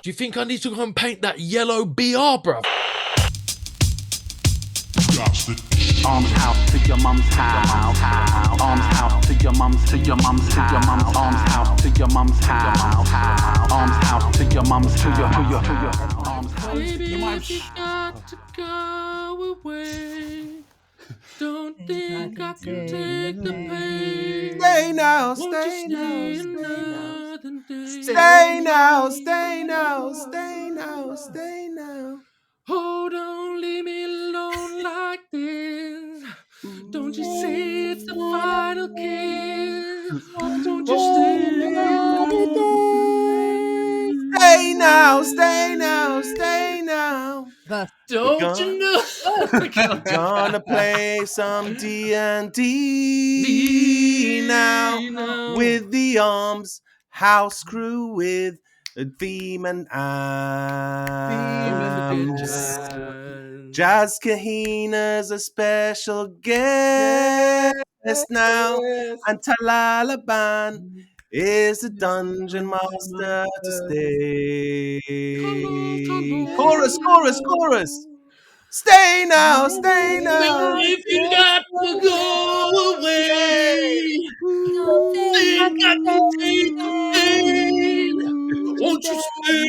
Do you think I need to go and paint that yellow BR, bruv? Arms house to your mum's house. Arms house to your mum's, to your mum's, to your mum's. Arms house to your mum's house. Arms house to your mum's, to your arms house. Baby, if you got to go away, don't think I can take the pain. Stay now, Won't stay you now, stay stay now. another day? Stay now, stay now, stay now, stay now. Oh, don't leave me alone like this. Don't you say it's the final kiss. Don't you Stay now, stay now, stay now. Don't you know? Gonna play some DnD now with the Arms House crew with Theme and Jaz Kahina's a special guest now, and Talalaban is the dungeon master to stay. Chorus, chorus, chorus. Stay now, stay now. If you got to go away, think I can take the pain. Won't you stay?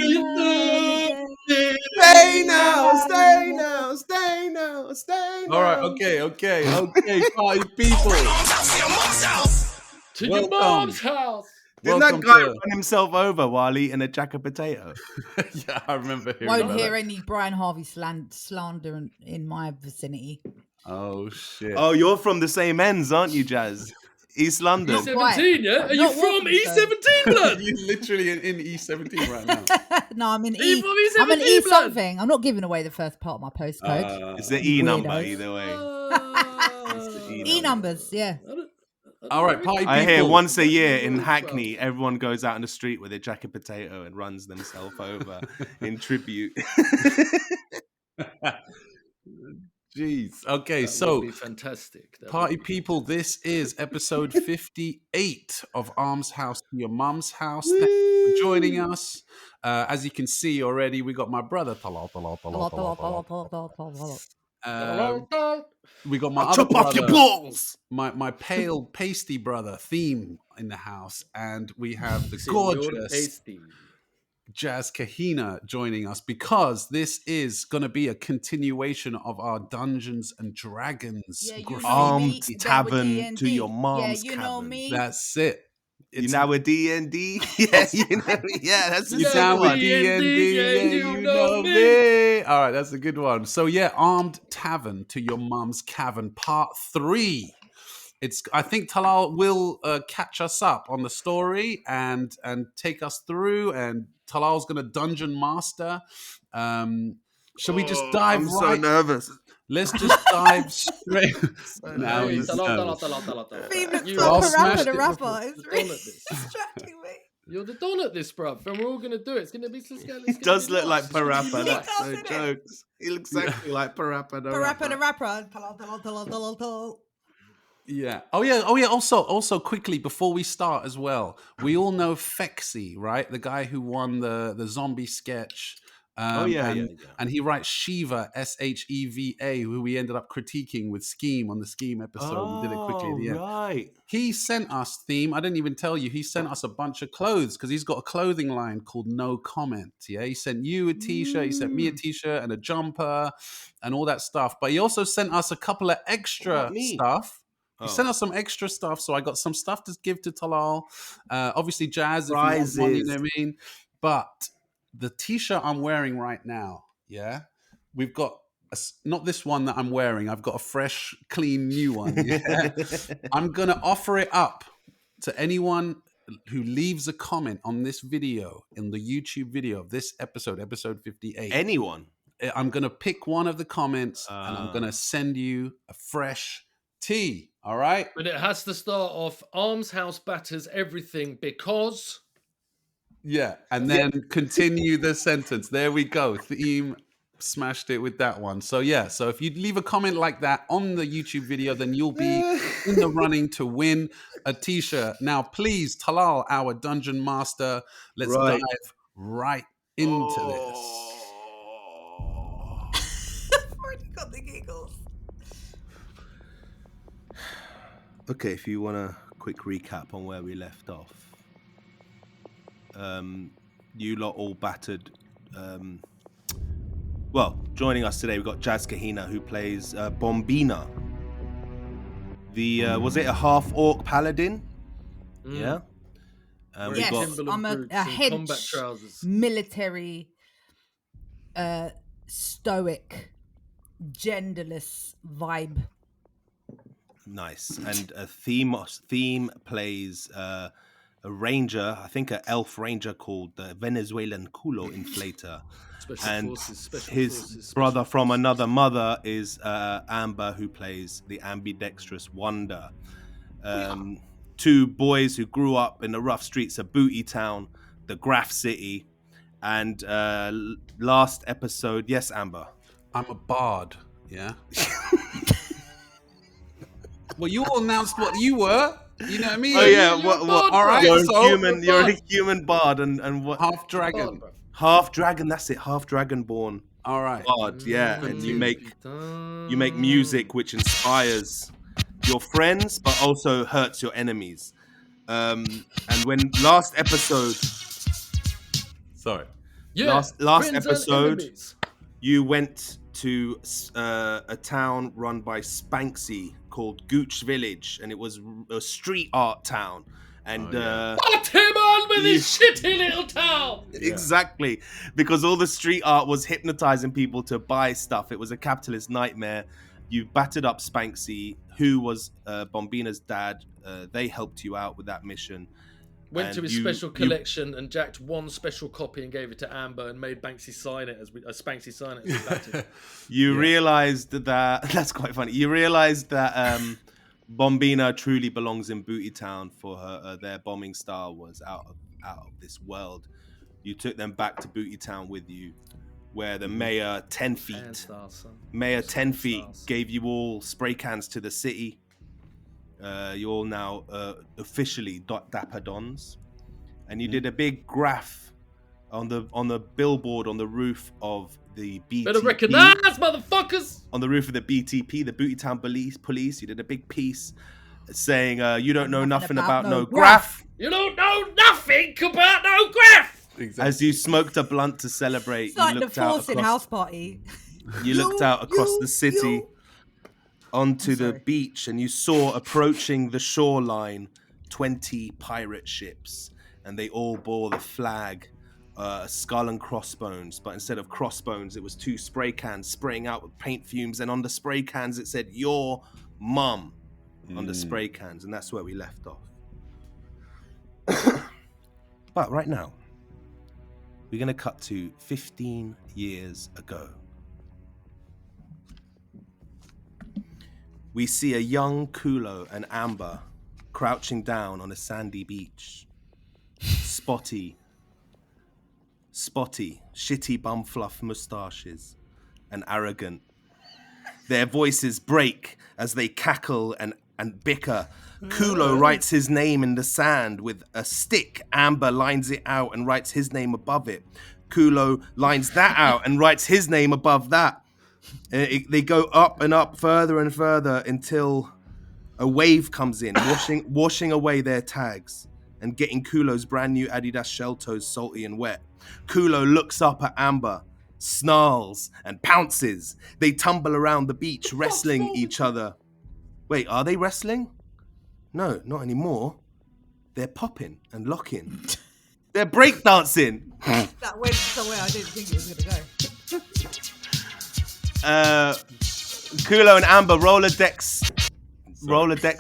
Stay now, stay now, stay now, stay now. All right, okay, party people. To your mom's house. Didn't that guy run himself over while eating a jack of potato? Yeah, I remember hearing Won't about hear that. any Brian Harvey slander in my vicinity. Oh, shit. Oh, you're from the same ends, aren't you, Jaz? East London. E17, yeah? Are you from E17, blood? You're literally in E17 right now. No, I'm in Are you E. from I'm in E17, E blood? something. I'm not giving away the first part of my postcode. It's the E number Weirdos. either way. E numbers, yeah. All right, party people. I hear once a year in Hackney, everyone goes out in the street with a jack of potato and runs themselves over in tribute. Jeez. Okay, That so would be fantastic. That party would be people, this is episode 58 of Arms House to Your Mum's House. Thank you for joining us. As you can see already, we got my brother. We got my other Chop off your brother, balls. my pale pasty brother Theme in the house, and we have the Senor gorgeous Pasty. Jaz Kahina joining us because this is going to be a continuation of our Dungeons and Dragons Yeah, you graffiti. know Armed me, that tavern with to D&D. your mom's Yeah, you know cabin. me. That's it. You now a D&D? Yeah, you know, yeah, that's a You good down with one. D&D? Yeah, you know me. All right, that's a good one. So yeah, Armed Tavern to Your Mum's Cavern Part 3. I think Talal will catch us up on the story and take us through, and Talal's going to dungeon master. Shall we just dive I'm right? so nervous. Let's just dive straight. Now Hey, he's Talal. Theme looks You like all a smashed rapper, it the rapper. It's Don't really let this. distracting me. You're the don at this, bruv, and we're all going to do it. It's going to be... He does look like Parappa. He That's does, no innit? jokes. He looks exactly like Parappa the The rapper. rapper. Yeah. Oh yeah. Also, quickly before we start as well, we all know Pheksy, right? The guy who won the zombie sketch. And he writes Shiva, Sheva, who we ended up critiquing with Scheme on the Scheme episode. We did it quickly at the end. Right. He sent us, Theme, I didn't even tell you, he sent us a bunch of clothes because he's got a clothing line called No Comment. Yeah, he sent you a t-shirt, he sent me a t-shirt and a jumper and all that stuff. But he also sent us a couple of extra stuff. He sent us some extra stuff, so I got some stuff to give to Talal. Obviously, Jaz, if you want one, you know what I mean? But the t-shirt I'm wearing right now, yeah, we've got not this one that I'm wearing. I've got a fresh, clean, new one. Yeah? I'm going to offer it up to anyone who leaves a comment on this video, in the YouTube video of this episode 58. Anyone? I'm going to pick one of the comments and I'm going to send you a fresh tee. All right? But it has to start off, Arms House batters everything because... Yeah, and then continue the sentence. There we go. Theme smashed it with that one. So yeah, so if you leave a comment like that on the YouTube video, then you'll be in the running to win a t-shirt. Now, please, Talal, our dungeon master, let's dive right into this. I've already got the giggles. Okay, if you want a quick recap on where we left off. You lot all battered. Well, joining us today, we've got Jaz Kahina, who plays Bombina. Was it a half-orc paladin? Yeah? Yes, I'm a hench combat trousers. military, stoic, genderless vibe. Nice. And a theme plays a ranger, I think an elf ranger called the Venezuelan Culo Inflator. His brother from another mother is Amber, who plays the Ambidextrous Wondah. Two boys who grew up in the rough streets of Booty Town, the Graff City. And last episode, yes, Amber? I'm a bard, yeah? Well, you all announced what you were. You know what I mean? Oh yeah, what? All right, You're so a human bard, and what? half dragon. Half dragon. That's it. Half dragon born. All right. Bard. Yeah, and you make music which inspires your friends, but also hurts your enemies. And when last episode, Sorry. Yeah, last episode, you went to a town run by Pheksy called Gooch Village, and it was a street art town. And Put him on with his shitty little town. Exactly, because all the street art was hypnotizing people to buy stuff. It was a capitalist nightmare. You battered up Pheksy, who was Bombina's dad. They helped you out with that mission. Went to his special collection and jacked one special copy and gave it to Amber and made Banksy sign it as we batted. You realized that that's quite funny. You realized that Bombina truly belongs in Booty Town. For her, their bombing style was out of this world. You took them back to Booty Town with you, where the mayor 10 feet, gave you all spray cans to the city. You're all now officially Dapper Dons, and you did a big graph on the billboard on the roof of the BTP. Better recognize, motherfuckers! On the roof of the BTP, the Booty Town Police. You did a big piece saying, "You don't know nothing about no Graff. You don't know nothing about no Graff." Exactly. As you smoked a blunt to celebrate, It's like you the looked out Forcing house party. You looked out across the city onto the beach, and you saw approaching the shoreline 20 pirate ships, and they all bore the flag, skull and crossbones. But instead of crossbones, it was two spray cans spraying out with paint fumes, and on the spray cans it said "Your mum" on the spray cans, and that's where we left off. But right now, we're going to cut to 15 years ago. We see a young Culo and Amber crouching down on a sandy beach. Spotty, shitty bum fluff mustaches, and arrogant. Their voices break as they cackle and bicker. Culo writes his name in the sand with a stick. Amber lines it out and writes his name above it. Culo lines that out and writes his name above that. They go up and up, further and further, until a wave comes in, washing away their tags and getting Culo's brand new Adidas shell toes salty and wet. Culo looks up at Amber, snarls and pounces. They tumble around the beach, wrestling each other. Wait, are they wrestling? No, not anymore. They're popping and locking. They're breakdancing. That went somewhere I didn't think it was going to go. Culo and Amber, roll a dex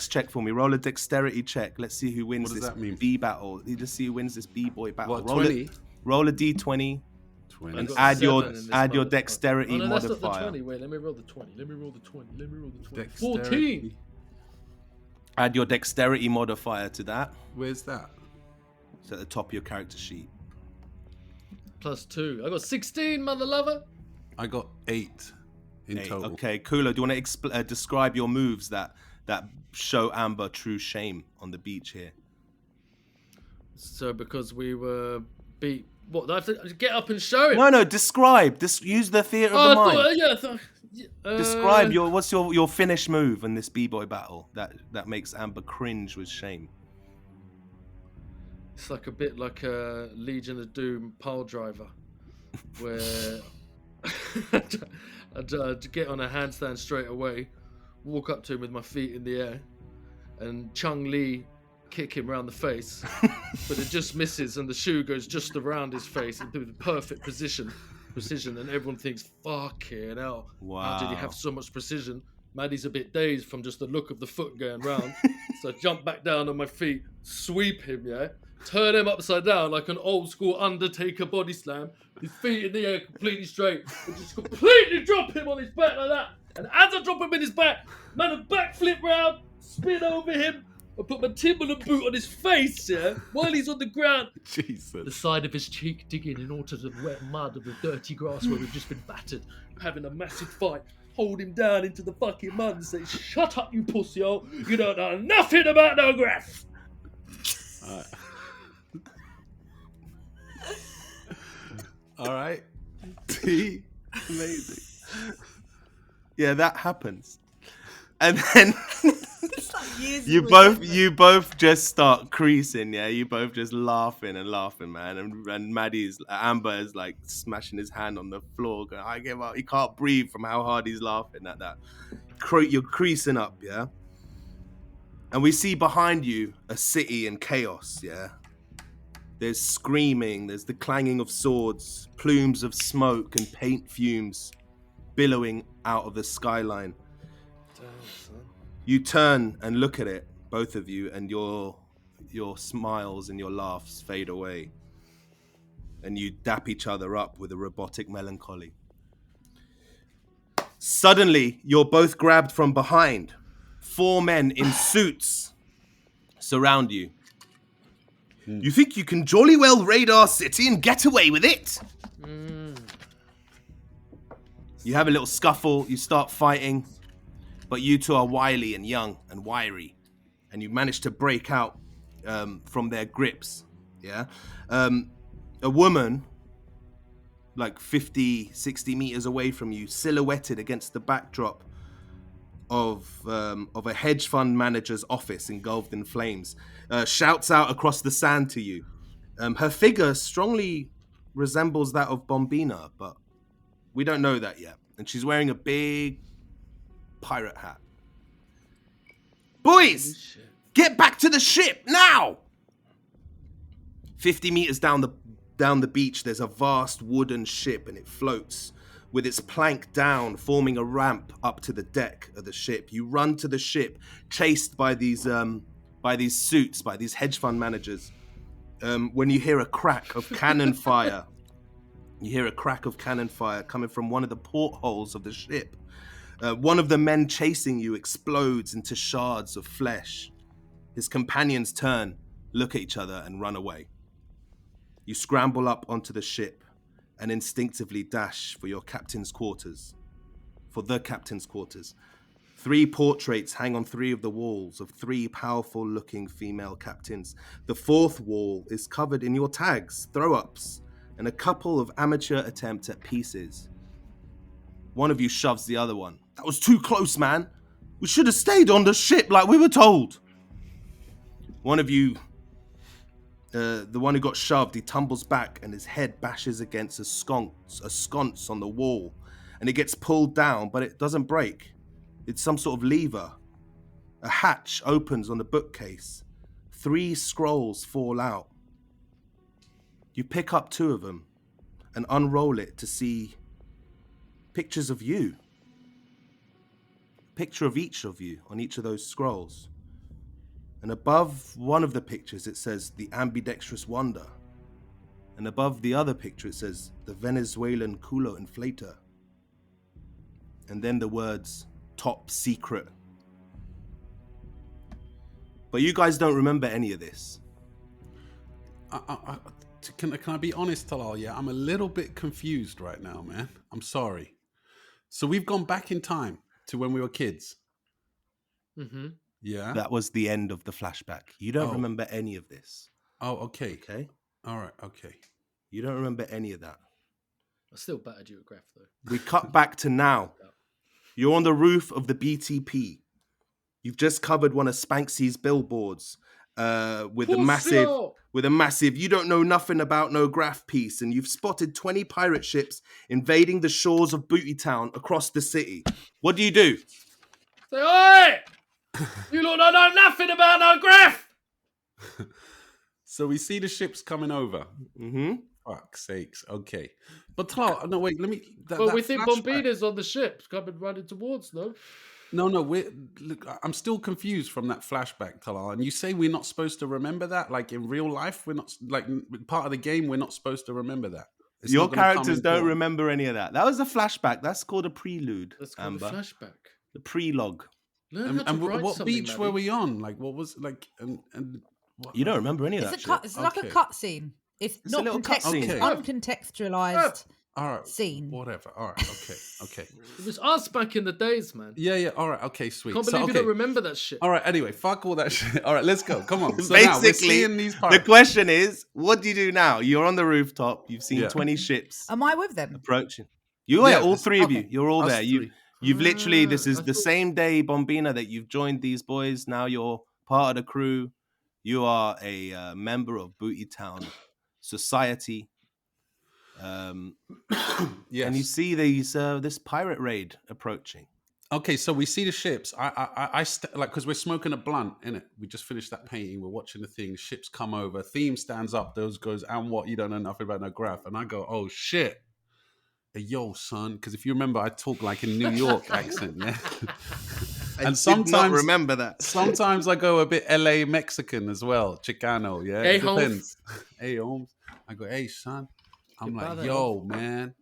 check for me. Roll a dexterity check. Let's see who wins this B battle. Let's see who wins this B-boy battle. What, roll 20? Roll a D20 and add your dexterity modifier. That's not the 20. Wait, let me roll the 20. 14. Dexterity. Add your dexterity modifier to that. Where's that? It's at the top of your character sheet. +2. I got 16, mother lover. I got 8 in total. Okay, Culo, do you want to describe your moves that show Amber true shame on the beach here? So because we were beat What? Do I have to get up and show him? No. Describe. Use the theatre of the mind. Describe what's your finish move in this b-boy battle that makes Amber cringe with shame. It's like a bit like a Legion of Doom pile driver, where I'd get on a handstand straight away, walk up to him with my feet in the air, and Chung Lee kick him around the face, but it just misses, and the shoe goes just around his face into the perfect precision, and everyone thinks, "Fucking hell! Wow. How did he have so much precision?" Maddie's a bit dazed from just the look of the foot going round, so I jump back down on my feet, sweep him, turn him upside down like an old school Undertaker body slam, his feet in the air completely straight, and just completely drop him on his back like that. And as I drop him in his back, man, a backflip round, spin over him, I put my Timberland boot on his face, while he's on the ground. Jesus. The side of his cheek digging in onto the wet mud of the dirty grass where we've just been battered, having a massive fight. Hold him down into the fucking mud and say, "Shut up, you pussy-hole. You don't know nothing about no Graff." All right. Amazing. Yeah, that happens. And then you both just start creasing, you both just laughing, man. And Amber is like smashing his hand on the floor, going, "I give up." He can't breathe from how hard he's laughing at that. You're creasing up, And we see behind you a city in chaos, There's screaming, there's the clanging of swords, plumes of smoke and paint fumes billowing out of the skyline. You turn and look at it, both of you, and your smiles and your laughs fade away. And you dap each other up with a robotic melancholy. Suddenly, you're both grabbed from behind. 4 men in suits surround you. You think you can jolly well raid our city and get away with it? You have a little scuffle, you start fighting, but you two are wily and young and wiry, and you manage to break out from their grips, A woman, like 50, 60 meters away from you, silhouetted against the backdrop of a hedge fund manager's office engulfed in flames, shouts out across the sand to you. Her figure strongly resembles that of Bombina, but we don't know that yet. And she's wearing a big pirate hat. "Boys, get back to the ship now!" 50 meters down the beach, there's a vast wooden ship, and it floats with its plank down, forming a ramp up to the deck of the ship. You run to the ship, chased by these suits, by these hedge fund managers. When you hear a crack of cannon fire, coming from one of the portholes of the ship. One of the men chasing you explodes into shards of flesh. His companions turn, look at each other, and run away. You scramble up onto the ship and instinctively dash for the captain's quarters. 3 portraits hang on 3 of the walls of 3 powerful-looking female captains. The 4th wall is covered in your tags, throw-ups, and a couple of amateur attempts at pieces. One of you shoves the other one. "That was too close, man. We should have stayed on the ship like we were told." One of you, the one who got shoved, he tumbles back and his head bashes against a sconce on the wall, and it gets pulled down, but it doesn't break. It's some sort of lever. A hatch opens on the bookcase. 3 scrolls fall out. You pick up 2 of them and unroll it to see pictures of you. Picture of each of you on each of those scrolls. And above one of the pictures, it says the Ambidextrous Wondah. And above the other picture, it says the Venezuelan Culo Inflator. And then the words, "Top Secret." But you guys don't remember any of this. Can I be honest, Talal? Yeah, I'm a little bit confused right now, man. I'm sorry. So we've gone back in time to when we were kids. Mm-hmm. Yeah. That was the end of the flashback. You don't remember any of this. Oh, okay. Okay. All right. Okay. You don't remember any of that. I still battered you at Graff though. We cut back to now. You're on the roof of the BTP. You've just covered one of Spanksy's billboards with a massive. You don't know nothing about no Graff piece, and you've spotted 20 pirate ships invading the shores of Booty Town across the city. What do you do? Say, oi! You lot don't know nothing about no Graff. So we see the ships coming over. Mm-hmm. Fuck's sakes. Okay. But Talal, no, wait, let me... Well, we think Bombina's on the ship coming running towards, no? No, look, I'm still confused from that flashback, Talal. And you say we're not supposed to remember that? Like, in real life, we're not... Like, part of the game, we're not supposed to remember that. It's Your not gonna come characters don't important. remember any of that. That was a flashback. That's called a prelude, That's called Amber. a flashback. The prelogue. Learn how to And write what something, beach Maddie. were we on? Like, what was... Like, and what, You don't remember any of that It's shit. it's like a Okay. cutscene. It's It's a not little contextualized. cutscene. It's uncontextualized All right. scene. Whatever. All right. Okay. It was us back in the days, man. Yeah. All right. Okay, sweet. Can't So, believe you okay. don't remember that shit. All right. Anyway, fuck all that shit. All right, let's go. Come on. So now we're Basically, seeing these the pirates. question is, what do you do now? You're on the rooftop. You've seen Yeah. 20 ships Am I with them? approaching. All this- three of you. okay. You're all Us there. three. You've literally, this is I the thought- same day, Bombina, that you've joined these boys. Now you're part of the crew. You are a member of Booty Town Society. Yes. And you see these this pirate raid approaching. Okay, so we see the ships. Like, because we're smoking a blunt, innit? We just finished that painting. We're watching the thing. Ships come over. Theme stands up. Those goes, and what? You don't know nothing about no Graff. And I go, oh shit. Hey, yo, son. Because if you remember, I talk like in New York accent, yeah. I And did sometimes not remember that. Sometimes I go a bit LA Mexican as well, Chicano, yeah. Hey, It Holmes. depends. Hey, Holmes. I go, hey, son. I'm like, brother, yo, man,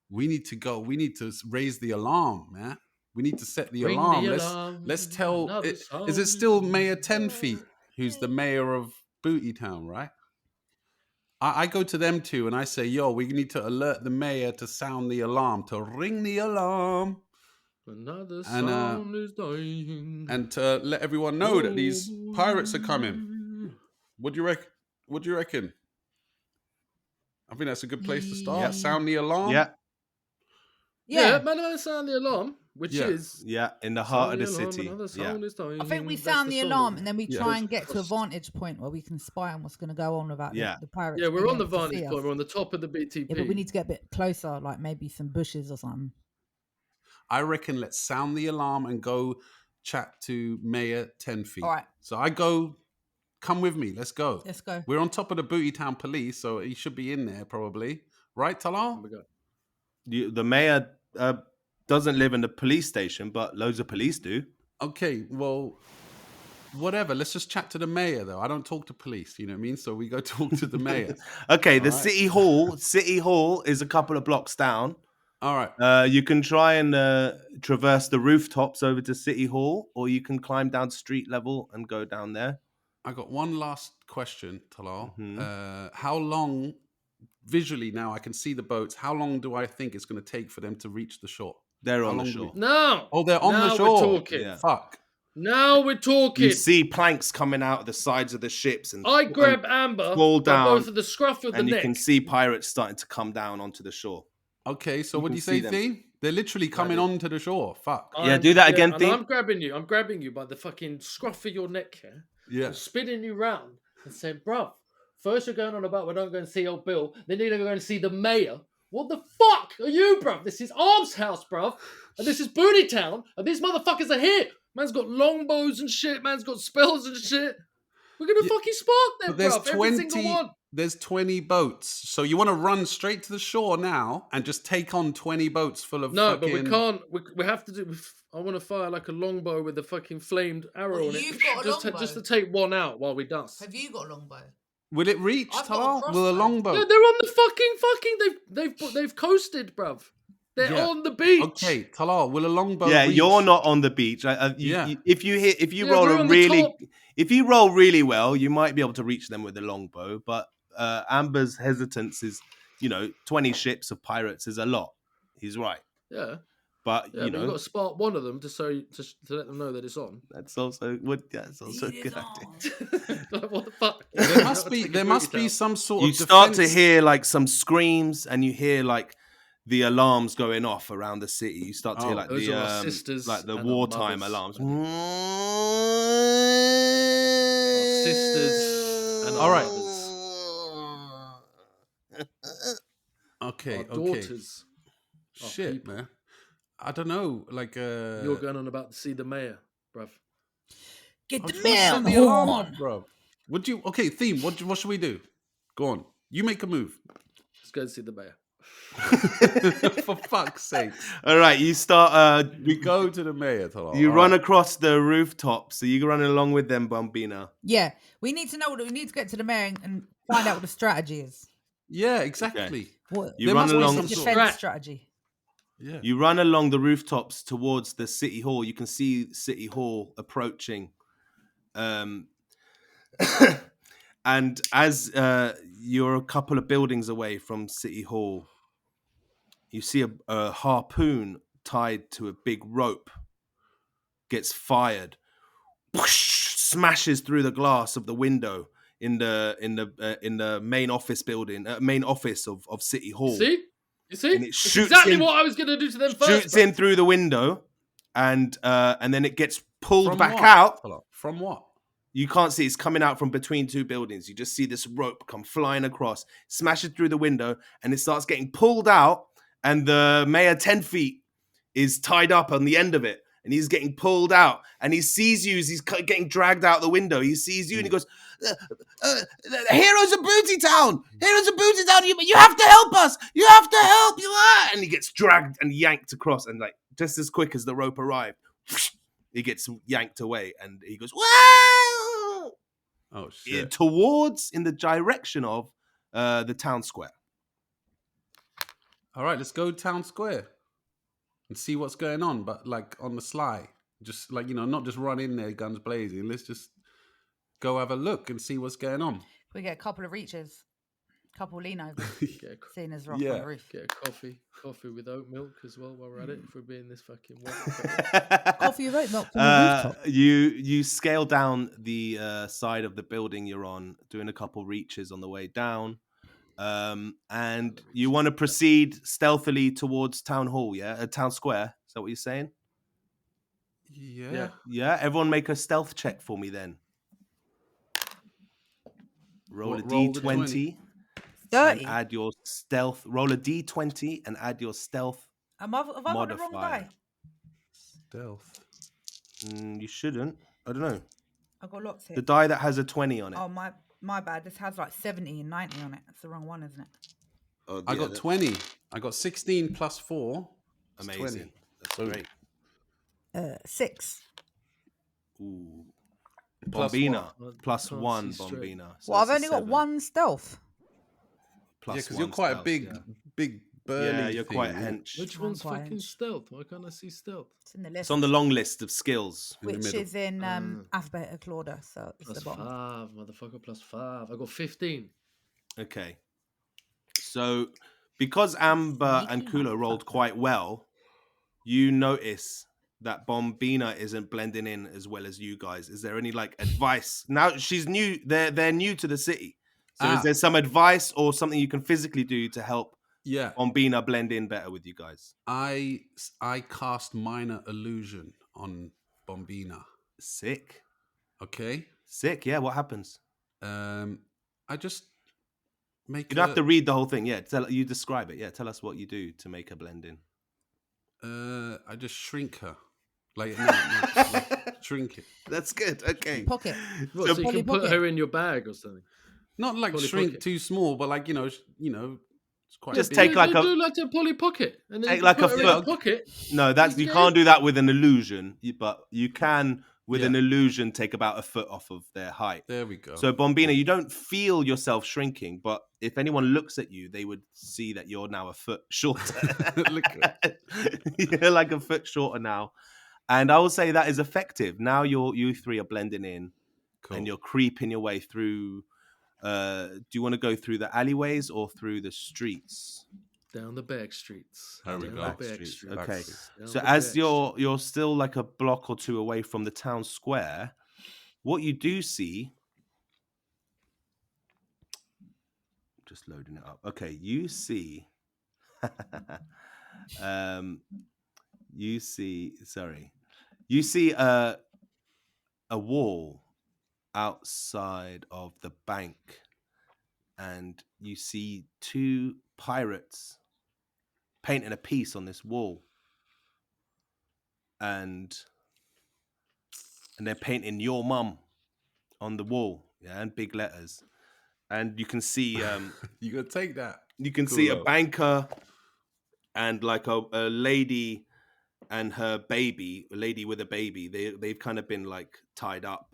we need to go. We need to raise the alarm, man. We need to set the Ring alarm. the Let's alarm. tell. Another Is song it still Mayor 10 Feet, who's the mayor of Booty Town, right? I go to them two and I say, yo, we need to alert the mayor to sound the alarm, to ring the alarm. Another And, sound is dying. And to let everyone know that these pirates are coming. What do you reckon? What do you reckon? I think that's a good place to start. Yeah. Sound the alarm. Yeah, Yeah, man, sound the alarm, which Yeah. is yeah, in the heart of the sound city. Another Yeah. sound is dying. I think we That's sound the song. alarm and then we Yeah. try and get to a vantage point where we can spy on what's going to go on about Yeah. the pirates. Yeah, we're being on the able to see vantage us. point. We're on the top of the BTP. Yeah, but we need to get a bit closer, like maybe some bushes or something. I reckon let's sound the alarm and go chat to Mayor 10 Feet. All right. So I go, come with me. Let's go. Let's go. We're on top of the Booty Town police, so he should be in there probably. Right, Talal? We go. The mayor doesn't live in the police station, but loads of police do. Okay, well, whatever. Let's just chat to the mayor, though. I don't talk to police, you know what I mean? So we go talk to the mayor. Okay, the All right. City Hall is a couple of blocks down. All right. You can try and traverse the rooftops over to City Hall, or you can climb down street level and go down there. I got one last question, Talal. Mhm. How long, visually now, I can see the boats. How long do I think it's going to take for them to reach the shore? They're How on the long do shore. we- Now. Oh, they're on now the shore. We're talking. Yeah. Fuck. Now we're talking. You see planks coming out of the sides of the ships, and I grab Amber fall by down, both of the scruff of the and you neck. can see pirates starting to come down onto the shore. Okay, so You what do can you see say, them. Theme? They're literally coming onto the shore. Fuck. Yeah, do that again, and Theme. I'm grabbing you. I'm grabbing you by the fucking scruff of your neck here. Yeah. And spinning you round and saying, bruv, first you're going on about we're not going to see old Bill, then you're going to see the mayor. What the fuck are you, bruv? This is Arms House, bruv. And this is Booty Town. And these motherfuckers are here. Man's got longbows and shit. Man's got spells and shit. We're going to Yeah, fucking spark them, But there's bruv. Every single 20. one. There's 20 boats. So you want to run straight to the shore now and just take on 20 boats full of No, fucking... but we can't. We have to do. I want to fire like a longbow with a fucking flamed arrow Well, on it. you've got a longbow. Just to take one out while we dust. Have you got a longbow? Will it reach, I've got a Talal? Will a crossbow. longbow? Yeah, they're on the fucking. They've coasted, bruv. They're Yeah. on the beach. Okay, Talal, will a longbow Yeah, reach? you're not on the beach. Yeah. If you Yeah, roll we're a on the really, top. if you roll really well, you might be able to reach them with a longbow. But Amber's hesitance is, 20 ships of pirates is a lot. He's right. Yeah. But Yeah, you but know, you've got to spark one of them to let them know that it's on. that's also a good idea. Like, what the fuck? There must be some sort You of start to defense. hear like some screams, and you hear like the alarms going off around the city. You start to hear Oh, like those the are our sisters like the and our wartime mothers, alarms. buddy. Our sisters and All our right. mothers. Okay, Our okay. daughters. Our Shit, people. man. I don't know. Like, You're going on about to see the mayor, bruv. Get I the was trying to mail turn the alarm on. off, bro. Would you? Okay, theme. What should we do? Go on. You make a move. Let's go and see the mayor. For fuck's sake. All right, you start. We go to the mayor. You run across the rooftop, so you're running along with them, Bombina. Yeah, we need to know what we need to get to the mayor and find out what the strategy is. Yeah, exactly. What You There run must be along. some the sort- defense strategy? Yeah. You run along the rooftops towards the city hall. You can see City Hall approaching. And as you're a couple of buildings away from City Hall, you see a harpoon tied to a big rope gets fired, whoosh, smashes through the glass of the window in the main office building, main office of City Hall. See? You see? And it It's shoots exactly in- what I was going to do to them first. Shoots in through the window, and then it gets pulled From back what? out. Hold on. From what? You can't see, it's coming out from between two buildings. You just see this rope come flying across, smashes through the window, and it starts getting pulled out. And the mayor 10 feet is tied up on the end of it, and he's getting pulled out. And he sees you as he's getting dragged out the window. He sees you and he goes, "Heroes of Booty Town! Heroes of Booty Town! You have to help us! You have to help! You are!" And he gets dragged and yanked across, and like just as quick as the rope arrived, he gets yanked away, and he goes, "Wow!" Oh shit. Towards in the direction of the town square. All right, let's go town square and see what's going on, but like on the sly. Just like, not just run in there guns blazing. Let's just go have a look and see what's going on. We get a couple of reaches, couple lean overs, Get seeing as rock Yeah. on the roof. a coffee with oat milk as well while we're at it. If we're being this fucking wet. Coffee with oat milk from the rooftop. You scale down the side of the building you're on, doing a couple reaches on the way down. And you want to proceed stealthily towards town hall, town square. Is that what you're saying? Yeah. Yeah. Everyone make a stealth check for me then. Roll a Roll the d20 30. and add your stealth. Roll a d20 and add your stealth. Have I got the wrong modifier. die? Stealth. You shouldn't. I don't know. I got lots here. The die that has a 20 on it. Oh, my bad. This has like 70 and 90 on it. That's the wrong one, isn't it? Oh, I yeah, got 20. I got 16 plus 4. That's Amazing. 20. That's Boom. great. 6. Ooh. Plus Bombina. what? Plus Can't 1, see straight. Bombina. So Well, I've that's only got 7. 1 stealth. Plus Yeah, because 1 you're quite a stealth, big, yeah. big burly. Yeah, you're thing. quite hench. Which One one's fucking point. stealth? Why can't I see stealth? It's in the list. It's on the long list of skills. in the which middle. is in alphabetical order, so it's Plus the bottom. 5, motherfucker. Plus 5. I got 15. Okay. So, because Amber and Culo rolled quite well, you notice that Bombina isn't blending in as well as you guys. Is there any like advice? Now she's new. They're new to the city. So is there some advice or something you can physically do to help Yeah. Bombina blend in better with you guys? I cast minor illusion on Bombina. Sick. Okay. Sick. Yeah. What happens? I just make. You don't have to read the whole thing. Yeah. You describe it. Yeah. Tell us what you do to make her blend in. I just shrink her, like, like shrink it. That's good. Okay. Pocket. What, so you Polly can put Pocket. her in your bag or something? Not like Polly shrink Pocket. too small, but like it's quite. Just big. take like a- do like a Polly Pocket. And then Take you like put a her in foot. pocket. No, that's you Okay. can't do that with an illusion, but you can with Yeah. an illusion take about a foot off of their height. There we go. So Bombina, you don't feel yourself shrinking, but if anyone looks at you, they would see that you're now a foot shorter. Look at You're like a foot shorter now. And I will say that is effective. Now you three are blending in Cool. and you're creeping your way through. Do you want to go through the alleyways or through the streets? Down the back streets. There we Down go. the Back back streets, streets. okay. Down So the as back you're still like a block or two away from the town square, what you do see, just loading it up. Okay, you see, you see a wall outside of the bank, and you see two pirates painting a piece on this wall, and they're painting your mum on the wall, yeah, in big letters. And you can see You gotta take that. you can see a Cool. banker and like a lady and her baby, a lady with a baby. They've kind of been like tied up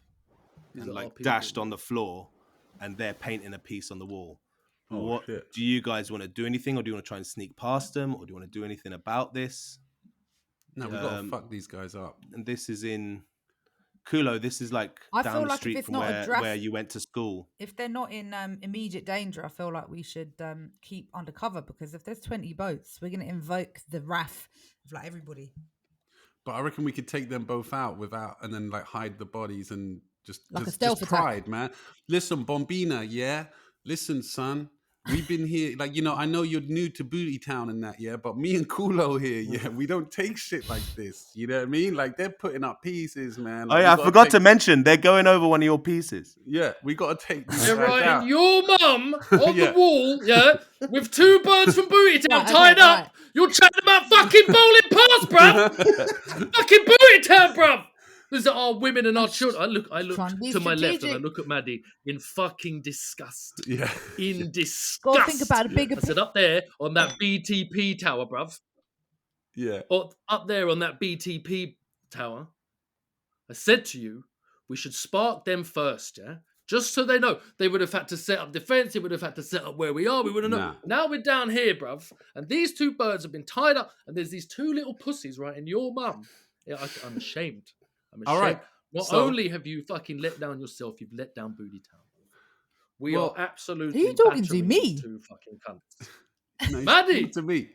These and are our like people, dashed man. on the floor, and they're painting a piece on the wall. Oh, What shit. do you guys want to do? Anything, or do you want to try and sneak past them, or do you want to do anything about this? No, we gotta Um, fuck these guys up. And this is in Culo. This is like I down feel the like if street it's from not a where draft- you went to school. If they're not in immediate danger, I feel like we should keep undercover, because if there's 20 boats, we're going to invoke the wrath of like everybody. But I reckon we could take them both out without, and then like hide the bodies and just Like a just stealth attack. pride, man. Listen, Bombina, yeah. Listen, son. We've been here, like, you know, I know you're new to Booty Town and that, yeah, but me and Culo here, yeah, we don't take shit like this. You know what I mean? Like, they're putting up pieces, man. Oh Like, yeah, I we gotta forgot to take- mention they're going over one of your pieces. Yeah, we gotta take these They're guys writing out. your mum on Yeah. the wall, yeah, with two birds from Booty Town Right, okay, tied up. right. You're chatting about fucking bowling past, bruv. Fucking Booty Town, bruv. These are our women and our children. I look Trying to be to my left and I strategic. look at Maddie in fucking disgust. Yeah. In disgust. Got to think about a bigger I said up there on that BTP tower, bruv. Yeah. Or up there on that BTP tower. I said to you, we should spark them first, yeah? Just so they know. They would have had to set up defense. They would have had to set up where we are. We would have known. Nah. Now we're down here, bruv. And these two birds have been tied up. And there's these two little pussies, right, in your mum. Yeah, I'm ashamed. I'm ashamed. All right. Not So- only have you fucking let down yourself, you've let down Booty Town. We Well, are absolutely who you talking to, battering me? these two fucking cunts. No, he's Maddie! talking to me.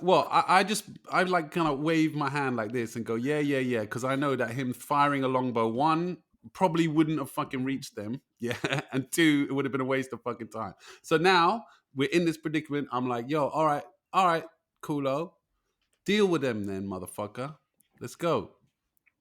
Well, I like kind of wave my hand like this and go, yeah, because I know that him firing a longbow, one, probably wouldn't have fucking reached them, yeah, and two, it would have been a waste of fucking time. So now we're in this predicament. I'm like, yo, all right, Culo, deal with them then, motherfucker. Let's go.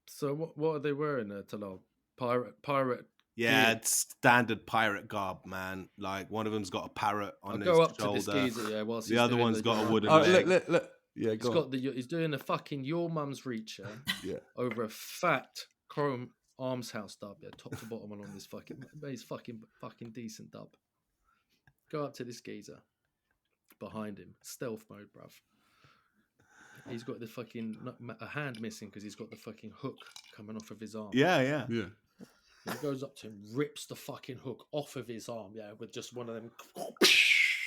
So what are they wearing there, Talal? Pirate. Yeah, Yeah. it's standard pirate garb, man. Like one of them's got a parrot I'll on his go up shoulder. to this geezer, yeah, whilst The he's other doing one's got a your wooden mum's- leg. Look. Yeah, He's go. got he's doing a fucking your mum's reach, yeah, Yeah. over a fat chrome arms house dub, yeah, top to bottom along this fucking, he's fucking decent dub. Go up to this geezer behind him, stealth mode, bruv. He's got the fucking a hand missing because he's got the fucking hook coming off of his arm. Yeah. Yeah. He goes up to him, rips the fucking hook off of his arm, yeah, with just one of them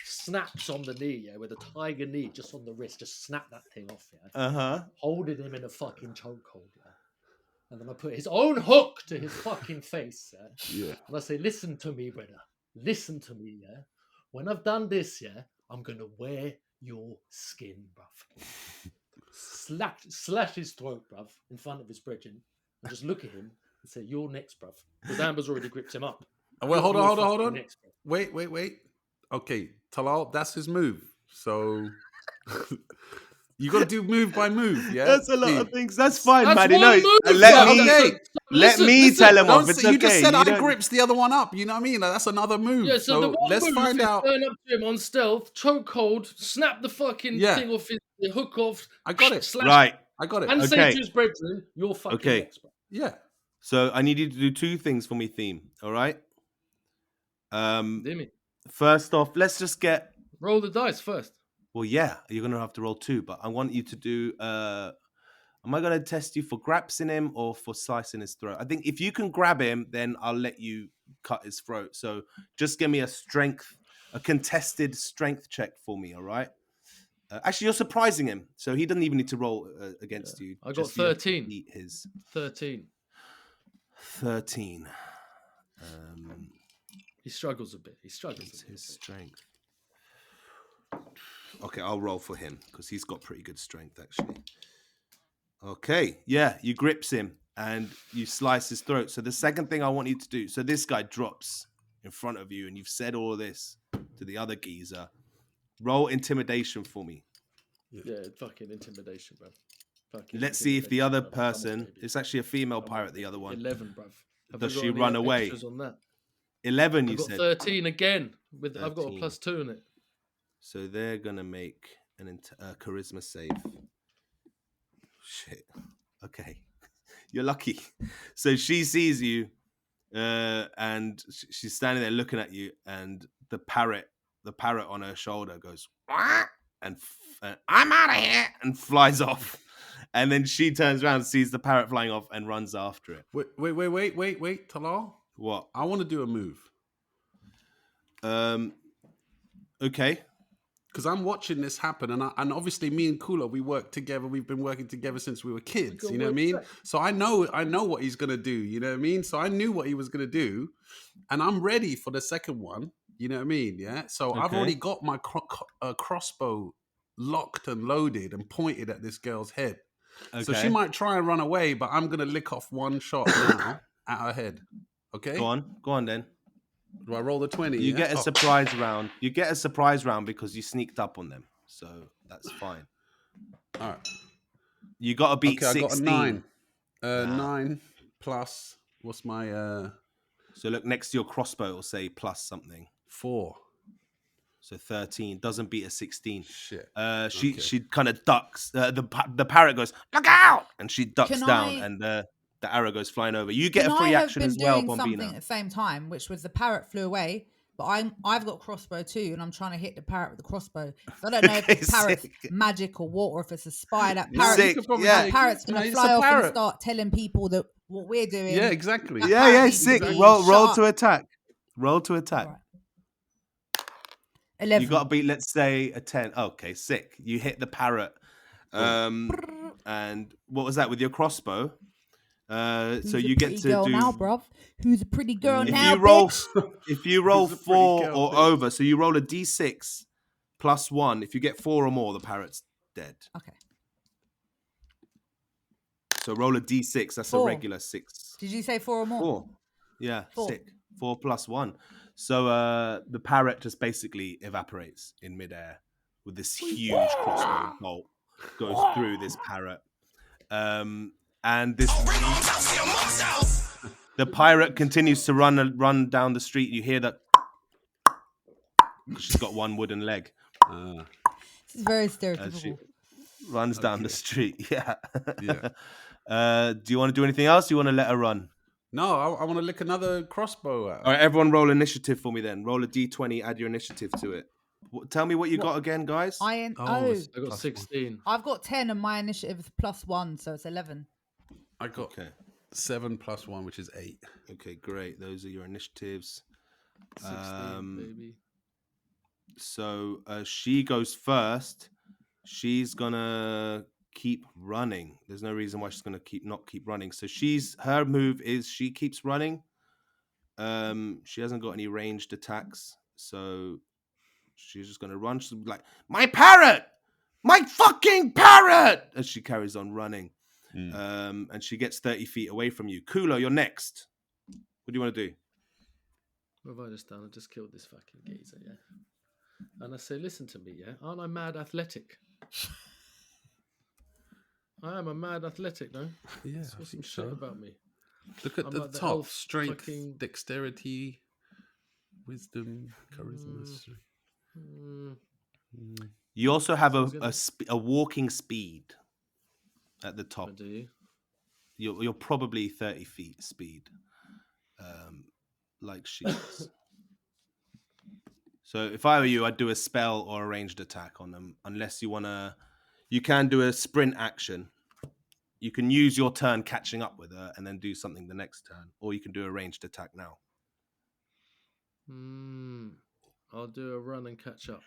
snaps on the knee, yeah, with a tiger knee just on the wrist, just snap that thing off, yeah. Holding him in a fucking chokehold, yeah. And then I put his own hook to his fucking face, yeah. Yeah. And I say, listen to me, brother. Listen to me, yeah. When I've done this, yeah, I'm gonna wear your skin, bruv. Slash his throat, bruv, in front of his brethren, and just look at him and say, "You're next, bruv." Because Amber's already gripped him up. Well, hold You're on. fucking next, bruv. Wait. Okay, Talal, that's his move. So you got to do move by move. Yeah, That's a lot of things. That's fine, That's Maddie. one No, move, let bruv. me Okay. let me listen, tell him Don't off. It's say- you just okay. said You I don't- grips the other one up. You know what I mean? Like, that's another move. Yeah, so the one let's move find is out. turn up to him on stealth, chokehold, snap the fucking Yeah. thing off the hook off. I got it. Slash, Right. I got it. And say Okay. to his brethren, "You're fucking Okay. next, bruv." Yeah. So I need you to do two things for me, theme. All right. Hear me? First off, let's just get. Roll the dice first. Well, yeah, you're gonna have to roll two, but I want you to do. Am I gonna test you for grapsing him or for slicing his throat? I think if you can grab him, then I'll let you cut his throat. So just give me a contested strength check for me. All right. Actually, you're surprising him, so he doesn't even need to roll against you. I got Just you have to 13. beat his 13. 13. He struggles a bit. He struggles It's a bit. his strength. Okay, I'll roll for him because he's got pretty good strength, actually. Okay, yeah, you grips him and you slice his throat. So the second thing I want you to do, so this guy drops in front of you and you've said all this to the other geezer. Roll intimidation for me. Yeah, fucking intimidation, bro. Fucking Let's see if the other intimidation, bruv. Come on, person, baby. it's actually a female Come on, pirate, the baby. other one. 11, bruv. Have Does we got she any run away? extras on that? 11, I've you got said. 13 again. I've got a 13. +2 in it. So they're going to make a charisma save. Shit. Okay. You're lucky. So she sees you and she's standing there looking at you, and the parrot on her shoulder goes, "Wah!" and I'm out of here, and flies off. And then she turns around, sees the parrot flying off, and runs after it. Wait, Talal. What? I want to do a move. Okay. Because I'm watching this happen, and obviously me and Culo, we work together. We've been working together since we were kids. You know what I mean? So I know what he's gonna do. You know what I mean? So I knew what he was gonna do, and I'm ready for the second one. You know what I mean? Yeah. So I've Okay. already got my crossbow locked and loaded and pointed at this girl's head. Okay. So she might try and run away, but I'm gonna lick off one shot now at her head. Okay. Go on then. Do I roll the 20? You yeah? get a surprise round. You get a surprise round because you sneaked up on them. So that's fine. All right. You got to beat Okay, 16. I got a 9. 9 plus, what's my... So look, next to your crossbow, it'll say plus something. 4. So 13. Doesn't beat a 16. Shit. She kind of ducks. The parrot goes, look out! And she ducks Can down, I- and the arrow goes flying over. You get Can a free I have action been as well, doing something at Bombina. the same time, which was the parrot flew away, but I've got crossbow too, and I'm trying to hit the parrot with the crossbow. So I don't know if Okay, the parrot's sick. magic or what, or if it's a spy. That Sick, parrot, yeah. that parrot's gonna It's fly a off and parrot. start telling people that what we're doing. Yeah, exactly. That Yeah, parrot yeah, needs to sick. be Roll shut to up. attack. Roll to attack. Alright. 11. You got to beat, let's say, a 10. Okay, sick. You hit the parrot. And what was that with your crossbow? Who's So a you get pretty to girl do. now, bruv? Who's a pretty girl If now, you roll, bitch? if you roll Who's a pretty 4 girl, or bitch? over, so you roll a d6 plus 1. If you get 4 or more, the parrot's dead. Okay. So roll a d6. That's 4. a regular 6. Did you say 4 or more? 4. Yeah, 4. sick. 4 plus 1. So the parrot just basically evaporates in midair with this huge crossbow bolt goes through this parrot. And this the pirate continues to run down the street. You hear that she's got one wooden leg. This is very As she stereotypical. runs down the street. Yeah. Yeah. Do you want to do anything else? You want to let her run? No, I want to lick another crossbow at her. All right, everyone roll initiative for me then. Roll a d20, add your initiative to it. Tell me what you got again, guys. I Oh, it's- I got Plus 16. I've got 10 and my initiative is +1, so it's 11. I got Okay. 7 plus 1, which is 8. Okay, great. Those are your initiatives. 16, baby. So she goes first. She's gonna keep running. There's no reason why she's gonna not keep running. So her move is she keeps running. She hasn't got any ranged attacks, so she's just gonna run. She's like, my parrot, my fucking parrot, as she carries on running. And she gets 30 feet away from you. Culo, you're next. What do you want to do? What have I just done? I just killed this fucking geezer, yeah? And I say, listen to me, yeah? Aren't I mad athletic? I am a mad athletic, no? Yeah, Saw some shit about me. Look at I'm the like the top: elf strength, fucking- dexterity, wisdom, charisma. Mm, You also have Sounds good. a walking speed at the top. do you? You're probably 30 feet speed, like she is. So if I were you, I'd do a spell or a ranged attack on them. Unless you wanna, you can do a sprint action. You can use your turn catching up with her and then do something the next turn, or you can do a ranged attack now. I'll do a run and catch up.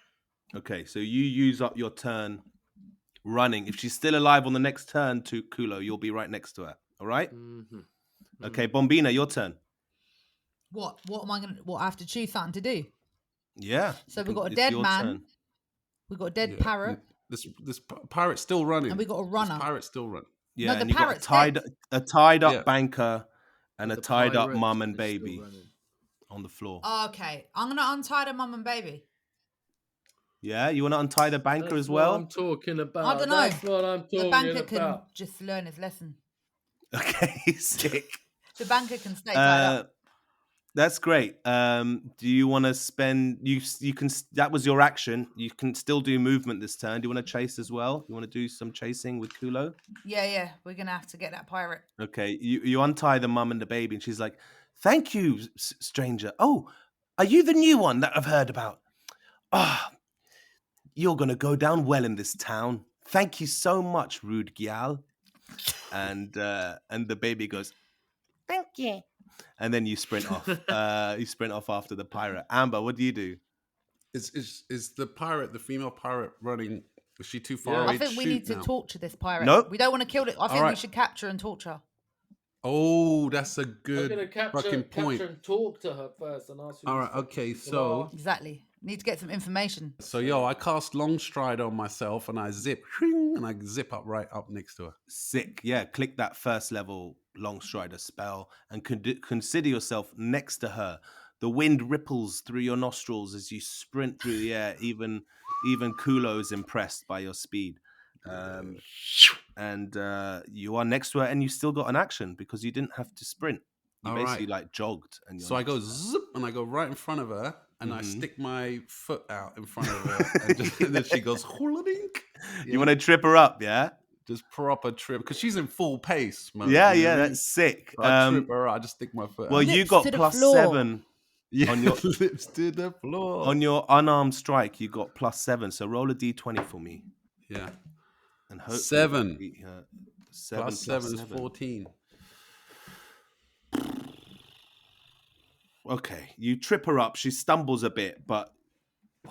Okay, so you use up your turn running. If she's still alive on the next turn to Culo, you'll be right next to her. All right? Mm-hmm. Okay, Bombina, your turn. What am I going to... What, I have to choose something to do? Yeah. So we've got a it's dead your man. turn. We got a dead Yeah. parrot, This pirate's still running. and we got a This runner. pirate's still running. Yeah, the and you got parrot's dead. a tied up Yeah. banker and a The tied up pirate mum and is still baby running. on the floor. Okay, I'm gonna untie the mum and baby. Yeah, you want to untie the banker That's as what well? I'm talking about. I don't know. That's what I'm talking The banker can about. just learn his lesson. Okay, sick. The banker can stay tied up. That's great. Do you want to spend? You can. That was your action. You can still do movement this turn. Do you want to chase as well? You want to do some chasing with Culo? Yeah, we're gonna have to get that pirate. Okay. You untie the mum and the baby, and she's like, "Thank you, stranger. Oh, are you the new one that I've heard about? Ah, you're gonna go down well in this town. Thank you so much, rude gyal." And the baby goes, "Thank you." And then you sprint off. You sprint off after the pirate. Amber, what do you do? Is the pirate, the female pirate, running? Is she too far Yeah. away? I think we shoot need to now? torture this pirate. Nope. We don't want to kill it. I think we Alright. should capture and torture. Oh, that's a I'm good gonna fucking point. capture and talk to her first and ask. Who All these right, fucking okay, people so- are. Exactly. Need to get some information. So yo, I cast long stride on myself and I zip, and I zip up right up next to her. Sick. Yeah, click that first level long strider spell and consider yourself next to her. The wind ripples through your nostrils as you sprint through the air. Even Culo is impressed by your speed. And you are next to her, and you still got an action because you didn't have to sprint. You All basically right. like jogged. And So I go zip, and I go right in front of her, and I Mhm. stick my foot out in front of her, and then she goes hula-dink. You want to trip her up, yeah? Just proper trip because she's in full pace, man. Yeah, you know yeah, what I mean? that's sick. So I trip her. I just stick my foot. Well, out. you Lips got to the plus floor. 7 yeah, on your- lips to the floor. on your unarmed strike. You got plus 7. So roll a d20 for me, yeah, and hopefully 7. beat her. 7 plus 7 is 14. Okay, you trip her up. She stumbles a bit, but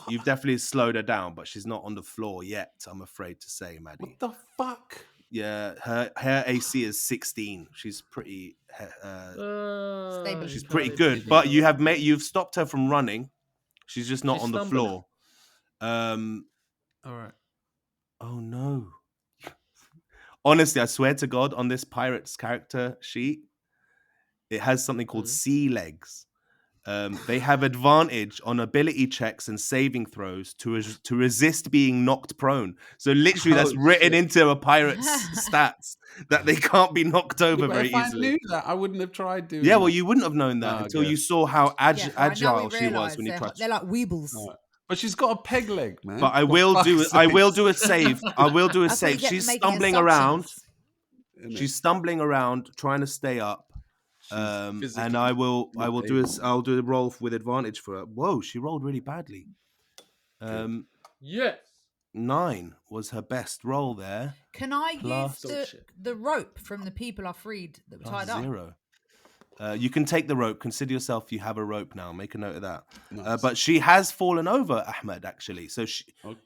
you've definitely slowed her down. But she's not on the floor yet. I'm afraid to say, Maddie. What the fuck? Yeah, her AC is 16. She's pretty. Stable. She's You pretty can't good. But you've stopped her from running. She's just not She's on the stumbling. floor. All right. Oh no. Honestly, I swear to God, on this pirate's character sheet, it has something called sea legs. They have advantage on ability checks and saving throws to resist being knocked prone. So literally, that's Oh, written shit. into a pirate's stats that they can't be knocked over Yeah, but very if I easily. knew that, I wouldn't have tried doing Yeah, well, that. you wouldn't have known that No, I until you guess. saw how Yeah, right now agile we she was realise when you they're, tried. they're like weebles. All right. But she's got a peg leg, man. But I For will do fuck's I will sakes. do a save. I will do a That's what you save. get for She's making stumbling around. assumptions. Innit? She's stumbling around, trying to stay up. She's And physically I will not do able. I'll do a roll with advantage for her. Whoa, she rolled really badly. Yes. 9 was her best roll there. Can I Plus- use the rope from the people I freed that were Plus tied up? 0. You can take the rope. Consider yourself you have a rope now. Make a note of that. Nice. But she has fallen over, Ahmed, actually. So she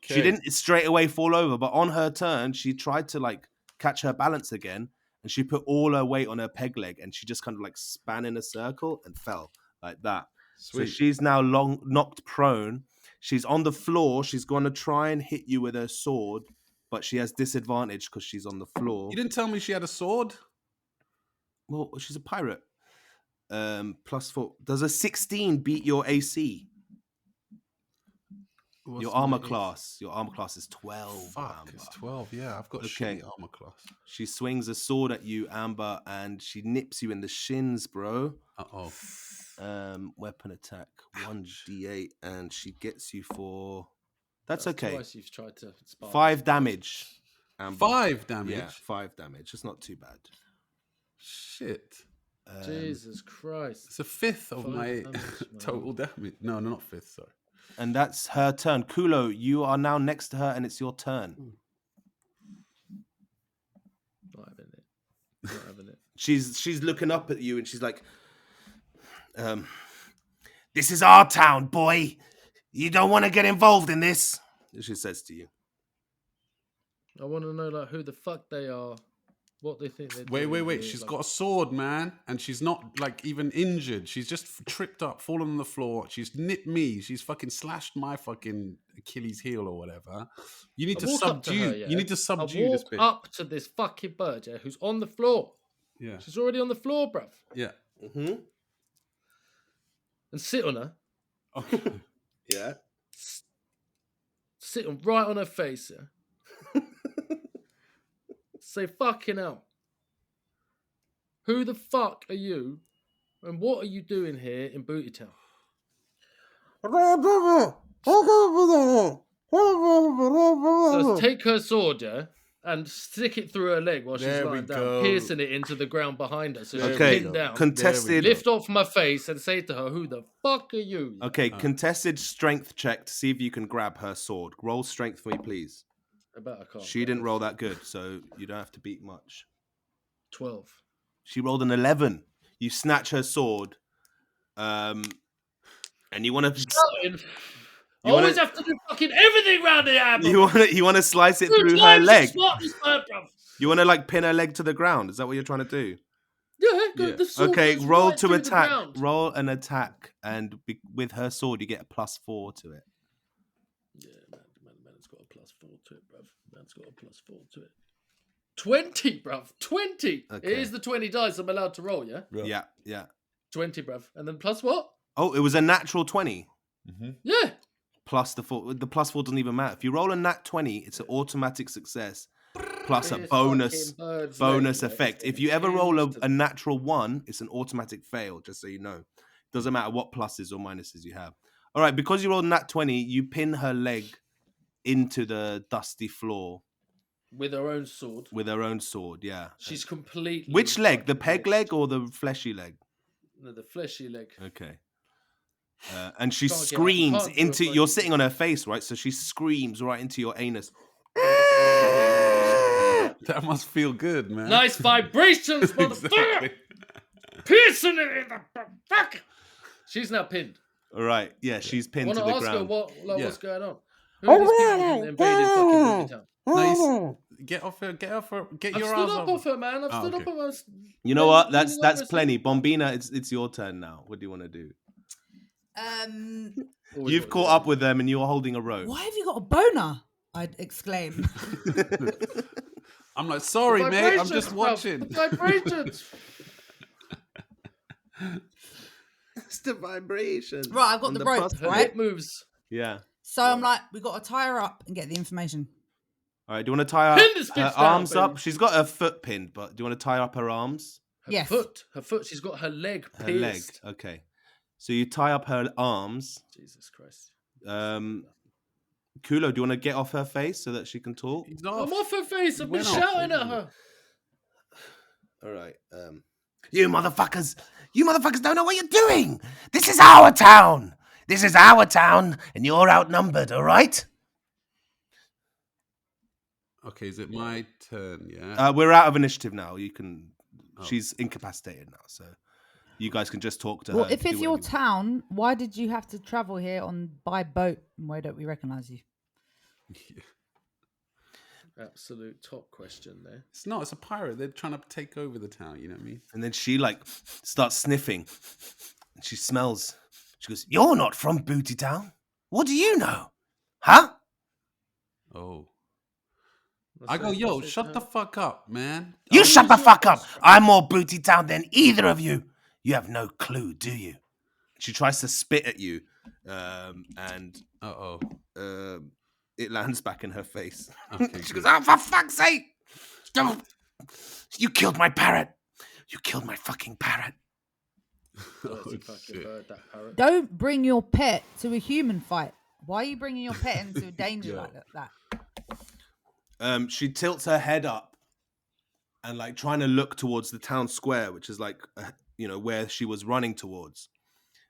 didn't straight away fall over, but on her turn, she tried to like catch her balance again, and she put all her weight on her peg leg, and she just kind of like span in a circle and fell like that. Sweet. So she's now knocked prone. She's on the floor. She's going to try and hit you with her sword, but she has disadvantage because she's on the floor. You didn't tell me she had a sword. Well, she's a pirate. Plus 4. Does a 16 beat your AC? What's Your my armor AC? class. Your armor class is 12. Fuck, Amber. it's 12. Yeah, I've got Okay. shitty armor class. She swings a sword at you, Amber, and she nips you in the shins, bro. Uh-oh. Weapon attack 1d8, and she gets you for. That's That's okay. Twice you've tried to spark 5 damage. Amber. 5 damage? Yeah, 5 damage. It's not too bad. Shit. Jesus Christ. It's a fifth of 5 my damage, man. total damage. No, not fifth, sorry. And that's her turn. Culo, you are now next to her, and it's your turn. Not having it. Not having it. She's looking up at you, and she's like, "This is our town, boy. You don't want to get involved in this." She says to you. I want to know like who the fuck they are, What they think they're Wait. doing She's here, got a sword, man, and she's not like even injured. She's just tripped up, fallen on the floor. She's nipped me. She's fucking slashed my fucking Achilles heel or whatever. You need I to walk up to subdue. her, yeah? You need to I subdue this walk bitch. up to this fucking bird, yeah, who's on the floor. Yeah. She's already on the floor, bruv. Yeah. Mm-hmm. And sit on her. Okay. Yeah. Sit right on her face, yeah. Say, fucking hell. Who the fuck are you? And what are you doing here in Booty Town? So take her sword, yeah, and stick it through her leg while she's There we lying down, go. piercing it into the ground behind her. So she's Okay, pinned down. contested. Lift off my face and say to her, who the fuck are you? Okay, contested strength check to see if you can grab her sword. Roll strength for me, please. I bet I can't. She get didn't this. roll that good, so you don't have to beat much. 12. She rolled an 11. You snatch her sword, and you want to. Shouting. I You wanna- always have to do fucking everything round here, bro. You want to slice it Two through her times leg. as smart as her, bruv. You want to like pin her leg to the ground. Is that what you're trying to do? Yeah, good. Yeah. The sword Okay, goes roll right to through the attack. ground. Roll an attack, and with her sword, you get a +4 to it. Yeah, man's got a +4 to it, bruv. Man's got a +4 to it. 20, bruv. 20. Okay. It is the 20 dice I'm allowed to roll, yeah? Yeah. 20, bruv. And then plus what? Oh, it was a natural 20. Yeah. Plus the 4. The +4 doesn't even matter. If you roll a nat 20, it's an automatic success. Plus a This bonus fucking bird's bonus leg, mate. effect. If you ever roll a natural 1, it's an automatic fail, just so you know. Doesn't matter what pluses or minuses you have. All right, because you rolled nat 20, you pin her leg into the dusty floor With her own sword. with her own sword, yeah. She's completely... Which leg? The fucking peg lost. leg or the fleshy leg? No, the fleshy leg. Okay. And she Can't get up, screams can't do into... a You're fucking- sitting on her face, right? So she screams right into your anus. That must feel good, man. Nice vibrations, motherfucker! Exactly. Piercing it in the fuck! She's now pinned. All right, yeah, she's I pinned want to to the ask her ground. what's Yeah. going on. Who are these people invading fucking Booty Town? Nice. Get off her. Get off her. Get I've your stood ass up off her, man. I've stood okay. up off her. You know what? Leaning That's over plenty. her. Bombina, it's your turn now. What do you want to do? Always You've got caught it. up with them and you're holding a rope. Why have you got a boner? I'd exclaim. I'm like, sorry, mate. I'm Vibrations, just bruv. watching. The vibrations. It's the vibration. Right, I've got And the rope, Her right? hip moves. Yeah. So I'm like, we got to tie her up and get the information. All right. Do you want to tie Pin this her bitch down, arms up? baby. She's got her foot pinned, but do you want to tie up her arms? Her Yes. foot. Her foot. She's got her leg Her pierced. leg. Okay. So you tie up her arms. Jesus Christ. Culo, do you want to get off her face so that she can talk? He's I'm off. off her face. I've been Went off, shouting at didn't her. All right. You motherfuckers don't know what you're doing. This is our town. This is our town, and you're outnumbered. All right. Okay, is it my turn? Yeah. We're out of initiative now. You can. Oh. She's incapacitated now, so you guys can just talk to Well, her. if it's do your whatever you town, why did you have to travel here by boat? And why don't we recognize you? Absolute top question there. It's not. It's a pirate. They're trying to take over the town. You know what I mean? And then she like starts sniffing. And she smells. She goes, "You're not from Booty Town. What do you know? Huh?" Oh. What's I go, that? yo, What's it shut now? the fuck up, man. You Oh, shut the your fuck up. boss? I'm more Booty Town than either of you. You have no clue, do you? She tries to spit at you, and Uh-oh. it lands back in her face. Okay, She good. goes, "Oh, for fuck's sake! Don't. You killed my parrot. You killed my fucking parrot." Dirty Oh, fucking shit. bird, that parrot. Don't bring your pet to a human fight. Why are you bringing your pet into danger Yeah. like that? She tilts her head up and like trying to look towards the town square, which is like, where she was running towards.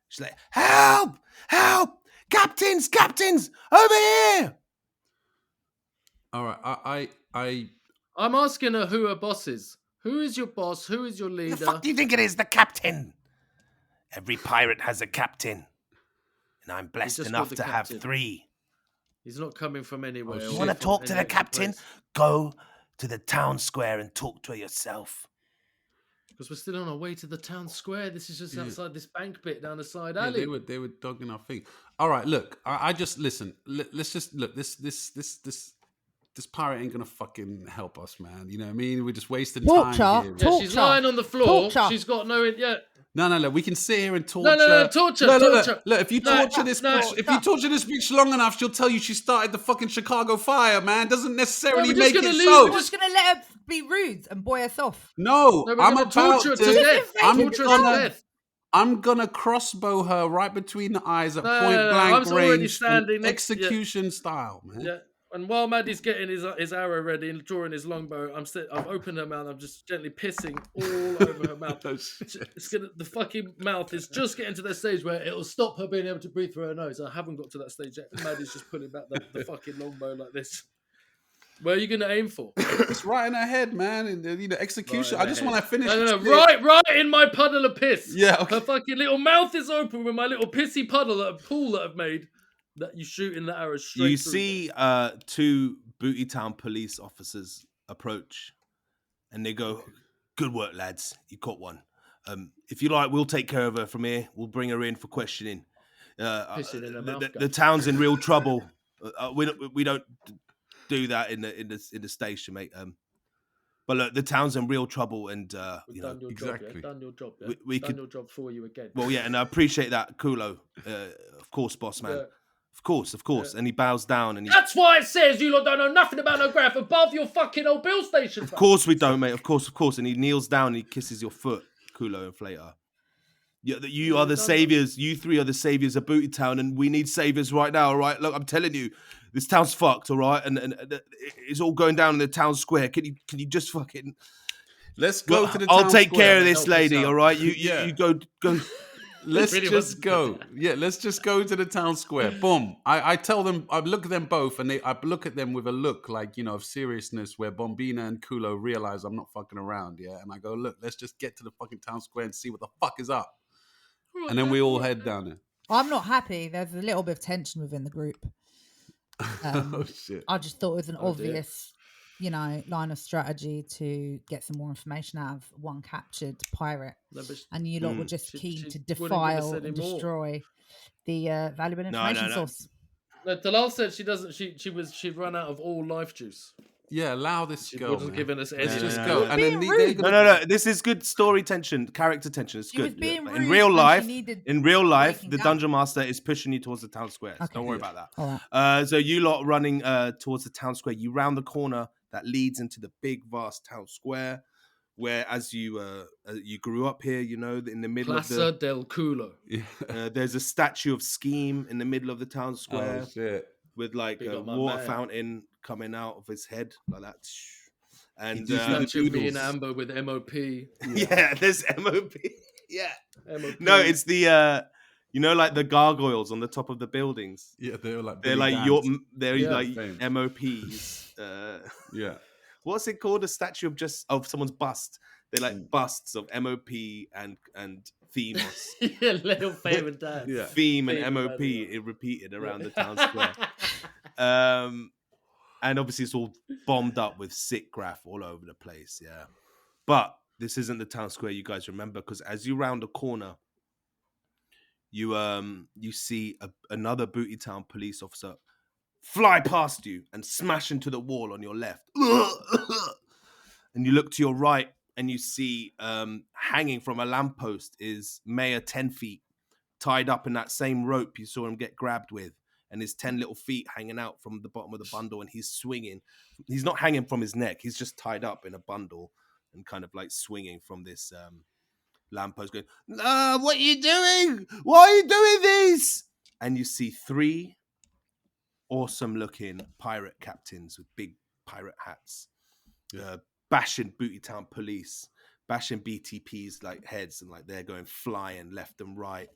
She's like, "Help! Help! Captains! Captains! Over here!" All right. I'm asking her who her boss is. Who is your boss? Who is your The leader? fuck do you think it is? The captain. Every pirate has a captain. And I'm blessed just enough got the to have captain. 3. He's not coming from anywhere. Oh, You shit. want to from talk to any the extra captain? place. Go to the town square and talk to her yourself. Because we're still on our way to the town square. This is just outside this bank bit down the side Yeah, alley. they were dogging our thing. All right, look, I just listen. Let's just look. This pirate ain't gonna fucking help us, man. You know what I mean? We're just wasting time here. Yeah, she's lying on the floor. She's got no... Yeah. No. We can sit here and torture. No, torture. Look, if you torture this bitch, if you torture this bitch long enough, she'll tell you she started the fucking Chicago fire, man. Doesn't necessarily make it so. We're just gonna let her be rude and boy us off. No, I'm about torture to. to death. I'm gonna crossbow her right between the eyes at point blank range, execution style, man. Yeah. And while Maddie's getting his arrow ready and drawing his longbow, I've opened her mouth. I'm just gently pissing all over her mouth. The fucking mouth is just getting to that stage where it'll stop her being able to breathe through her nose. I haven't got to that stage yet. Maddie's just pulling back the fucking longbow like this. Where are you going to aim for? It's right in her head, man. And execution. Right I just want to finish. No. Right in my puddle of piss. Yeah. Okay. Her fucking little mouth is open with my little pissy pool that I've made. That you shoot in the arrow straight You through. see two Bootytown police officers approach, and they go, "Good work, lads. You caught one. If you like, we'll take care of her from here. We'll bring her in for questioning. The town's in real trouble. We don't do that in the station, mate. But look, the town's in real trouble, and you know exactly done your job. Yeah? We done could, your job for you again. Well, yeah, and I appreciate that, Culo. Of course, boss man. Yeah. Of course. Yeah. And he bows down. And that's why it says you lot don't know nothing about no Graff above your fucking old bill station. Of course we don't, mate. Of course. And he kneels down and he kisses your foot, Culo Inflator. You are the saviors. You three are the saviors of Bootytown, and we need saviors right now, all right? Look, I'm telling you, this town's fucked, all right? And it's all going down in the town square. Can you just fucking... Let's go to the town I'll take square care of this lady, all right? You go... Let's just go. Yeah, let's just go to the town square. Boom. I tell them, I look at them both, and I look at them with a look like, you know, of seriousness where Bombina and Culo realize I'm not fucking around, yeah? And I go, look, let's just get to the fucking town square and see what the fuck is up. And then we all head down there. I'm not happy. There's a little bit of tension within the group. Oh, shit. I just thought it was an obvious... you know, line of strategy to get some more information out of one captured pirate. And you lot were just keen to defile and destroy the valuable information source. No, Talal said she doesn't. She'd run out of all life juice. Yeah, allow this to go. Wasn't giving us any. Let's just go. And then no. This is good story tension, character tension. It's good. In real life, the dungeon master is pushing you towards the town square. So don't worry about that. All right. So you lot running towards the town square. You round the corner that leads into the big, vast town square, where as you grew up here, you know, in the middle Plaza of del Culo. There's a statue of Scheme in the middle of the town square. Oh, shit. With like a water fountain coming out of his head like that. And statue of me and Amber with MOP. Yeah, there's MOP. Yeah. MOP. No, it's the you know, like the gargoyles on the top of the buildings. Yeah, they're like MOPs. Yeah. What's it called? A statue of someone's bust. They're like busts of MOP and Themos. Yeah, little favorite dad. Yeah. Theme and MOP repeated around the town square. And obviously it's all bombed up with sick Graff all over the place. Yeah. But this isn't the town square you guys remember, because as you round a corner, you see another Bootytown police officer fly past you and smash into the wall on your left. And you look to your right and you see hanging from a lamppost is Mayor 10 feet, tied up in that same rope you saw him get grabbed with, and his 10 little feet hanging out from the bottom of the bundle, and he's swinging. He's not hanging from his neck. He's just tied up in a bundle and kind of like swinging from this lamppost going, what are you doing? Why are you doing this? And you see 3 awesome looking pirate captains with big pirate hats, bashing Bootytown police, bashing BTP's like heads, and like they're going flying left and right.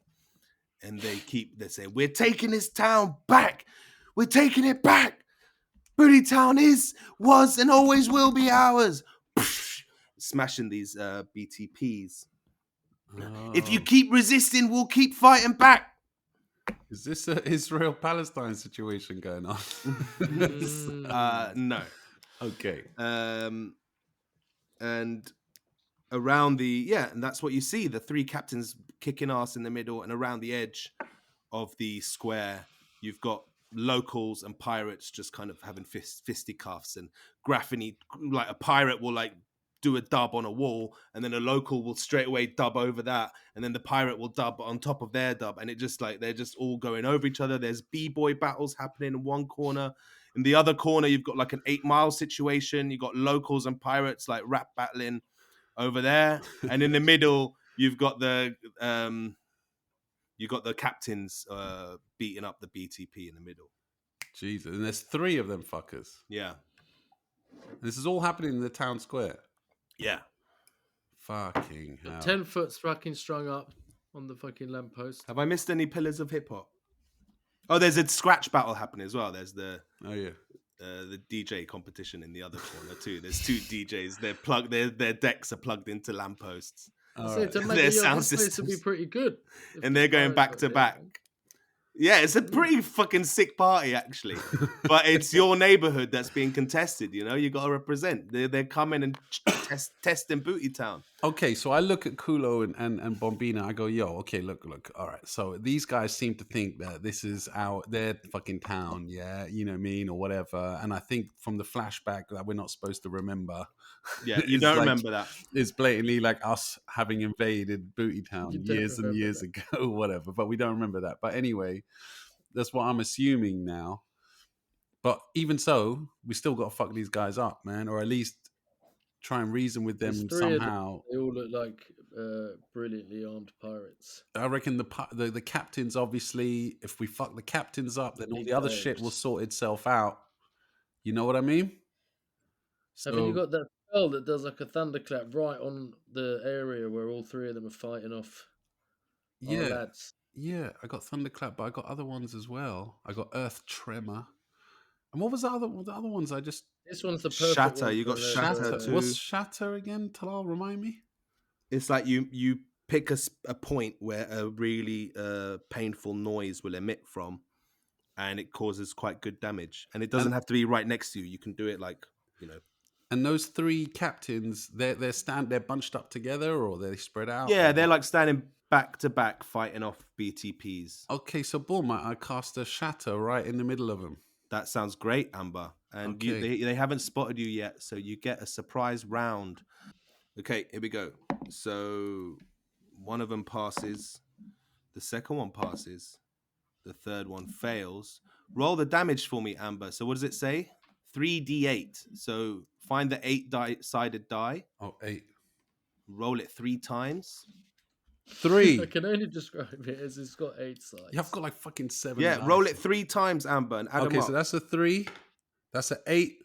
And they're saying, we're taking this town back. We're taking it back. Bootytown was and always will be ours. Smashing these BTPs. Oh. If you keep resisting, we'll keep fighting back. Is this an Israel-Palestine situation going on? No. Okay. And around and that's what you see. The three captains kicking ass in the middle, and around the edge of the square, you've got locals and pirates just kind of having fisticuffs and graffiti. Like a pirate will like do a dub on a wall, and then a local will straight away dub over that, and then the pirate will dub on top of their dub, and it just like they're just all going over each other. There's b-boy battles happening in one corner. In the other corner, you've got like an 8 Mile situation. You've got locals and pirates like rap battling over there, and in the middle, you've got the captains beating up the BTP in the middle. Jesus, and there's 3 of them fuckers. Yeah. This is all happening in the town square. Yeah. Fucking hell. 10 foot fucking strung up on the fucking lamppost. Have I missed any pillars of hip hop? Oh, there's a scratch battle happening as well. There's the DJ competition in the other corner too. There's 2 DJs. They're plugged. Their decks are plugged into lampposts. So to make their sound systems would be pretty good. And they're going back to back. Yeah, it's a pretty fucking sick party, actually. But it's your neighborhood that's being contested, you know? You got to represent. They're coming and testing Booty Town. Okay, so I look at Culo and Bombina. I go, yo, okay, look. All right, so these guys seem to think that this is their fucking town, yeah? You know what I mean? Or whatever. And I think from the flashback that we're not supposed to remember. Yeah, you don't remember that. It's blatantly like us having invaded Booty Town years and years ago, whatever. But we don't remember that. But anyway, that's what I'm assuming now. But even so, we still got to fuck these guys up, man. Or at least try and reason with them somehow. They all look like brilliantly armed pirates. I reckon the captains, obviously, if we fuck the captains up, then all the other shit will sort itself out. You know what I mean? Haven't you got that spell that does like a thunderclap right on the area where all 3 of them are fighting off? Yeah. Lads. Yeah, I got thunderclap, but I got other ones as well. I got earth tremor. And what was the other ones? This one's the perfect shatter. one. You got shatter too. What's shatter again? Talal, remind me. It's like you pick a point where a really painful noise will emit from, and it causes quite good damage. And it doesn't have to be right next to you. You can do it like, you know. And those 3 captains, they're bunched up together, or they're spread out? Yeah, they're like standing back to back, fighting off BTPs. Okay, so boom, I cast a shatter right in the middle of them. That sounds great, Amber. And okay. they haven't spotted you yet, so you get a surprise round. Okay, here we go. So one of them passes. The second one passes. The third one fails. Roll the damage for me, Amber. So what does it say? 3d8. So find the 8-sided die. Oh, 8. Roll it 3 times. 3. I can only describe it as it's got 8 sides. Yeah, I've got like fucking 7. Yeah, roll it 3 times, Amber, and add them up. So that's a 3. That's an 8.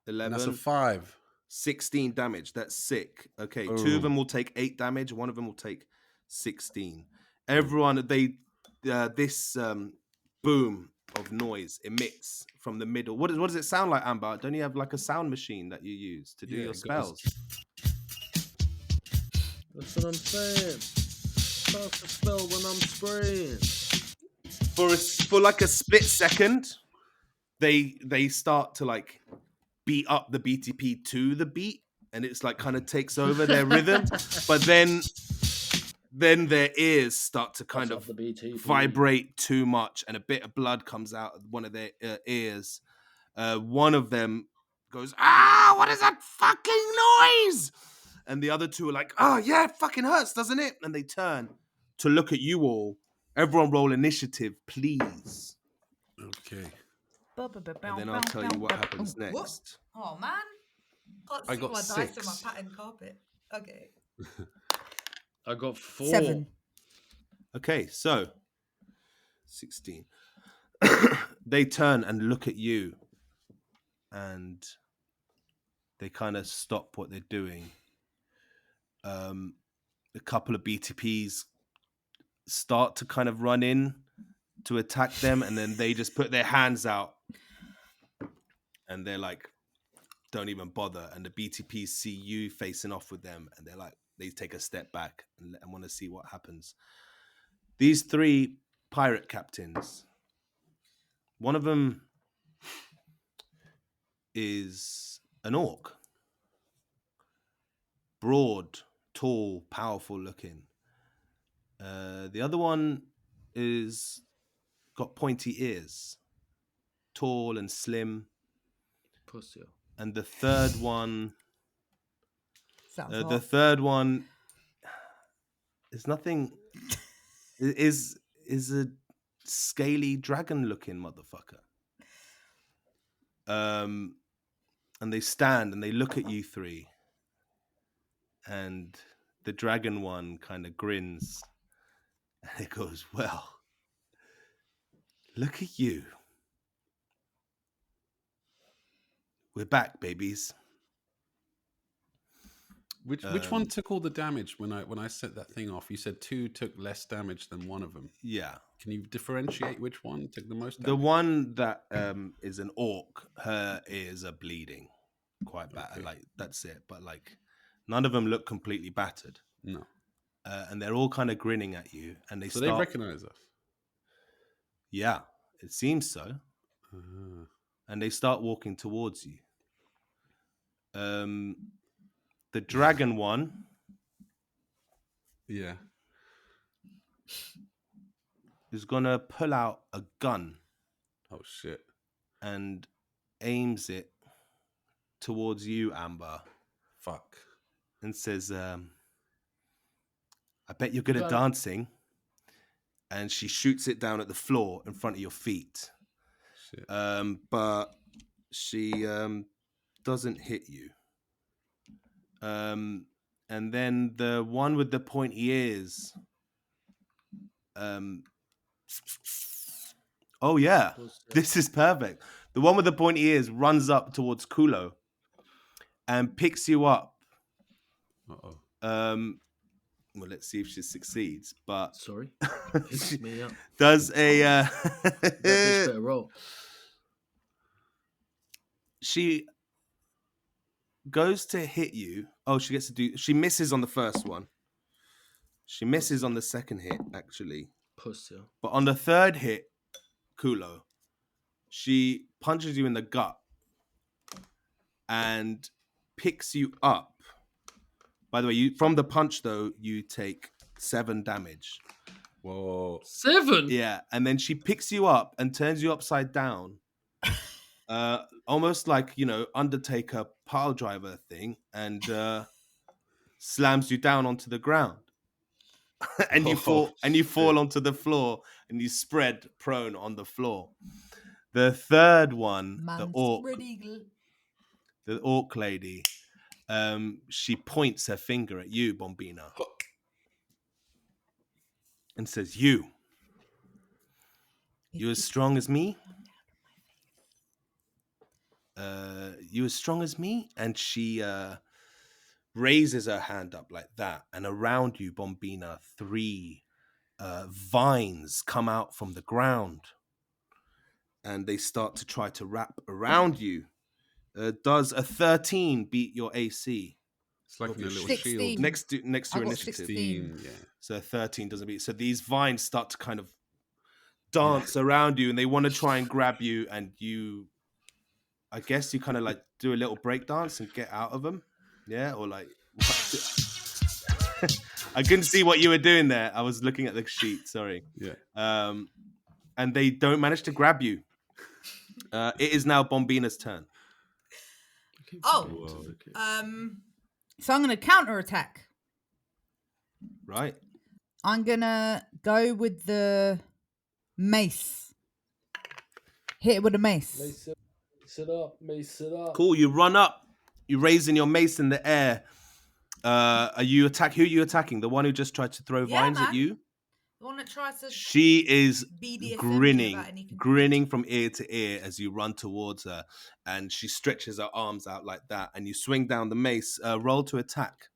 11. That's a 5. 16 damage. That's sick. Okay, 2 of them will take 8 damage. One of them will take 16. Everyone, this boom of noise emits from the middle. What does it sound like, Amber? Don't you have like a sound machine that you use to do your spells? That's what I'm saying. Cast a spell when I'm spraying. For like a split second, they start to like beat up the BTP to the beat, and it's like kind of takes over their rhythm. But then their ears start to kind of vibrate too much, and a bit of blood comes out of one of their ears. One of them goes, "Ah, what is that fucking noise?" And the other 2 are like, "Oh yeah, it fucking hurts, doesn't it?" And they turn to look at you all. Everyone roll initiative, please. Okay. And then I'll tell you what happens next. Oh man, I got my 6. dice on my pattern carpet. Okay. I got 4. 7. Okay, so 16. They turn and look at you, and they kind of stop what they're doing. A couple of BTPs start to kind of run in to attack them, and then they just put their hands out, and they're like, don't even bother. And the BTPs see you facing off with them, and they're like, they take a step back and want to see what happens. These 3 pirate captains, one of them is an orc. Broad, tall, powerful looking. The other one is got pointy ears, tall and slim. Pussy. And the third one, Sounds the hot. third one is nothing. Is a scaly dragon-looking motherfucker. And they stand and they look at you three, and the dragon one kind of grins, and it goes, "Well, look at you. We're back, babies." Which one took all the damage when I set that thing off? You said 2 took less damage than one of them. Yeah. Can you differentiate which one took the most damage? The one that is an orc, her ears are bleeding quite bad. Okay. Like, that's it. But like, none of them look completely battered. No. And they're all kind of grinning at you, and they They recognize us. Yeah, it seems so. And they start walking towards you. The dragon one, Yeah. is gonna pull out a gun Oh shit. and aims it towards you, Amber, Fuck. and says, "I bet you're good at dancing." And she shoots it down at the floor in front of your feet. Shit. But she doesn't hit you. And then the one with the pointy ears. Oh yeah, this is perfect. The one with the pointy ears runs up towards Culo and picks you up. Uh-oh. Well, let's see if she succeeds. But sorry, picks me up. Does a that bitch better roll. She goes to hit you. Oh, she gets to do. She misses on the first one. She misses on the second hit, actually. Pussy. But on the third hit, Culo, she punches you in the gut and picks you up. By the way, from the punch, though, you take 7 damage. Whoa. 7? Yeah, and then she picks you up and turns you upside down. Almost like, Undertaker pile driver thing, and slams you down onto the ground. and you fall onto the floor, and you spread prone on the floor. The third one, the orc lady, she points her finger at you, Bombina, and says, "You as strong as me? You as strong as me?" And she raises her hand up like that, and around you, Bombina, 3 vines come out from the ground, and they start to try to wrap around you. Does a 13 beat your AC? It's like a little 16. shield. Next to your initiative. 16. Yeah. So 13 doesn't beat. So these vines start to kind of dance around you, and they want to try and grab you, and you, I guess you kind of like do a little break dance and get out of them. Yeah, or like, I couldn't see what you were doing there. I was looking at the sheet. Sorry. Yeah. And they don't manage to grab you. It is now Bombina's turn. Oh. So I'm going to counterattack. Right. I'm going to go with the mace. Hit it with a mace. Mace it up. Cool. You run up. You're raising your mace in the air. Who are you attacking? The one who just tried to throw vines at you? The one that tries to... She is BDSM grinning from ear to ear as you run towards her. And she stretches her arms out like that. And you swing down the mace. Roll to attack.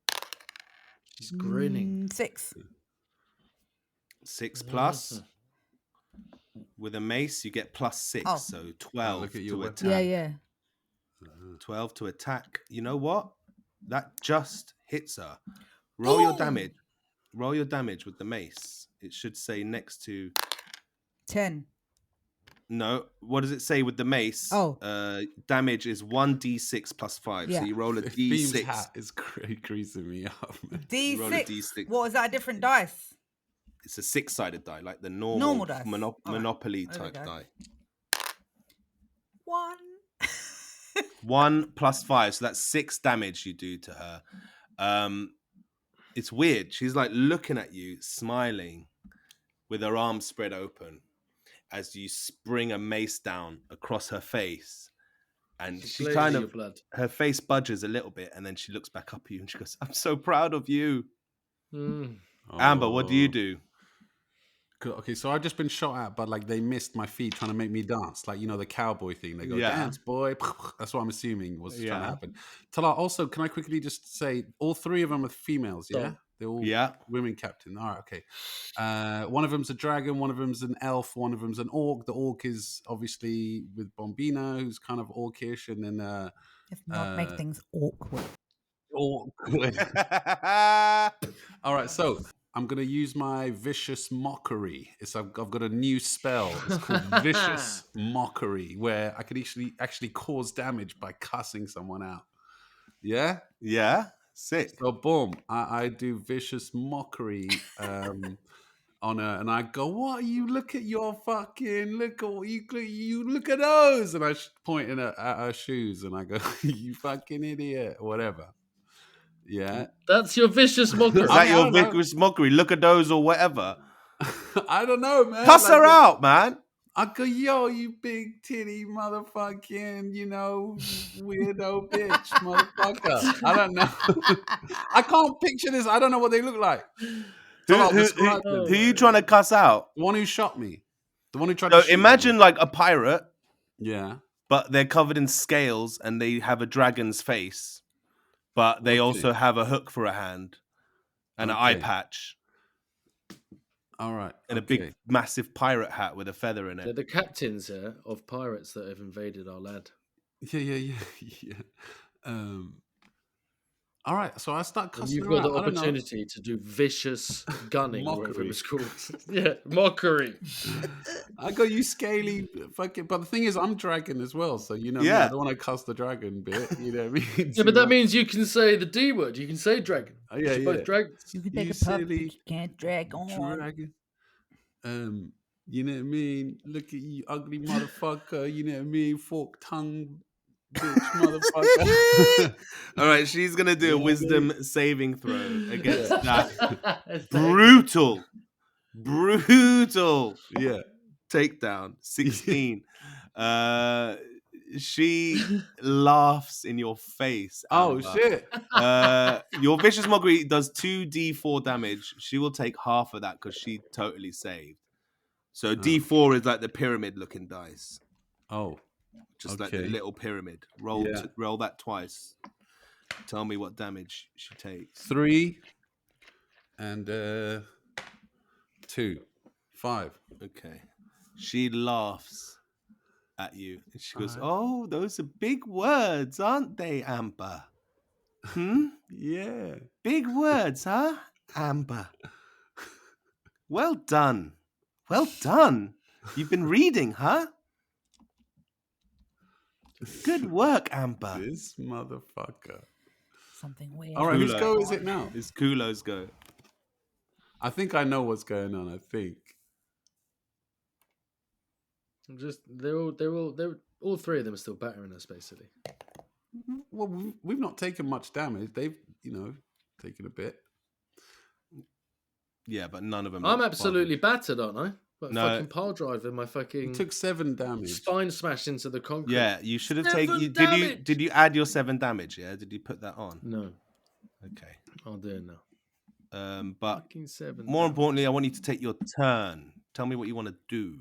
She's grinning. 6. 6 plus. With a mace, you get plus 6. Oh. So 12 to attack. Yeah. 12 to attack. You know what? That just hits her. Roll your damage. Roll your damage with the mace. It should say next to 10. No. What does it say with the mace? Oh. Damage is 1d6 plus 5. Yeah. So you roll a Theme's d6. hat is creasing me up, man. You roll a D6. d6. What is that? A different dice? It's a 6-sided die, like the normal dice. Monopoly There we type go. die. 1. 1 plus 5, so that's 6 damage you do to her. It's weird. She's like looking at you, smiling, with her arms spread open, as you spring a mace down across her face, and she kind of her face budges a little bit, and then she looks back up at you and she goes, "I'm so proud of you." Amber, what do you do? Okay, so I've just been shot at, but like they missed my feet trying to make me dance, like the cowboy thing. They go, "Dance, boy." That's what I'm assuming was trying to happen. Talal, also, can I quickly just say, all 3 of them are females, yeah? They're all women captain. All right, okay. One of them's a dragon, one of them's an elf, one of them's an orc. The orc is obviously with Bombina, who's kind of orcish, and then If not, make things awkward. Awkward. All right, so I'm going to use my Vicious Mockery. I've got a new spell. It's called Vicious Mockery, where I could actually cause damage by cussing someone out. Yeah? Yeah? Sick. So, boom, I do Vicious Mockery on her, and I go, "What? You look at your fucking, look at what you look at those." And I point at her shoes, and I go, "You fucking idiot," whatever. Yeah. That's your vicious mockery. Is that your vicious mockery? Look at those or whatever. I don't know, man. Cuss her out, man. I go, "Yo, you big titty motherfucking, weirdo bitch, motherfucker." I don't know. I can't picture this. I don't know what they look like. Who are you trying to cuss out? The one who shot me. The one who tried to shoot imagine me. Like a pirate. Yeah. But they're covered in scales and they have a dragon's face. But they also have a hook for a hand and an eye patch. All right. And a big, massive pirate hat with a feather in it. They're the captains of pirates that have invaded our land. Yeah. All right, so I start cussing. You've got the opportunity to do vicious gunning, or whatever it's called. Yeah, mockery. I go, "You scaly fucking." But the thing is, I'm dragon as well, so I don't want to cuss the dragon bit. You know what I mean? Yeah, but that means you can say the D word. You can say dragon. Oh, yeah. Both dragons. You can take a pup, but you can't drag on. Dragon. You know what I mean? Look at you, ugly motherfucker. You know what I mean? Fork tongue. Bitch, motherfucker. All right, she's gonna do a wisdom saving throw against that brutal takedown. 16. She laughs in your face. Amber. Oh shit! Your vicious mockery does 2d4 damage. She will take half of that because she totally saved. So d4 is like the pyramid looking dice. Oh. Just like the little pyramid. Roll that twice. Tell me what damage she takes. 3 and 2. 5. Okay. She laughs at you. And she goes, "Oh, those are big words, aren't they, Amber? Yeah. Big words, huh, Amber? Well done. Well done. You've been reading, huh? Good work, Amber." This motherfucker. Something weird. All right, whose go is it now? It's Culo's go. I think I know what's going on. I think. They're all 3 of them are still battering us, basically. Well, we've not taken much damage. They've, taken a bit. Yeah, but none of them. I'm absolutely battered, aren't I? Like fucking pile driver, my fucking. You took 7 damage. Spine smashed into the concrete. Yeah, you should have taken. Did you add your 7 damage? Yeah, did you put that on? No. Okay, I'll do it now. But fucking 7. More importantly, I want you to take your turn. Tell me what you want to do.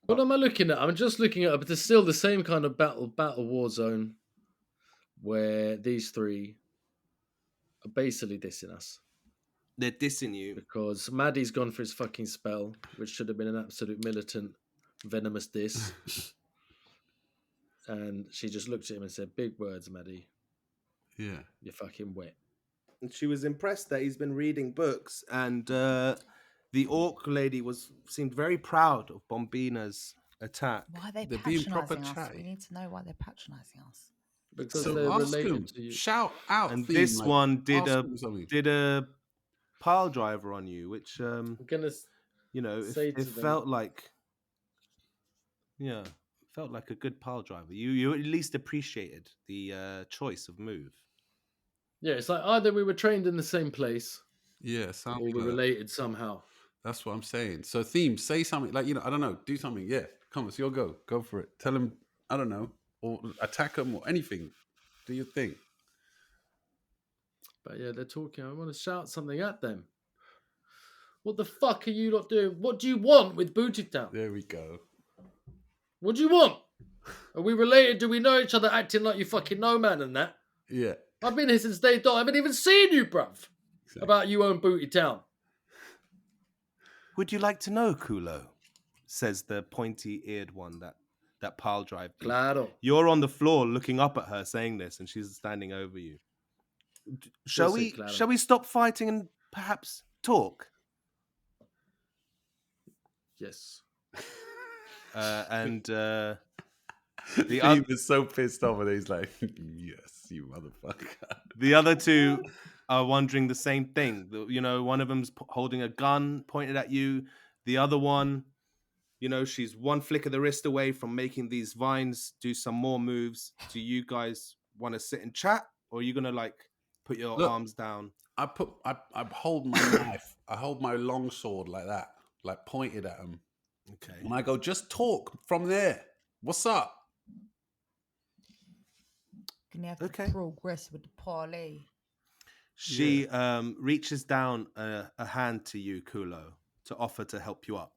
What am I looking at? I'm just looking at, but there's still the same kind of battle war zone, where these 3 are basically dissing us. They're dissing you because Maddie's gone for his fucking spell, which should have been an absolute militant, venomous diss. And she just looked at him and said, "Big words, Maddie. Yeah, you're fucking wet." And she was impressed that he's been reading books, and the orc lady seemed very proud of Bombina's attack. Why are they They're being proper patronising us? chatty. We need to know why they're patronising us. Because So they're ask related him. to you. Shout out. And Theme, this like, one did ask him something. a pile driver on you, which I'm gonna you know, say it to them, felt like a good pile driver. You at least appreciated the choice of move. yeah, it's like either we were trained in the same place Yeah, sounds or we're like that. related somehow. That's what I'm saying. So, Theme, say something like, I don't know, do something. Yeah, come on, it's your go. Go for it. Tell him, I don't know, or attack him or anything. Do your thing. But yeah, they're talking. I want to shout something at them. What the fuck are you lot doing? What do you want with Booty Town? There we go. What do you want? Are we related? Do we know each other acting like you fucking know man and that? Yeah. I've been here since day dot. I haven't even seen you, bruv. Exactly. About you own Booty Town. Would you like to know, Culo? Says the pointy-eared one that pile drive. Claro. You're on the floor looking up at her saying this, and she's standing over you. Shall we stop fighting and perhaps talk? Yes. The He was so pissed off, and he's like, "Yes, you motherfucker." The other two are wondering the same thing. One of them's holding a gun pointed at you. The other one, she's one flick of the wrist away from making these vines do some more moves. Do you guys want to sit and chat, or are you gonna put your arms down? I hold my knife. I hold my long sword like that, like pointed at him. Okay. And I go, just talk from there. What's up? Can you have to progress with the parlay? She reaches down a hand to you, Culo, to offer to help you up.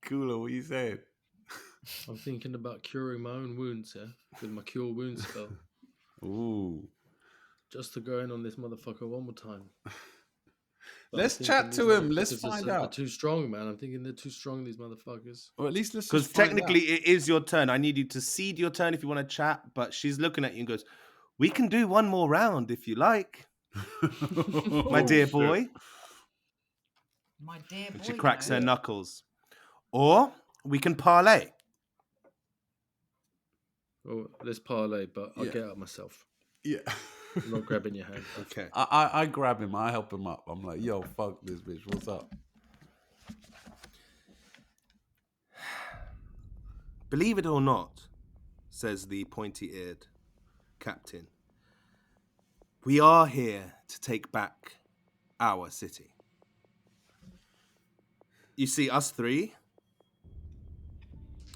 Culo, what are you saying? I'm thinking about curing my own wounds, yeah? With my cure wounds spell. Ooh. Just to go in on this motherfucker one more time. But let's chat to him. Let's find out. They're too strong, man. I'm thinking they're too strong, these motherfuckers. Or at least let's because technically it is your turn. I need you to cede your turn if you want to chat. But she's looking at you and goes, "We can do one more round if you like, my dear boy." My dear boy. She cracks her knuckles. Or we can parlay. Oh, let's parlay, but I'll get up myself. Yeah. I'm not grabbing your hand. Okay. I grab him. I help him up. I'm like, yo, fuck this bitch. What's up? Believe it or not, says the pointy-eared captain, we are here to take back our city. You see us three,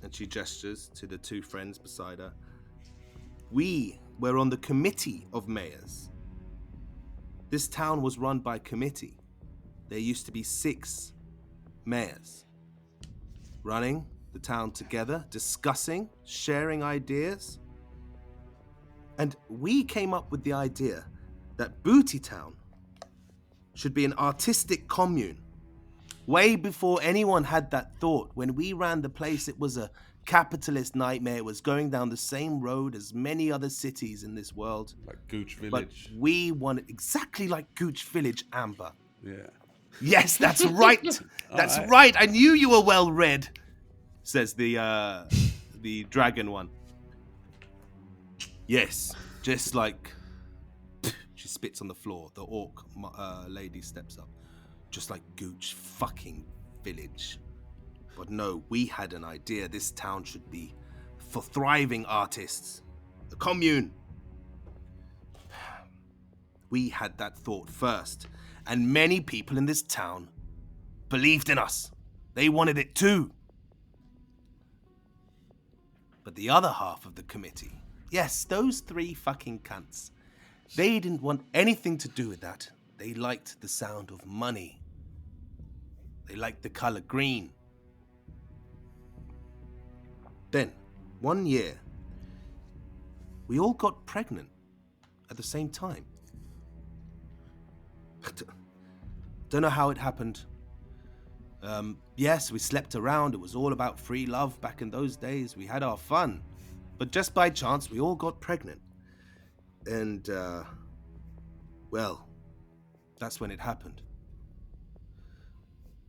and she gestures to the two friends beside her. We were on the committee of mayors. This town was run by committee. There used to be 6 mayors running the town together, discussing, sharing ideas. And we came up with the idea that Booty Town should be an artistic commune. Way before anyone had that thought. When we ran the place, it was a capitalist nightmare. It was going down the same road as many other cities in this world. Like Gooch Village. But we wanted exactly like Gooch Village, Amber. Yeah. Yes, that's right. That's right. I knew you were well read, says the dragon one. Yes, just like she spits on the floor. The orc lady steps up. Just like Gooch fucking Village. But no, we had an idea. This town should be for thriving artists. A commune. We had that thought first. And many people in this town believed in us. They wanted it too. But the other half of the committee, yes, those 3 fucking cunts, they didn't want anything to do with that. They liked the sound of money. They liked the color green. Then, one year, we all got pregnant at the same time. Don't know how it happened. Yes, we slept around. It was all about free love back in those days. We had our fun. But just by chance, we all got pregnant. And, well, That's when it happened.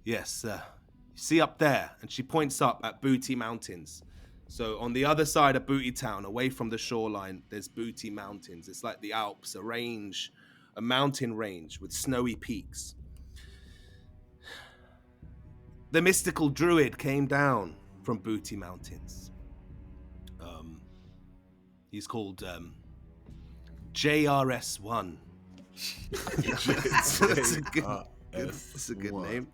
Yes, see up there, and she points up at Booty Mountains. So on the other side of Booty Town, away from the shoreline, there's Booty Mountains. It's like the Alps, a mountain range with snowy peaks. The mystical druid came down from Booty Mountains. He's called JRS1. It's a good name.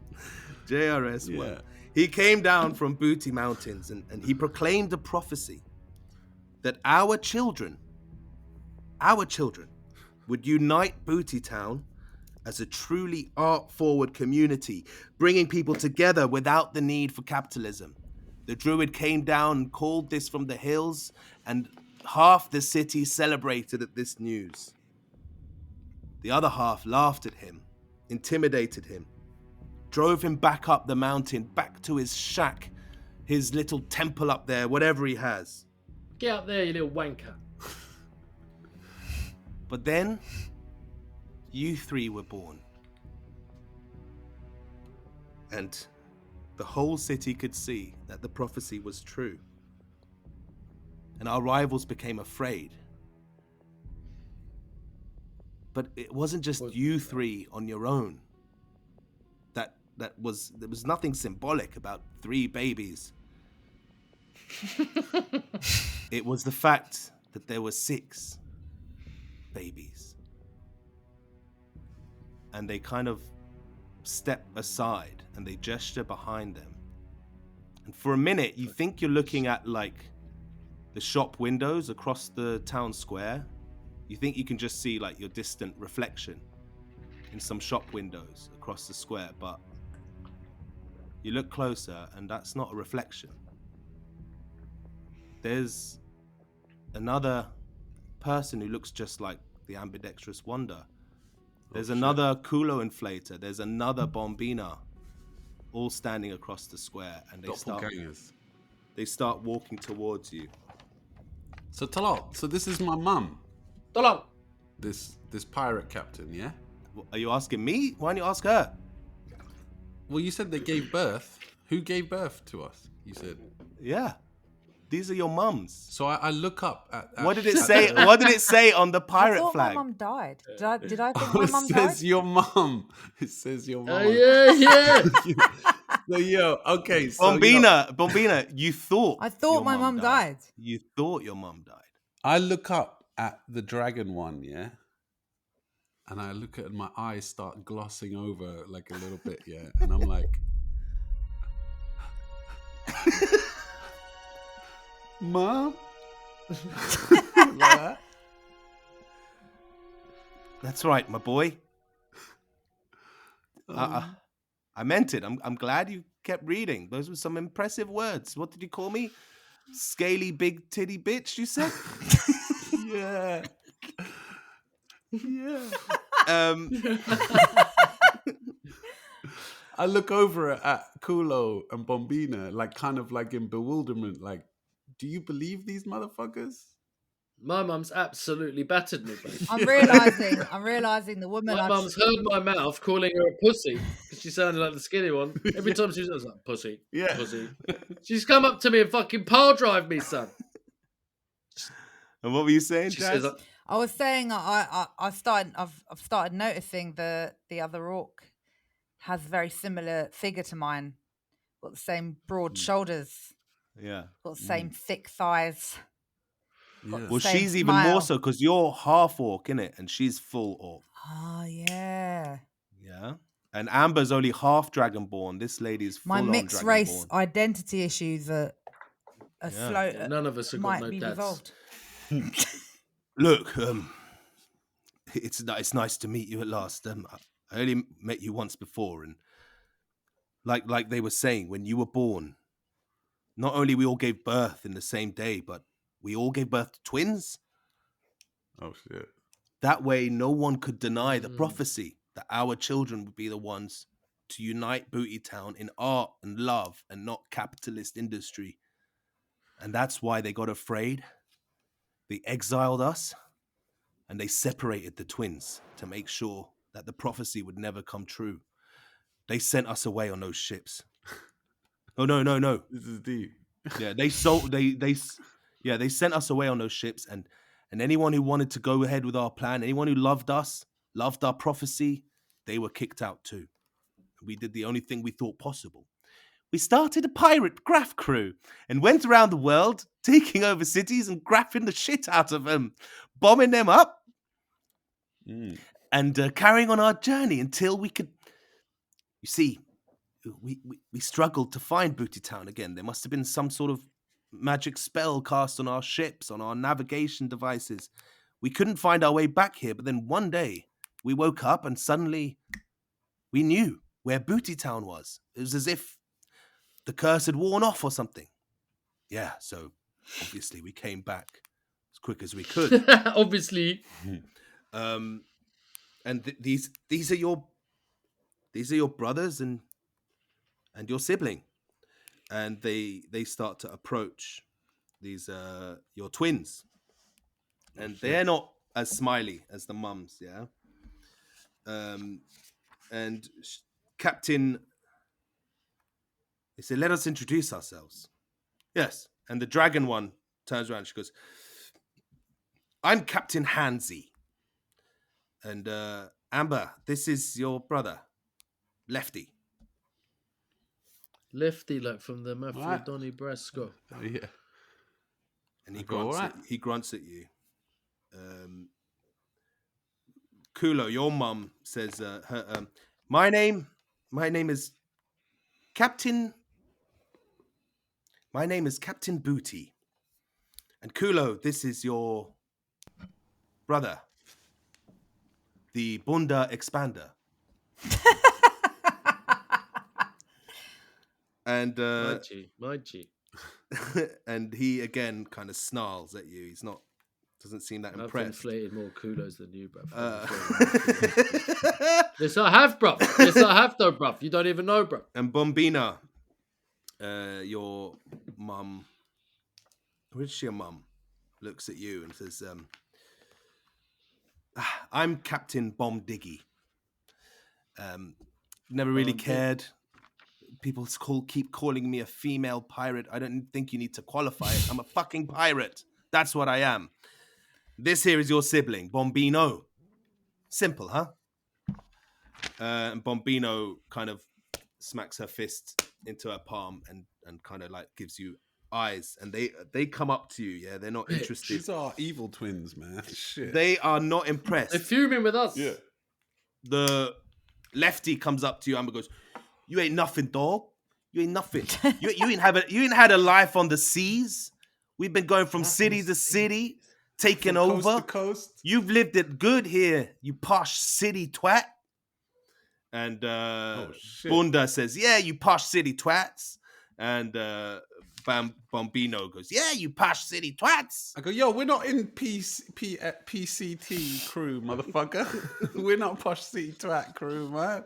JRS1. Yeah. He came down from Booty Mountains and he proclaimed a prophecy that our children would unite Booty Town as a truly art-forward community, bringing people together without the need for capitalism. The druid came down and called this from the hills, and half the city celebrated at this news. The other half laughed at him, intimidated him, drove him back up the mountain, back to his shack, his little temple up there, whatever he has. Get up there, you little wanker. But then, you three were born. And the whole city could see that the prophecy was true. And our rivals became afraid. But it wasn't just you three on your own. There was nothing symbolic about 3 babies. It was the fact that there were 6 babies. And they kind of step aside and they gesture behind them. And for a minute, you think you're looking at like the shop windows across the town square. You think you can just see like your distant reflection in some shop windows across the square, but you look closer and that's not a reflection. There's another person who looks just like the Ambidextrous Wondah. There's another Culo Inflator. There's another Bombina, all standing across the square, and they start walking towards you. So Talal, so this is my mum. Talal. This pirate captain, yeah? Are you asking me? Why don't you ask her? Well, you said they gave birth. Who gave birth to us? You said. Yeah. These are your mums. So I look up at what did it say? What did it say on the pirate flag? My mum died. Did I think my mum died? It says your mum. It says your mum. Yeah. So yo, okay. So, Bombina, you thought. I thought my mum died. You thought your mum died. I look up at the dragon one, yeah, and I look at my eyes start glossing over like a little bit, yeah, and I'm like. Mom? Like that? That's right, my boy. I meant it. I'm glad you kept reading. Those were some impressive words. What did you call me? Scaly big titty bitch, you said? Yeah. I look over at Culo and Bombina, like kind of like in bewilderment, like, do you believe these motherfuckers? My mum's absolutely battered me, babe. I'm realizing the woman. My mum's heard my mouth calling her a pussy because she sounded like the skinny one. Every time she was like, pussy, pussy. She's come up to me and fucking power drive me, son. And what were you saying, Jaz? I was saying I've started noticing the other orc has a very similar figure to mine. Got the same broad shoulders. Yeah. Got the same thick thighs. Yeah. Well, she's even more so because you're half orc, innit? And she's full orc. Oh, yeah. Yeah. And Amber's only half dragonborn. This lady's full on dragonborn. My mixed race identity issues are slow. None of us have got no dads. Resolved. Look, it's nice to meet you at last. I only met you once before, and like they were saying, when you were born, not only we all gave birth in the same day, but we all gave birth to twins. Oh shit! That way, no one could deny the prophecy that our children would be the ones to unite Booty Town in art and love, and not capitalist industry. And that's why they got afraid. They exiled us, and they separated the twins to make sure that the prophecy would never come true. They sent us away on those ships. Oh, no. This is deep. Yeah, they sent us away on those ships, and anyone who wanted to go ahead with our plan, anyone who loved us, loved our prophecy, they were kicked out too. We did the only thing we thought possible. We started a pirate graff crew and went around the world, taking over cities and graffing the shit out of them, bombing them up, and carrying on our journey until we could. You see, we struggled to find Booty Town again. There must have been some sort of magic spell cast on our ships, on our navigation devices. We couldn't find our way back here, but then one day we woke up and suddenly we knew where Booty Town was. It was as if the curse had worn off or something. Yeah, so obviously we came back as quick as we could. Obviously. And these are your brothers and your sibling, and they start to approach these your twins, and they're not as smiley as the mums, yeah. And Captain, they say, "Let us introduce ourselves." Yes, and the dragon one turns around. She goes, "I'm Captain Hansy, and Amber, this is your brother, Lefty." Lefty, like from the Matthew Donny Brasco. Oh, yeah. And he grunts at you. Culo, your mum says, my name is Captain Booty. And Culo, this is your brother, the Bunda Expander. And my G. And he again kind of snarls at you. Doesn't seem that impressed. I've inflated more Culos than you, bruv. Yes, I have, bruv. Yes, I have, though, bruv. You don't even know, bruv. And Bombina, your mum, which is your mum, looks at you and says, I'm Captain Bombdiggy. Never really cared. People keep calling me a female pirate. I don't think you need to qualify it. I'm a fucking pirate. That's what I am. This here is your sibling, Bombino. Simple, huh? And Bombino kind of smacks her fist into her palm and kind of like gives you eyes. And they come up to you, yeah? They're not interested. These are evil twins, man. Shit. They are not impressed. They're fuming with us. Yeah. The Lefty comes up to you and goes, "You ain't nothing, dog. You ain't nothing. You ain't had a life on the seas. We've been going from city to city, taking from over. Coast to coast. You've lived it good here, you posh city twat." And Bunda says, "Yeah, you posh city twats." And Bombino goes, "Yeah, you posh city twats." I go, "Yo, we're not in PCT crew, motherfucker. We're not posh city twat crew, man."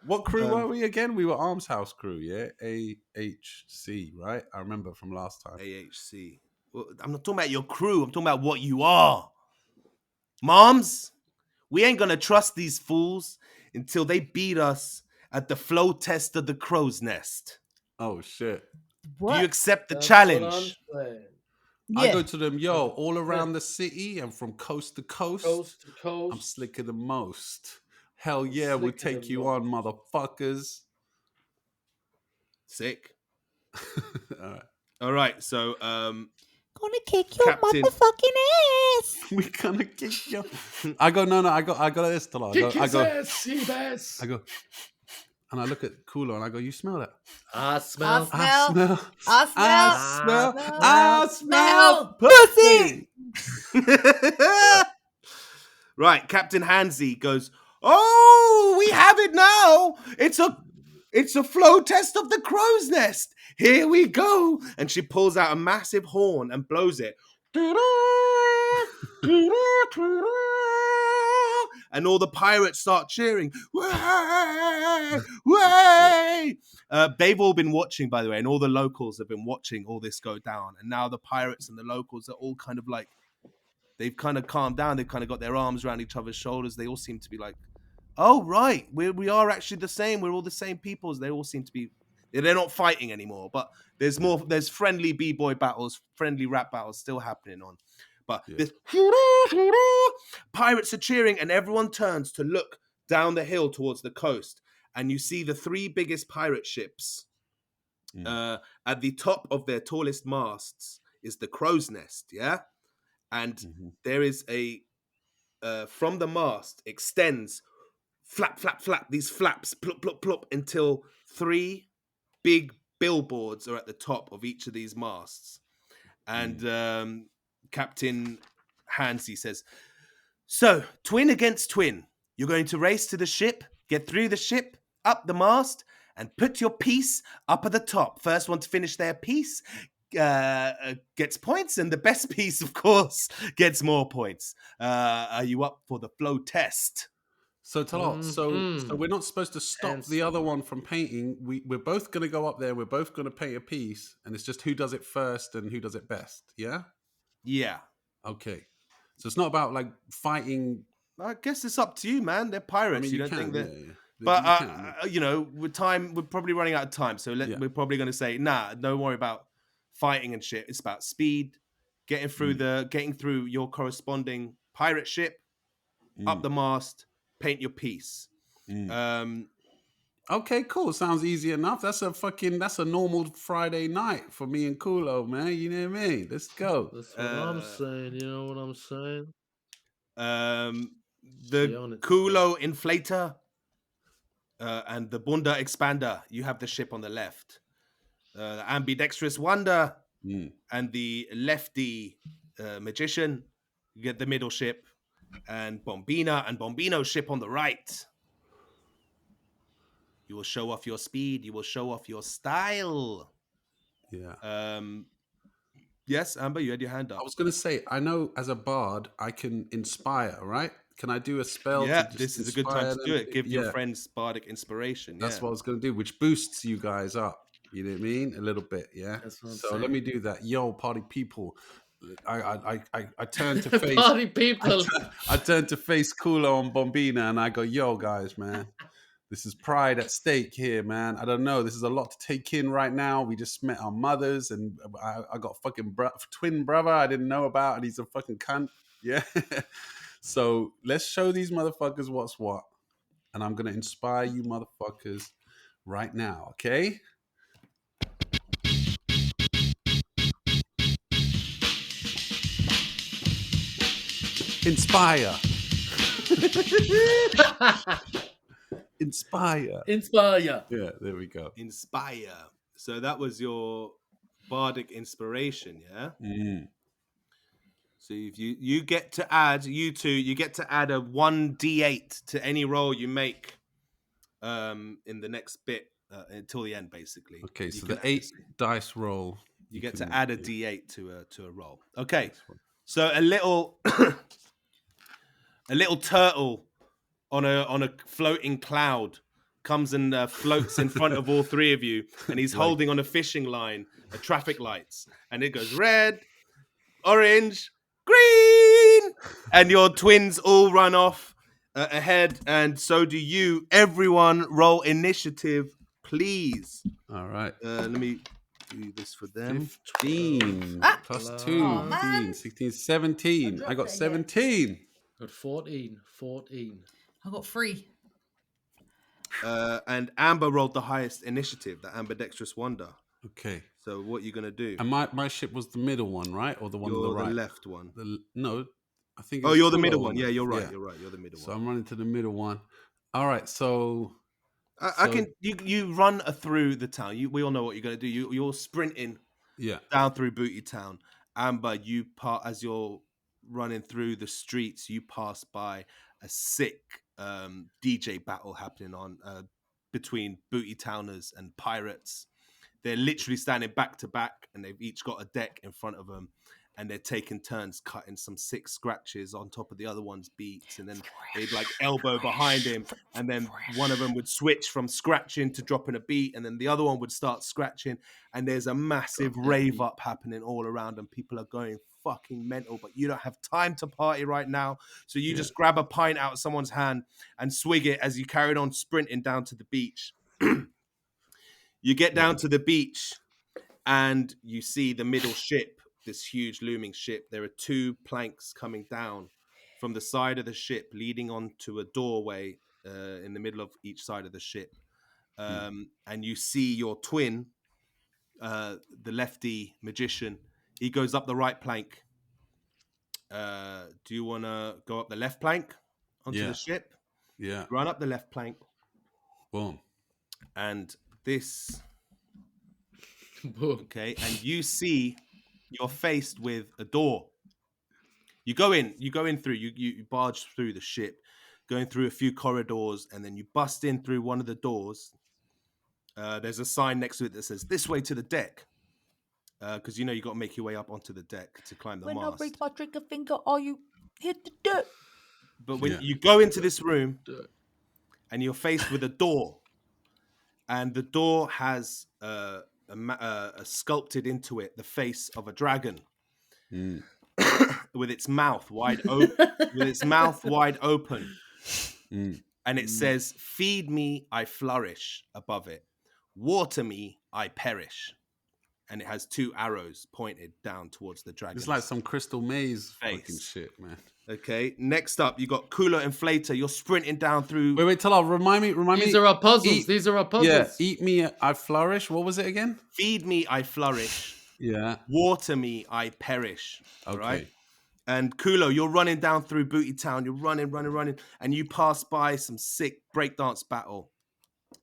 What crew were we again? We were Arms House crew, yeah? AHC, right? I remember from last time. AHC. Well, I'm not talking about your crew. I'm talking about what you are. Moms, we ain't gonna trust these fools until they beat us at the flow test of the crow's nest. Oh, shit. What? Do you accept the challenge? I go to them, yo, all around the city and from coast to coast. Coast to coast. I'm slicker than most. Hell yeah, we'll take you on, motherfuckers. Sick. All right. So, gonna kick your Captain... motherfucking ass. We're gonna kick your. I go, no. I got this. Kick his ass, Seabass. I go, and I look at Culo and I go, "You smell that? I smell pussy." Right, Captain Hansy goes, "Oh, we have it now. It's a flow test of the crow's nest. Here we go." And she pulls out a massive horn and blows it. And all the pirates start cheering. Way! Way! They've all been watching, by the way, and all the locals have been watching all this go down. And now the pirates and the locals are all kind of like, they've kind of calmed down. They've kind of got their arms around each other's shoulders. They all seem to be like Oh, right. We are actually the same. We're all the same peoples. They all seem to be. They're not fighting anymore, but there's more. There's friendly b-boy battles, friendly rap battles still happening on. But this pirates are cheering, and everyone turns to look down the hill towards the coast, and you see the 3 biggest pirate ships. At the top of their tallest masts is the crow's nest, yeah, and there is a from the mast extends flap, flap, flap. These flaps plop, plop, plop until 3 big billboards are at the top of each of these masts. And Captain Hansy says, "So, twin against twin. You're going to race to the ship, get through the ship, up the mast, and put your piece up at the top. First one to finish their piece gets points, and the best piece, of course, gets more points. Are you up for the flow test?" So Talot, so we're not supposed to stop the other one from painting. We're both going to go up there. We're both going to paint a piece, and it's just who does it first and who does it best. Yeah. Yeah. Okay. So it's not about like fighting. I guess it's up to you, man. They're pirates. I mean, you don't think that. Yeah. But you know, with time, we're probably running out of time. So we're probably going to say, nah, don't worry about fighting and shit. It's about speed, getting through your corresponding pirate ship, up the mast, paint your piece. Okay, cool. Sounds easy enough. That's a normal Friday night for me and Culo, man. You know what I mean? Let's go. That's what I'm saying. You know what I'm saying? The Culo Inflator and the Wondah Expander. You have the ship on the left. The Ambidextrous Wondah and the Lefty Magician. You get the middle ship. And Bombina and Bombino's ship on the right. You will show off your speed. You will show off your style. Yeah. Yes, Amber, you had your hand up. I was going to say, I know as a bard, I can inspire, right? Can I do a spell? Yeah, this is a good time to do it. Give your friends bardic inspiration. That's what I was going to do, which boosts you guys up. You know what I mean? A little bit, yeah? So let me do that. Yo, party people. I turn to face party people. I turn to face Culo and Bombina, and I go, yo, guys, man. This is pride at stake here, man. I don't know. This is a lot to take in right now. We just met our mothers, and I got a fucking twin brother I didn't know about, and he's a fucking cunt. Yeah. So let's show these motherfuckers what's what. And I'm going to inspire you motherfuckers right now, okay? Inspire. Inspire. Yeah, there we go. Inspire. So that was your bardic inspiration, yeah? So if you get to add, you get to add a 1d8 to any roll you make in the next bit until the end, basically. Okay, so the 8 dice roll. You get to add a d8 to a roll. Okay, so a little a little turtle on a floating cloud comes and floats in front of all 3 of you, and he's holding on a fishing line, traffic lights, and it goes red, orange, green, and your twins all run off ahead, and so do you. Everyone roll initiative, please. All right. Let me do this for them. 15 plus 2, 15, 16, 17. I got 17. Got 14. I got 3. And Amber rolled the highest initiative, the Ambidextrous Wondah. Okay. So what are you going to do? And my ship was the middle one, right? Or the one on the right? The left one. No, I think you're the middle one. Yeah, you're right. Yeah. You're right. You're the middle one. So I'm running to the middle one. All right, so... I can... You run through the town. We all know what you're going to do. You're sprinting down through Booty Town. Amber, as you're running through the streets, you pass by a sick DJ battle happening on between Booty Towners and pirates. They're literally standing back to back, and they've each got a deck in front of them, and they're taking turns cutting some sick scratches on top of the other one's beats, and then they'd like elbow behind him, and then one of them would switch from scratching to dropping a beat, and then the other one would start scratching, and there's a massive rave up happening all around, and people are going fucking mental, but you don't have time to party right now. So you just grab a pint out of someone's hand and swig it as you carried on sprinting down to the beach. You get down to the beach and you see the middle ship, this huge looming ship. There are 2 planks coming down from the side of the ship, leading onto a doorway in the middle of each side of the ship. And you see your twin, the lefty magician. He goes up the right plank. Do you want to go up the left plank onto the ship? Yeah. Run up the left plank. Boom. And this... Okay, and you see you're faced with a door. You go in through, you barge through the ship, going through a few corridors, and then you bust in through one of the doors. There's a sign next to it that says, "This way to the deck." Because you got to make your way up onto the deck to climb the mast. When I break my trigger finger, are you hit the dirt? But when you go into this room, and you're faced with a door, and the door has sculpted into it the face of a dragon with its mouth wide open, and it says, "Feed me, I flourish," above it. "Water me, I perish." And it has 2 arrows pointed down towards the dragon. It's like some Crystal Maze fucking shit, man. Okay, next up, you got Culo Inflator. You're sprinting down through... Wait, Talal, remind me. These are our puzzles. These are our puzzles. Yeah, eat me, I flourish. What was it again? Feed me, I flourish. Yeah. Water me, I perish. Okay. Right? And Culo, you're running down through Booty Town. You're running, and you pass by some sick breakdance battle.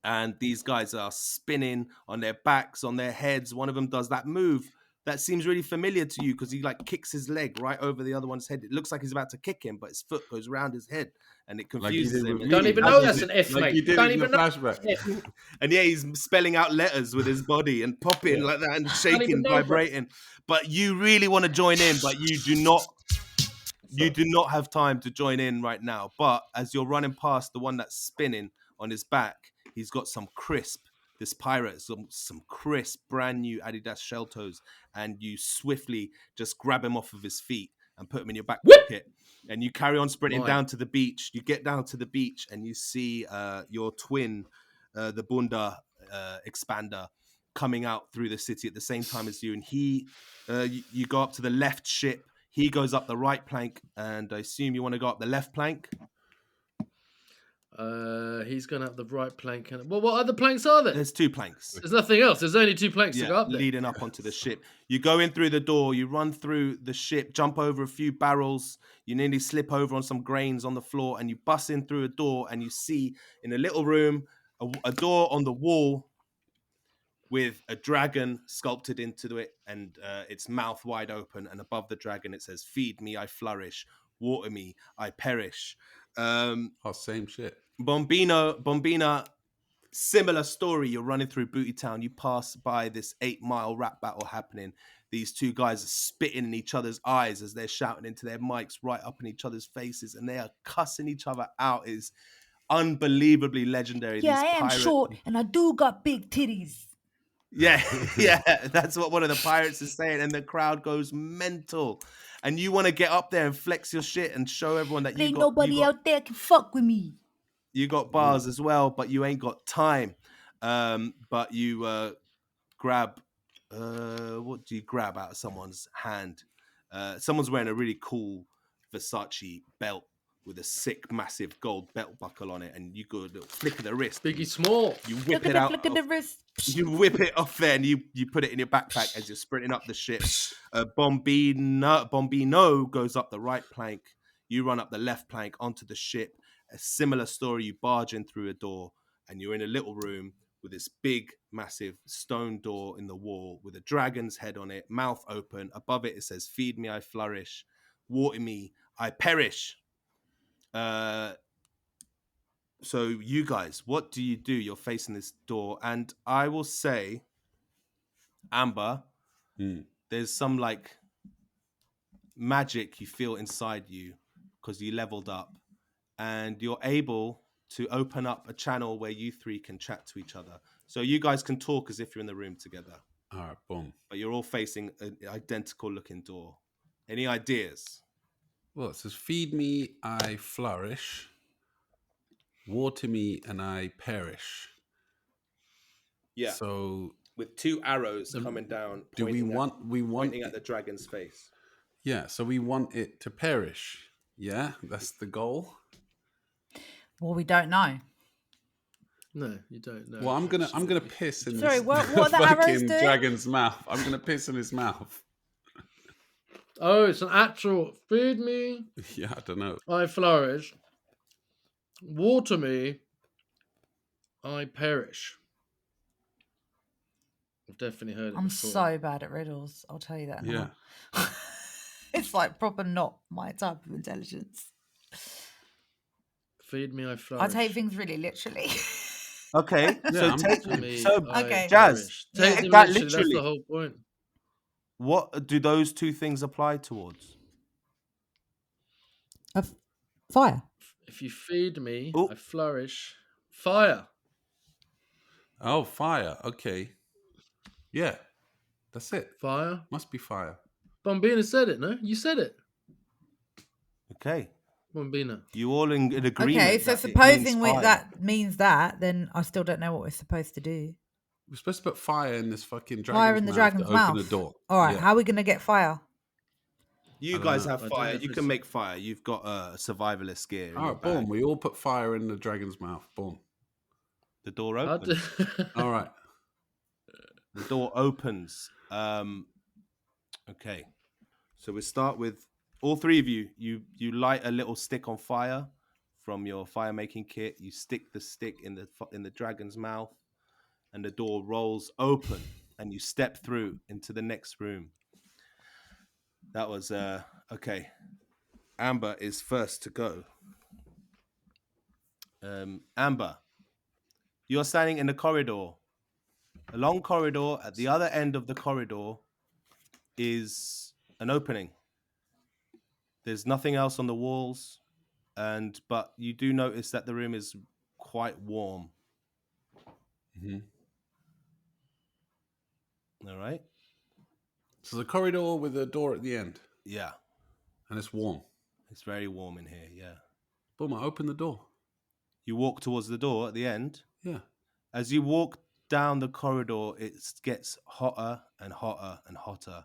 And these guys are spinning on their backs, on their heads. One of them does that move that seems really familiar to you because he like kicks his leg right over the other one's head. It looks like he's about to kick him, but his foot goes around his head and it confuses him. Don't even know that's an F, mate. Don't even know. Flashback. And yeah, he's spelling out letters with his body and popping like that and shaking, vibrating. But you really want to join in, but you do not. You do not have time to join in right now. But as you're running past the one that's spinning on his back, he's got some crisp. This pirate, some crisp, brand new Adidas shell toes, and you swiftly just grab him off of his feet and put him in your back pocket. And you carry on sprinting down to the beach. You get down to the beach and you see your twin, the Bunda expander, coming out through the city at the same time as you. And you go up to the left ship. He goes up the right plank, and I assume you want to go up the left plank. He's going up the right plank. Well, what other planks are there? There's 2 planks. There's nothing else. There's only 2 planks to go up there. Leading up onto the ship. You go in through the door. You run through the ship, jump over a few barrels. You nearly slip over on some grains on the floor, and you bust in through a door, and you see in a little room a door on the wall with a dragon sculpted into it, and its mouth wide open. And above the dragon, it says, "Feed me, I flourish. Water me, I perish." Same shit. Bombina, similar story. You're running through Booty Town. You pass by this 8-mile rap battle happening. These 2 guys are spitting in each other's eyes as they're shouting into their mics right up in each other's faces, and they are cussing each other out. It's unbelievably legendary. Yeah, I am short, and I do got big titties. Yeah, that's what one of the pirates is saying, and the crowd goes mental. And you want to get up there and flex your shit and show everyone that ain't nobody out there can fuck with me. You got bars as well, but you ain't got time. But you grab, what do you grab out of someone's hand? Someone's wearing a really cool Versace belt with a sick, massive gold belt buckle on it, and you go a little flick of the wrist. Biggie Small. You whip it out. Flick of the wrist. You whip it off there, and you put it in your backpack as you're sprinting up the ship. Bombino goes up the right plank. You run up the left plank onto the ship. A similar story. You barge in through a door, and you're in a little room with this big, massive stone door in the wall with a dragon's head on it, mouth open. Above it, it says, "Feed me, I flourish. Water me, I perish." So you guys, what do? You're facing this door, and I will say, Amber, there's some like magic you feel inside you because you leveled up, and you're able to open up a channel where you 3 can chat to each other. So you guys can talk as if you're in the room together. All right, boom. But you're all facing an identical looking door. Any ideas? Well, it says, feed me, I flourish. Water me, and I perish. Yeah. So, with 2 arrows coming down, do we want pointing at the dragon's face? Yeah. So we want it to perish. Yeah, that's the goal. Well, we don't know. No, you don't know. Well, I'm gonna piss in Sorry, this what are the arrows fucking doing? dragon's mouth. I'm gonna piss in his mouth. Oh, it's an actual feed me. Yeah, I don't know. I flourish. Water me. I perish. I've definitely heard it I'm before. so bad at riddles. I'll tell you that now. Yeah. It's like proper not my type of intelligence. Feed me, I flourish. I take things really literally. Okay, Yeah, Okay. Jaz, Take take them that literally. That's literally. the whole point. What do those 2 things apply towards? Fire. If you feed me, Ooh. I flourish. Fire. Oh, fire. Okay. Yeah, that's it. Fire. Must be fire. Bombina said it, no? You said it. Okay, Bombina. you all in agreement. Okay, so that it supposing means fire. that means that, then I still don't know what we're supposed to do. We're supposed to put fire in this fucking dragon's Fire in the mouth dragon's to mouth. open the door. All right, Yeah. how are we going to get fire? You I don't guys know. have I don't know fire. if You it's- can make fire. You've got survivalist gear. in All your right, boom. bag. We all put fire in the dragon's mouth. Boom. The door How opens. All right. The door opens. Okay, so we start with all 3 of you. You light a little stick on fire from your fire making kit. You stick the stick in the dragon's mouth, and the door rolls open, and you step through into the next room. That was okay. Amber is first to go. Amber, you're standing in the corridor. A long corridor. At the other end of the corridor is an opening. There's nothing else on the walls, but you do notice that the room is quite warm. Mm-hmm. All right. So the corridor with a door at the end, Yeah, and it's warm. it's very warm in here. Yeah. Boom! I open the door. You walk towards the door at the end. Yeah. As you walk down the corridor, it gets hotter and hotter and hotter.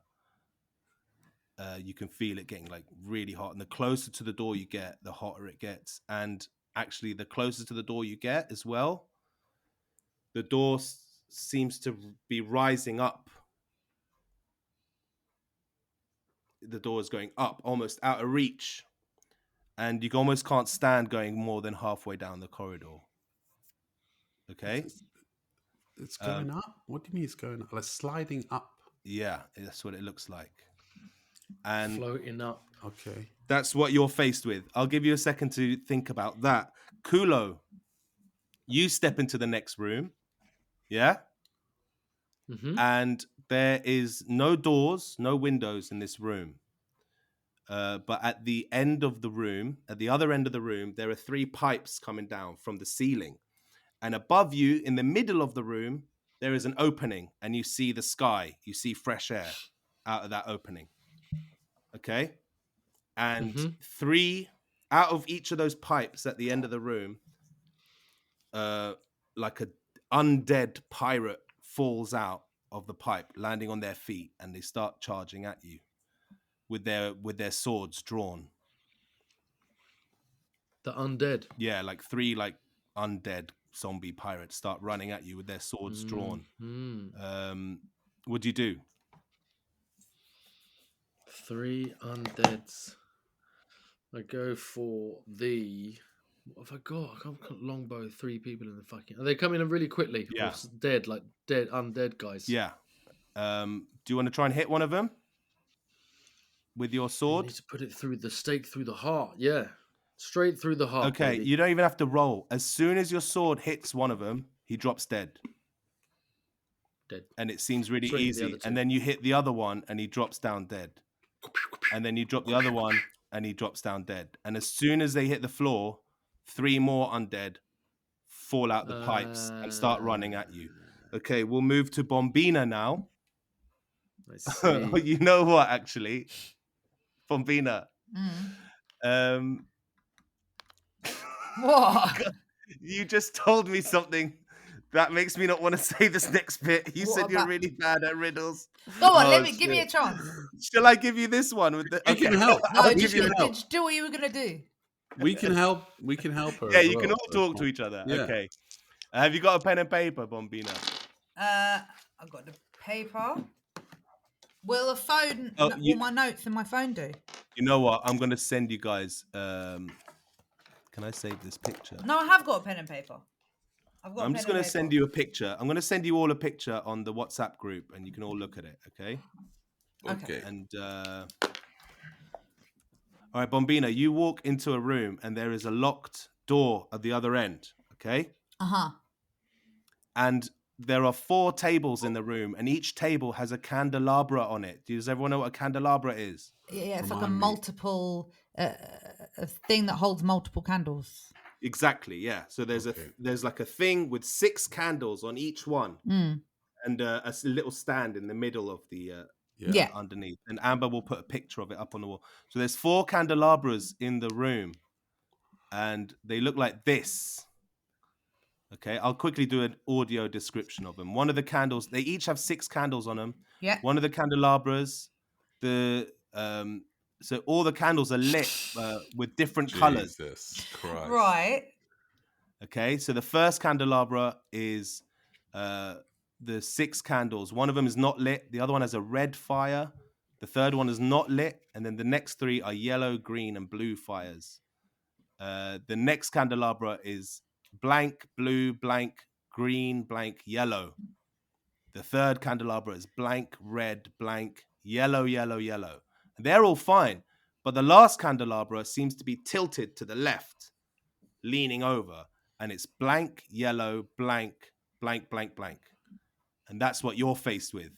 You can feel it getting like really hot, and the closer to the door you get, the hotter it gets. And actually, the closer to the door you get as well, the door seems to be rising up. The door is going up, almost out of reach, and you almost can't stand going more than halfway down the corridor. Okay. It's going up. What do you mean it's going up? Like sliding up. Yeah, that's what it looks like. And floating up. Okay. that's what you're faced with. I'll give you a second to think about that. Culo, you step into the next room. Yeah? Mm-hmm. And there is no doors, no windows in this room. But at the end of the room, at the other end of the room, there are 3 pipes coming down from the ceiling. And above you, in the middle of the room, there is an opening, and you see the sky. You see fresh air out of that opening. Okay? And 3 out of each of those pipes at the end of the room, like an undead pirate falls out of the pipe, landing on their feet, and they start charging at you with their swords drawn. The undead. Yeah, like 3 like undead zombie pirates start running at you with their swords drawn. What do you do? 3 undeads. I go for the. What have I got? I can't longbow 3 people in the fucking. Are they coming in really quickly? Yeah. Or dead, like dead undead guys. Yeah. Do you want to try and hit one of them with your You sword? need to put it through the stake, through the heart. Yeah, straight through the heart. Okay, baby. you don't even have to roll. As soon as your sword hits one of them, he drops dead. Dead. And it seems really Straight to the easy. other two. And then you hit the other one, and he drops down dead. And then you drop the other one, and he drops down dead. And as soon as they hit the floor, 3 more undead fall out the pipes and start running at you. Okay, we'll move to Bombina now. I see. You know what, actually? Bombina. What? You just told me something that makes me not want to say this next bit. You What said you're about- really bad at riddles. Go on, Oh, give me a chance. Shall I give you this one? With the... We can help. No, I'll just give you the... do what you were gonna do. We can help. We can help her. Yeah, as you can well. all talk to each other. Yeah. Okay. Have you got a pen and paper, Bombina? I've got the paper. Will a phone? Will my notes in my phone do? You know what? I'm gonna send you guys. Can I save this picture? No, I have got a pen and paper. I'm just gonna send you a picture. I'm gonna send you all a picture on the WhatsApp group, and you can all look at it. Okay. Okay. And all right, Bombina, you walk into a room, and there is a locked door at the other end. Okay. And there are 4 tables in the room, and each table has a candelabra on it. Does everyone know what a candelabra is? Yeah, it's like a multiple a thing that holds multiple candles. Exactly, yeah. So there's like a thing with 6 candles on each one, and a little stand in the middle of the underneath. And Amber will put a picture of it up on the wall. So there's 4 candelabras in the room, and they look like this. Okay, I'll quickly do an audio description of them. One of the candles, they each have 6 candles on them. Yeah. One of the candelabras, so all the candles are lit with different colors. Jesus Christ. Right. Okay, so the first candelabra is the 6 candles. One of them is not lit. The other one has a red fire. The third one is not lit. And then the next 3 are yellow, green, and blue fires. The next candelabra is blank, blue, blank, green, blank, yellow. The third candelabra is blank, red, blank, yellow, yellow, yellow. And they're all fine. But the last candelabra seems to be tilted to the left, leaning over. And it's blank, yellow, blank, blank, blank, blank. And that's what you're faced with,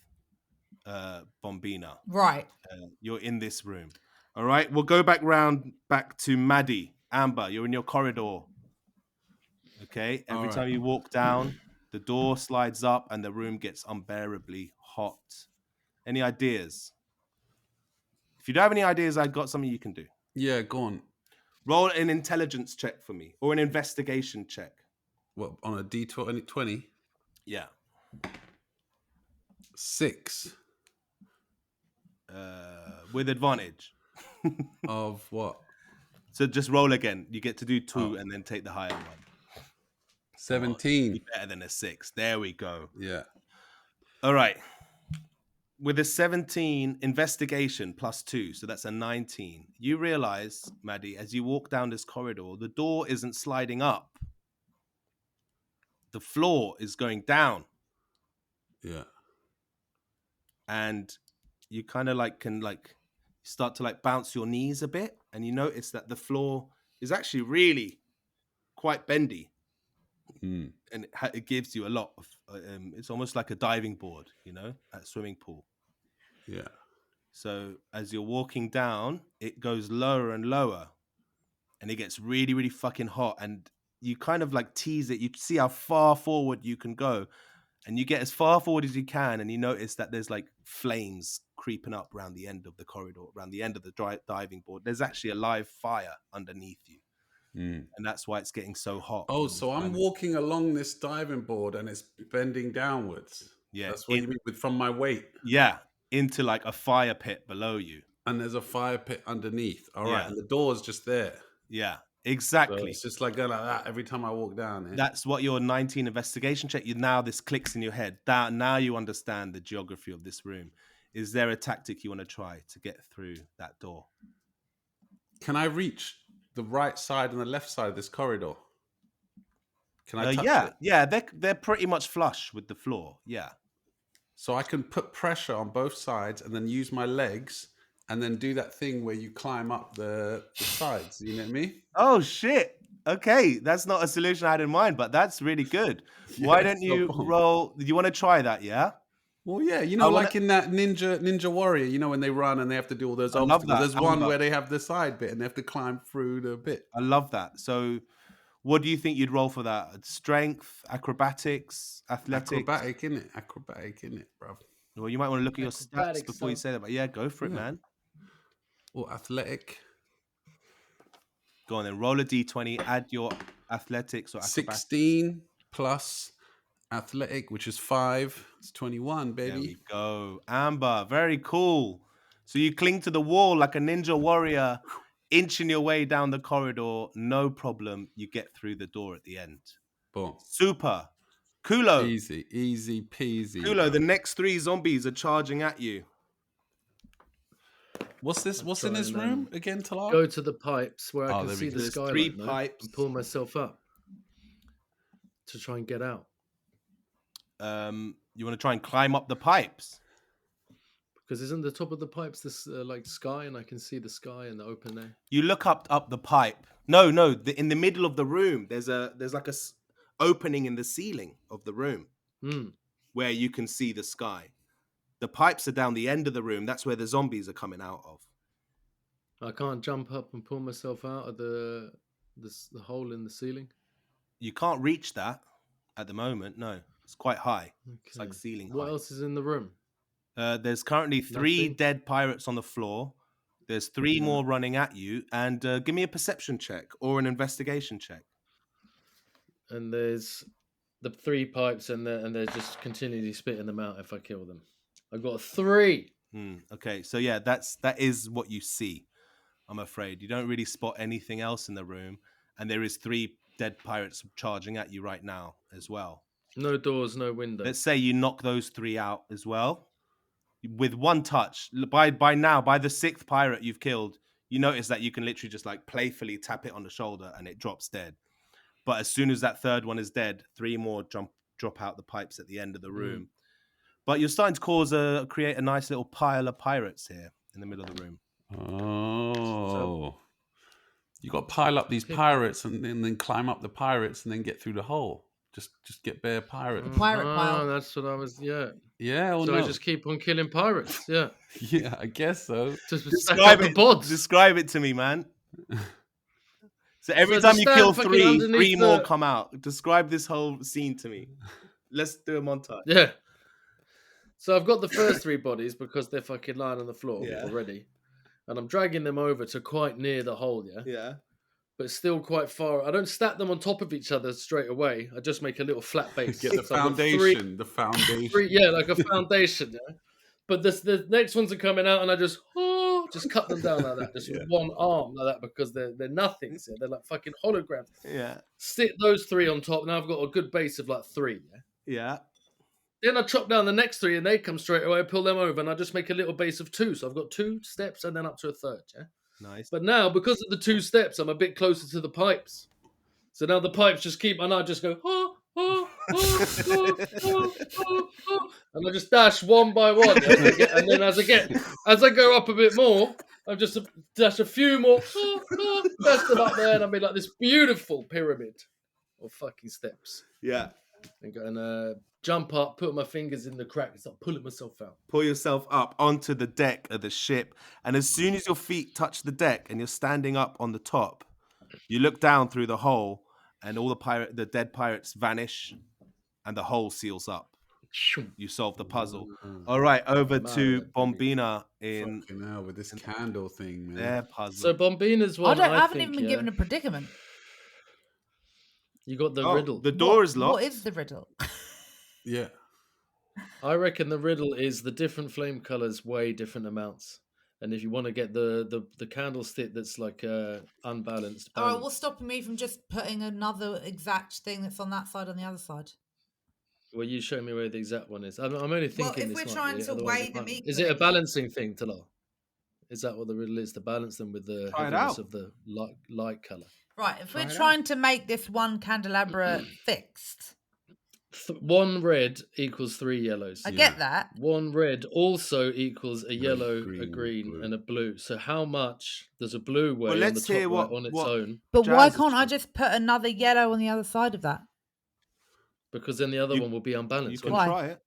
Bombina. Right. You're in this room. All right, we'll go back to Maddie. Amber, you're in your corridor. Okay, every time you walk down, the door slides up and the room gets unbearably hot. Any ideas? If you don't have any ideas, I've got something you can do. Yeah, go on. Roll an intelligence check for me, or an investigation check. What, on a D20? Yeah. 6. With advantage. Of what? So just roll again. You get to do 2 and then take the higher one. 17. Better than a 6. There we go. Yeah. All right. With a 17 investigation plus 2, so that's a 19. You realize, Maddie, as you walk down this corridor, the door isn't sliding up. The floor is going down. Yeah. And you kind of can start to bounce your knees a bit, and you notice that the floor is actually really quite bendy. And it gives you a lot of it's almost like a diving board, at a swimming pool. Yeah. So as you're walking down, it goes lower and lower, and it gets really, really fucking hot. And you kind of tease it. You see how far forward you can go, and you get as far forward as you can, and you notice that there's flames creeping up around the end of the corridor, around the end of the diving board. There's actually a live fire underneath you. And that's why it's getting so hot. Oh, so I'm walking along this diving board and it's bending downwards. Yeah. That's what you mean from my weight. Yeah. Into a fire pit below you. And there's a fire pit underneath. All right. Yeah. And the door's just there. Yeah, exactly. So it's just going like that every time I walk down. Eh? That's what your 19 investigation check. Now this clicks in your head. Now you understand the geography of this room. Is there a tactic you want to try to get through that door? Can I reach the right side and the left side of this corridor? Can I touch it? Yeah, they're pretty much flush with the floor. Yeah. So I can put pressure on both sides and then use my legs and then do that thing where you climb up the sides. You know what I mean? Oh, shit. Okay, that's not a solution I had in mind, but that's really good. Yeah, why don't you roll? Do you want to try that, yeah? Well, yeah, in that Ninja Warrior, when they run and they have to do all those obstacles. There's one where they have the side bit and they have to climb through the bit. I love that. So what do you think you'd roll for that? Strength, acrobatics, athletics? Acrobatic, innit, bruv? Well, you might want to look at your stats before you say that, but yeah, go for it, man. or athletic. Go on then. Roll a d20. Add your athletics or acrobatics. 16 plus athletic, which is 5. It's 21, baby. There we go. Amber, very cool. So you cling to the wall like a ninja warrior, inching your way down the corridor. No problem. You get through the door at the end. Boom. Super. Culo. Easy peasy. Culo, the next 3 zombies are charging at you. What's this? What's in this room again, Talar? Go to the pipes where I can see the There's skylight 3 now pipes. and pull myself up to try and get out. You want to try and climb up the pipes? Because isn't the top of the pipes this like sky, and I can see the sky and the open air. You look up the pipe. No. In the middle of the room, there's like a opening in the ceiling of the room where you can see the sky. The pipes are down the end of the room. That's where the zombies are coming out of. I can't jump up and pull myself out of the hole in the ceiling. You can't reach that at the moment. No, it's quite high. Okay. It's like ceiling What height. else is in the room? There's currently 3 Nothing. dead pirates on the floor. There's 3 more running at you. And give me a perception check or an investigation check. And there's the 3 pipes, and they're just continually spitting them out if I kill them. I got a 3. Okay, so yeah, that is what you see. I'm afraid you don't really spot anything else in the room, and there is 3 dead pirates charging at you right now as well. No doors, no windows. Let's say you knock those 3 out as well with one touch. By now, by the 6th pirate you've killed, you notice that you can literally just like playfully tap it on the shoulder and it drops dead. But as soon as that 3rd one is dead, 3 more drop out the pipes at the end of the room. But you're starting to create a nice little pile of pirates here in the middle of the room. Oh. You got to pile up these pirates and then climb up the pirates and then get through the hole. Just get bare pirates. Pirate pile. That's what I was. Yeah. Yeah. Or So no. I just keep on killing pirates. Yeah. Yeah, I guess so. Just describe the pods. Describe it to me, man. So every So time just you kill stand 3, fucking 3 underneath more the- come out. Describe this whole scene to me. Let's do a montage. Yeah. So I've got the first 3 bodies because they're fucking lying on the floor Yeah. already, and I'm dragging them over to quite near the hole. Yeah. Yeah. But still quite far. I don't stack them on top of each other straight away. I just make a little flat base. Get the So I've got foundation. yeah, like a foundation. Yeah. But the next ones are coming out, and I just cut them down like that, just with one arm like that, because they're nothings. Yeah? They're like fucking holograms. Yeah. Stick those 3 on top. Now I've got a good base of like 3. Yeah. Yeah. Then I chop down the next 3, and they come straight away. I pull them over, and I just make a little base of 2. So I've got 2 steps, and then up to a 3rd. Yeah. Nice. But now, because of the 2 steps, I'm a bit closer to the pipes. So now the pipes just keep, and I just go, and I just dash one by one. And then as I go up a bit more, I just dash a few more, dash them up there, and I'll be like this beautiful pyramid of fucking steps. Yeah. And jump up, put my fingers in the crack, and start pulling myself out. Pull yourself up onto the deck of the ship. And as soon as your feet touch the deck and you're standing up on the top, you look down through the hole and all the dead pirates vanish and the hole seals up. You solve the puzzle. All right, over to Bombina in Fucking hell, with this candle thing, man. their puzzle. So Bombina's one. I haven't even been given a predicament. You got the riddle. The door is locked. What is the riddle? Yeah. I reckon the riddle is the different flame colors weigh different amounts, and if you want to get the candlestick that's like unbalanced. All right, what's stopping me from just putting another exact thing that's on that side on the other side? Well, you show me where the exact one is. I'm only thinking. Well, if this we're might trying be it, to otherwise weigh it them might- equally. Is it a balancing thing, Talal? Is that what the riddle is? To balance them with the Try it heaviness out. of the light color. Right, if we're Try it trying to make this one candelabra fixed, 1 red equals 3 yellows. I get that. 1 red also equals a yellow, green, a green, blue. and a blue. So how much does a blue weigh on let's the top hear right what- on its what- own? But Jaz why is can't I trying- just put another yellow on the other side of that? Because then the other You- one will be You unbalanced. can Why? try it.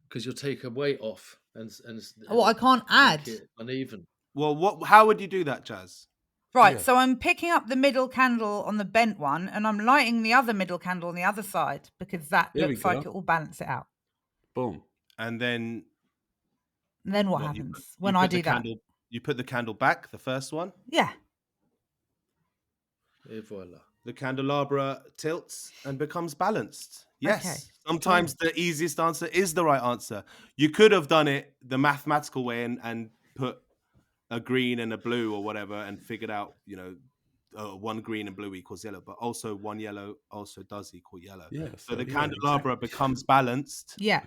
Because you'll take a weight off and Well, I can't make add. it uneven. Well, how would you do that, Jaz? Right, Yeah. so I'm picking up the middle candle on the bent one, and I'm lighting the other middle candle on the other side because that There we looks like go. it will balance it out. Boom. And then And then what you happens put- when you I put the do that? candle- You put the candle back, the first one. Yeah. Et voila. The candelabra tilts and becomes balanced. Yes. Okay. Sometimes the easiest answer is the right answer. You could have done it the mathematical way and put a green and a blue or whatever and figured out, one green and blue equals yellow, but also one yellow also does equal yellow. Yeah, so the candelabra becomes balanced. Yeah.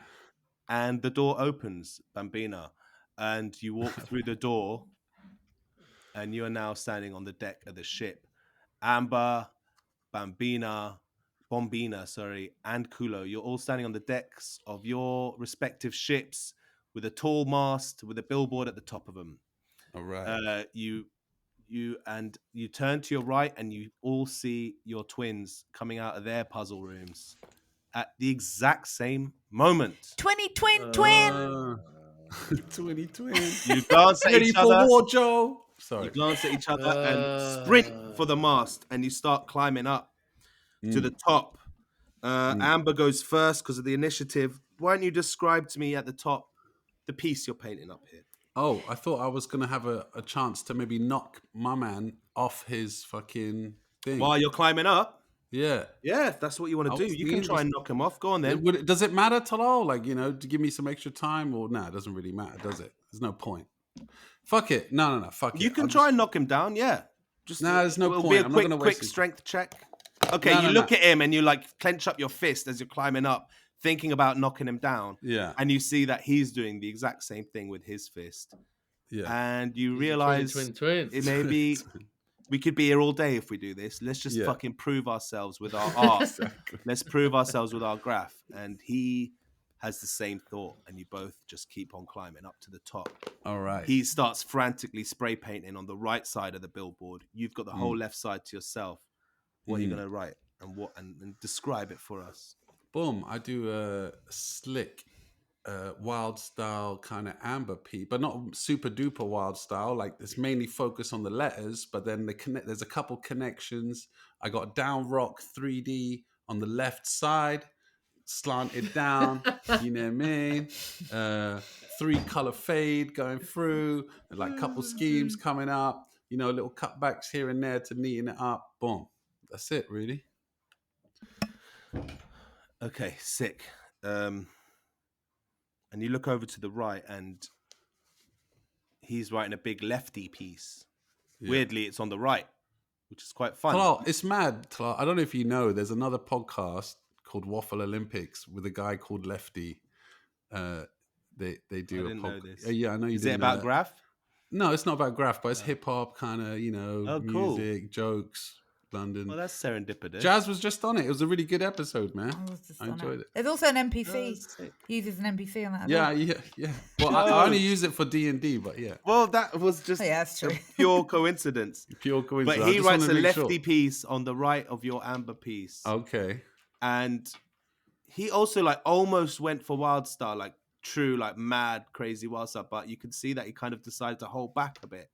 And the door opens, Bombina, and you walk through the door, and you are now standing on the deck of the ship. Amber, Bombina, and Culo, you're all standing on the decks of your respective ships with a tall mast with a billboard at the top of them. All right. You turn to your right, and you all see your twins coming out of their puzzle rooms at the exact same moment. 20 twin. 20 twin. You glance at each other. For war, Joe. Sorry. You glance at each other and sprint for the mast, and you start climbing up to the top. Amber goes first because of the initiative. Why don't you describe to me at the top the piece you're painting up here? Oh, I thought I was going to have a chance to maybe knock my man off his fucking thing. While you're climbing up? Yeah. Yeah, if that's what you want to do. You can try and knock him off. Go on then. Does it matter, Talal? Like, to give me some extra time? Or it doesn't really matter, does it? There's no point. Fuck it. No. Fuck it. You can try and knock him down, yeah. There's no point. It'll be a quick strength check. Okay, you look at him and you clench up your fist as you're climbing up, thinking about knocking him down. Yeah. And you see that he's doing the exact same thing with his fist. Yeah. And you realize it may be... We could be here all day if we do this. Let's just fucking prove ourselves with our art. Exactly. Let's prove ourselves with our graph. And he has the same thought, and you both just keep on climbing up to the top. All right. He starts frantically spray painting on the right side of the billboard. You've got the whole left side to yourself. What are you going to write? And describe it for us. Boom. I do a slick wild style kind of amber piece, but not super duper wild style. Like, it's mainly focused on the letters, but then there's a couple connections. I got down rock 3D on the left side, slanted down, you know what I mean? 3-color fade going through, and like couple schemes coming up, little cutbacks here and there to neaten it up. Boom. That's it, really. Okay, sick. And you look over to the right, and he's writing a big lefty piece. Yeah. Weirdly, it's on the right, which is quite fun. Talal, it's mad. Talal, I don't know if you know, there's another podcast called Waffle Olympics with a guy called Lefty. They do I didn't know this. Yeah, I know you. Is it about Graff? No, it's not about Graff, but it's hip hop kind of, music, jokes. London. Well, that's serendipitous. Jaz was just on it. It was a really good episode, man. I enjoyed it. There's also an NPC. Uses an NPC on that. Yeah. Well, I only use it for DnD, but yeah. Well, that was just that's true. Pure coincidence. But he writes a lefty piece on the right of your amber piece. Okay. And he also almost went for wild style, true, mad, crazy wild style, but you can see that he kind of decided to hold back a bit.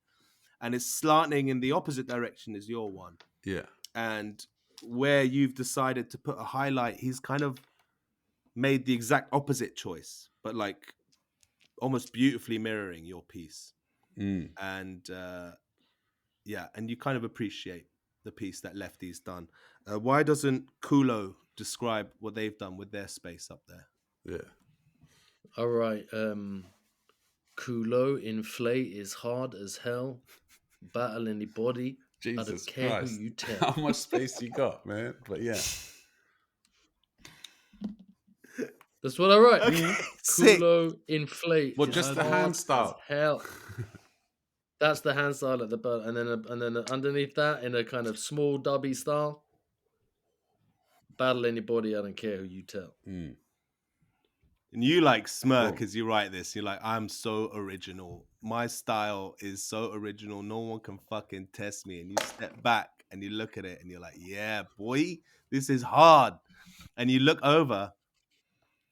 And it's slanting in the opposite direction as your one. Yeah. And where you've decided to put a highlight, he's kind of made the exact opposite choice, but almost beautifully mirroring your piece. And and you kind of appreciate the piece that Lefty's done. Why doesn't Culo describe what they've done with their space up there? Yeah. All right. Culo Inflate is hard as hell. Battle in the body. Jesus I don't care Christ. who you tell. How much space you got, man? But yeah. That's what I write. Okay, Culo Inflate. Well, just the hand style. Hell. That's the hand style at the bottom. And then underneath that, in a kind of small dubby style, battle anybody, I don't care who you tell. And you smirk as you write this. You're like, I'm so original. My style is so original. No one can fucking test me. And you step back and you look at it and you're like, yeah, boy, this is hard. And you look over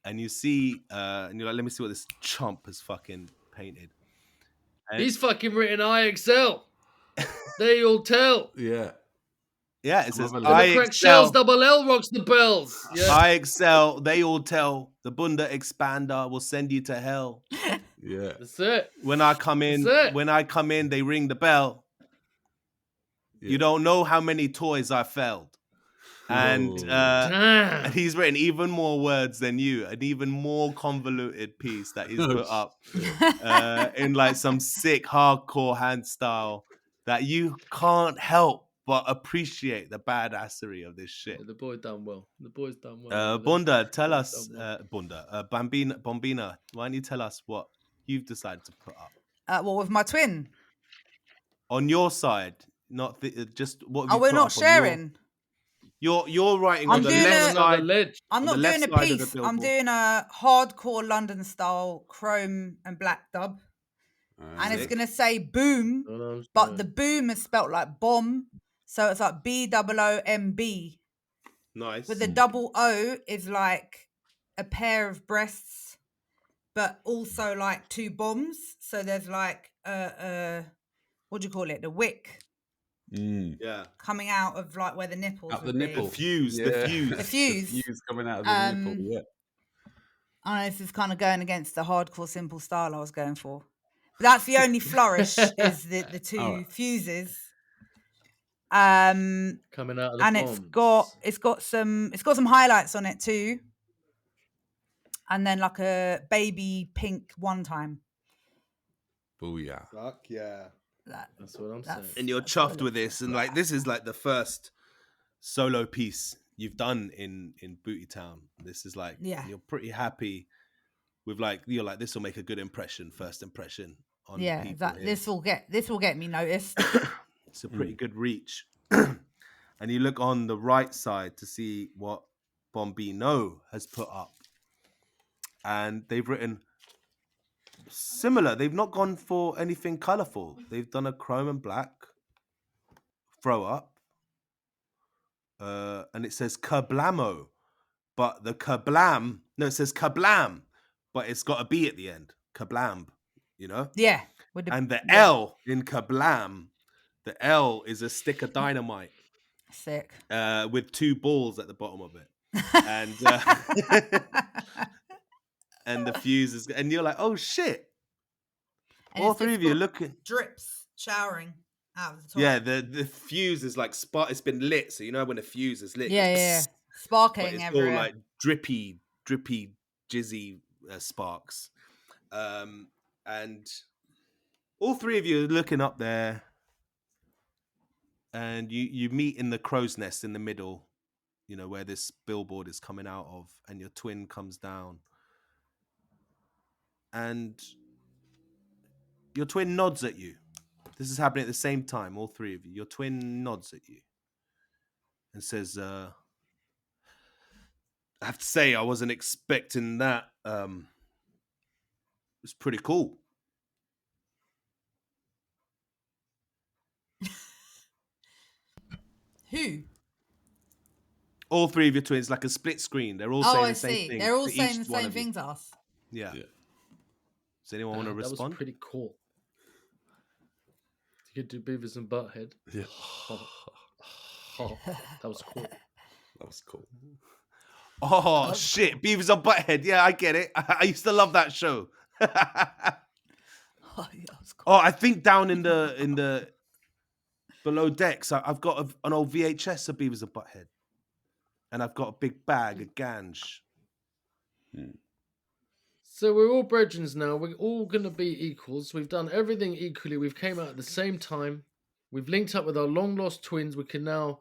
and you see, and you're like, let me see what this chump has fucking painted. And he's fucking written IXL. They all tell. Yeah. Yeah, it says I crack shells, double L rocks the bells. Yeah. I excel, they all tell. The Bunda expander will send you to hell. Yeah. That's it. When I come in, they ring the bell. Yeah. You don't know how many toys I felled. And he's written even more words than you, an even more convoluted piece that he's put up in like some sick hardcore hand style that you can't help but appreciate the badassery of this shit. Yeah, the boy done well. The boy's done well. Wondah, tell us, Bombina, why don't you tell us what you've decided to put up? Well, with my twin. On your side, not just what have you we're put not up sharing. You're writing on the left side. I'm not doing a piece. I'm doing a hardcore London style chrome and black dub. And it's going to say boom, but the boom is spelt like bomb. So it's like BOOMB. Nice. But the double O is like a pair of breasts, but also like two bombs. So there's like what do you call it? The wick. Yeah. Coming out of like where the nipples Out the nipple. The fuse. The fuse. The fuse coming out of the nipple, yeah. I know this is kind of going against the hardcore simple style I was going for. But that's the only flourish is the two fuses. Coming out of the and bombs. it's got some highlights on it too. And then like a baby pink one time. Booyah. Fuck yeah. That's what I'm saying. And you're chuffed with this, and like this is like the first solo piece you've done in Booty Town. This is like you're pretty happy with like you're like this will make a good first impression on people. This will get me noticed. It's a pretty good reach. And you look on the right side to see what Bombino has put up, and they've written similar. They've not gone for anything colorful. They've done a chrome and black throw up, and it says kablamo, but the kablam. No, it says kablam, but it's got a B at the end. Kablam, you know. Yeah. And the L in kablam, the L is a stick of dynamite. Sick. With two balls at the bottom of it, and and the fuse is, and you're like, oh shit! And all three of you looking drips showering out of the top. Yeah, the fuse is like spark. It's been lit, so you know when a fuse is lit. Yeah, sparking it's everywhere. all like drippy, jizzy sparks, and all three of you are looking up there. And you meet in the crow's nest in the middle, you know, where this billboard is coming out of, and your twin comes down. And your twin nods at you. This is happening at the same time, all three of you. Your twin nods at you and says, I have to say, I wasn't expecting that. It's pretty cool. Who? All three of your twins, like a split screen. They're all saying the same thing. They're all saying the same thing to us. Yeah. Does anyone want to respond? That was pretty cool. You could do Beavis and Butthead. Yeah. That was cool. That was cool. Oh, shit. Beavis and Butthead. Yeah, I get it. I used to love that show. Oh, I think down in the below decks, I've got an old VHS of Beavis and Butthead. And I've got a big bag of ganj. So we're all brethren now. We're all going to be equals. We've done everything equally. We've came out at the same time. We've linked up with our long-lost twins. We can now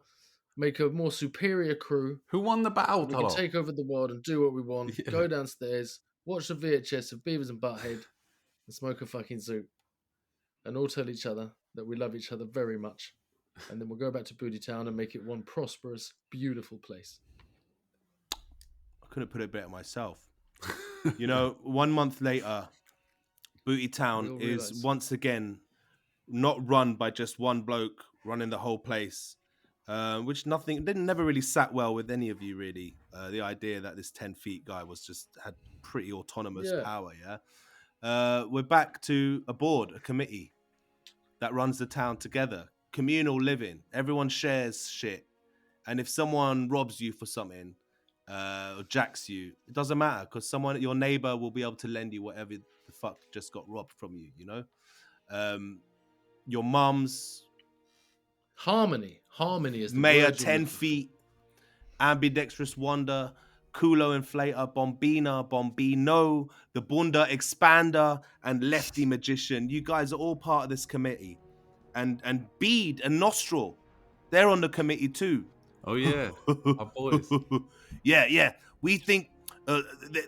make a more superior crew. Who won the battle, We can take over the world and do what we want. Yeah. Go downstairs, watch the VHS of Beavis and Butthead, and smoke a fucking zoot. And all tell each other that we love each other very much. And then we'll go back to Booty Town and make it one prosperous, beautiful place. I couldn't put it better myself. You know, 1 month later, Booty Town is once again not run by just one bloke running the whole place, which never really sat well with any of you, really. The idea that this 10 feet guy had pretty autonomous power, we're back to a board, a committee that runs the town together. Communal living. Everyone shares shit. And if someone robs you for something, or jacks you, it doesn't matter, because your neighbor will be able to lend you whatever the fuck just got robbed from you, you know? Your mums. Harmony is the Mayor word 10 feet. Ambidextrous Wondah. Culo Inflator, Bombino, the Bunda Expander, and Lefty Magician. You guys are all part of this committee. And Bede and Nostril, they're on the committee too. Oh yeah, our boys. Yeah. We think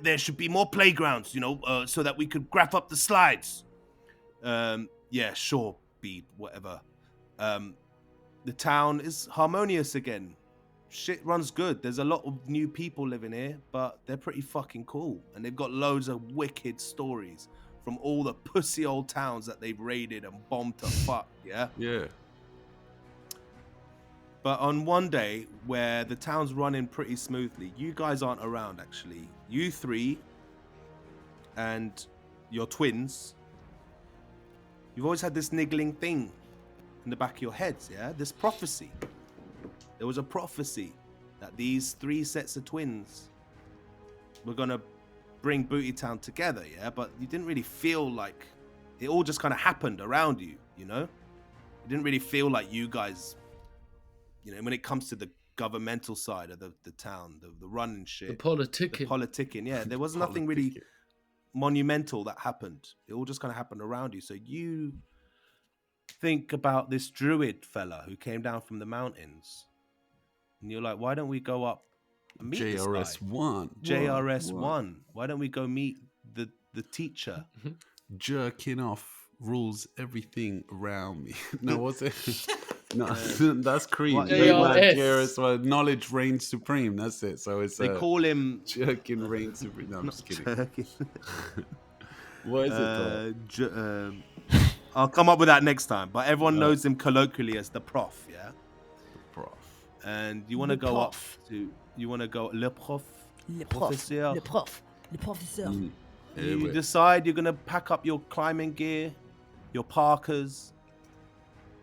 there should be more playgrounds, you know, so that we could graph up the slides. Yeah, sure, Bede, whatever. The town is harmonious again. Shit runs good. There's a lot of new people living here, but they're pretty fucking cool. And they've got loads of wicked stories from all the pussy old towns that they've raided and bombed to fuck, yeah? Yeah. But on one day where the town's running pretty smoothly, you guys aren't around, actually. You three and your twins, you've always had this niggling thing in the back of your heads, yeah? This prophecy. There was a prophecy that these three sets of twins were going to bring Booty Town together, yeah? But you didn't really feel like it all just kind of happened around you, you know? You didn't really feel like you guys, you know, when it comes to the governmental side of the town, the running shit. The politicking. Yeah. There was nothing really monumental that happened. It all just kind of happened around you. So you think about this druid fella who came down from the mountains. And you're like, why don't we go up and meet JRS1. JRS1. Why don't we go meet the teacher? Jerking off rules everything around me. No, what's it? No, that's Cream. JRS1. Knowledge reigns supreme. That's it. So it's they call him jerking reigns supreme. No, I'm just kidding. What is it? I'll come up with that next time. But everyone knows him colloquially as the prof. Yeah. Prof. And you want to go up to, you want to go le prof, professeur. Le professeur. You decide you're going to pack up your climbing gear, your parkas,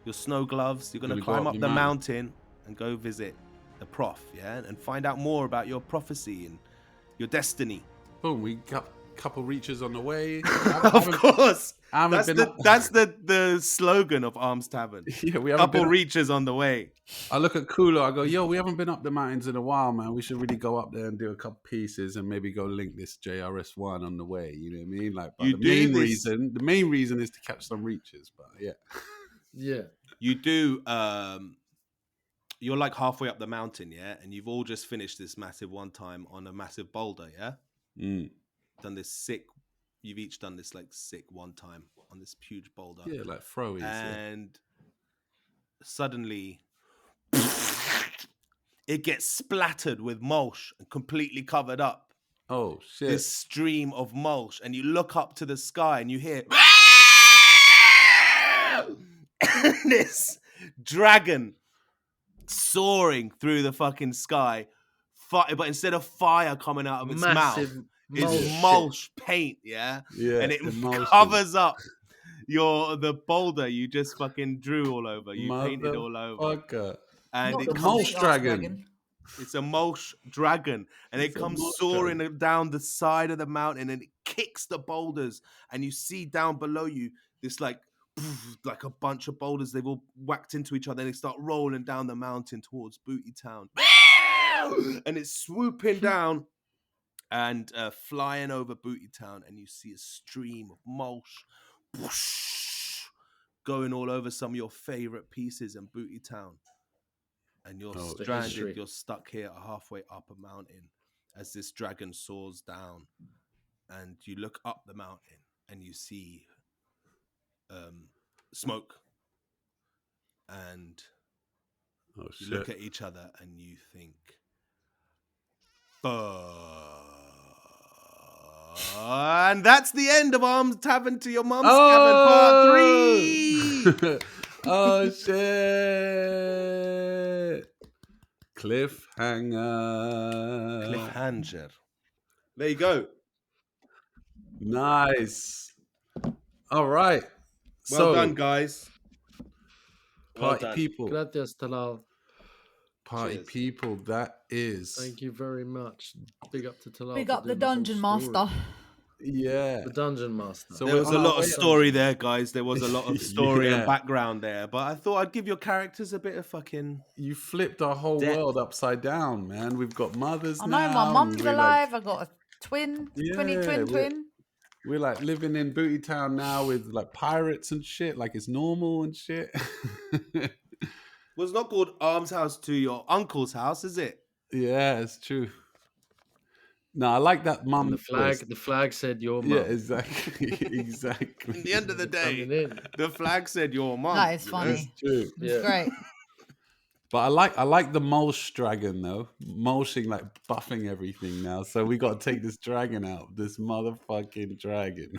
your snow gloves. You're going to climb up the mountain and go visit the prof, yeah? And find out more about your prophecy and your destiny. Boom, we got a couple reaches on the way. Of course. That's the slogan of Arms Tavern. Yeah, we have a couple reaches on the way. I look at Culo, I go, yo, we haven't been up the mountains in a while, man. We should really go up there and do a couple pieces and maybe go link this JRS1 on the way. You know what I mean? Like, but the main reason is to catch some reaches, but yeah. Yeah. You do, you're like halfway up the mountain, yeah? And you've all just finished this massive one time on a massive boulder, yeah? Done this sick, you've each done this like sick one time on this huge boulder. Yeah, like throwies. And suddenly it gets splattered with mulch and completely covered up. Oh, shit. This stream of mulch. And you look up to the sky and you hear this dragon soaring through the fucking sky. But instead of fire coming out of its mouth, it's mulch paint, yeah? And it covers up the boulder you just fucking drew all over. You painted all over. And it's mulch dragon. It's a mulch dragon. And it comes soaring down the side of the mountain and it kicks the boulders. And you see down below you this like a bunch of boulders. They've all whacked into each other and they start rolling down the mountain towards Booty Town. And it's swooping down and flying over Booty Town, and you see a stream of mulch going all over some of your favorite pieces in Booty Town. And you're stranded, you're stuck here halfway up a mountain as this dragon soars down. And you look up the mountain and you see smoke. And you look at each other and you think, and that's the end of Arms Tavern to Your Mum's Cabin Part 3. Oh, shit. Cliffhanger. There you go. Nice. All right. Well done, guys. Party people. Gracias, Talal. Party people, that is. Thank you very much. Big up to Talal. Big up the dungeon master. Yeah. The Dungeon Master. So there was a lot of story there, guys. There was a lot of story and background there. But I thought I'd give your characters a bit of fucking... You flipped our whole world upside down, man. We've got mothers now. I know, my mum's alive. I got a twin, twin. We're like living in Booty Town now with like pirates and shit. Like it's normal and shit. Well, it's not called Arms House to your uncle's house, is it? Yeah, it's true. No, I like that mum. The flag said your mum. Yeah, exactly. Exactly. At the end of the day, the flag said your mum. That is funny. That's true. It's great. But I like the Mulch dragon though. Mulching, like buffing everything now. So we got to take this dragon out. This motherfucking dragon.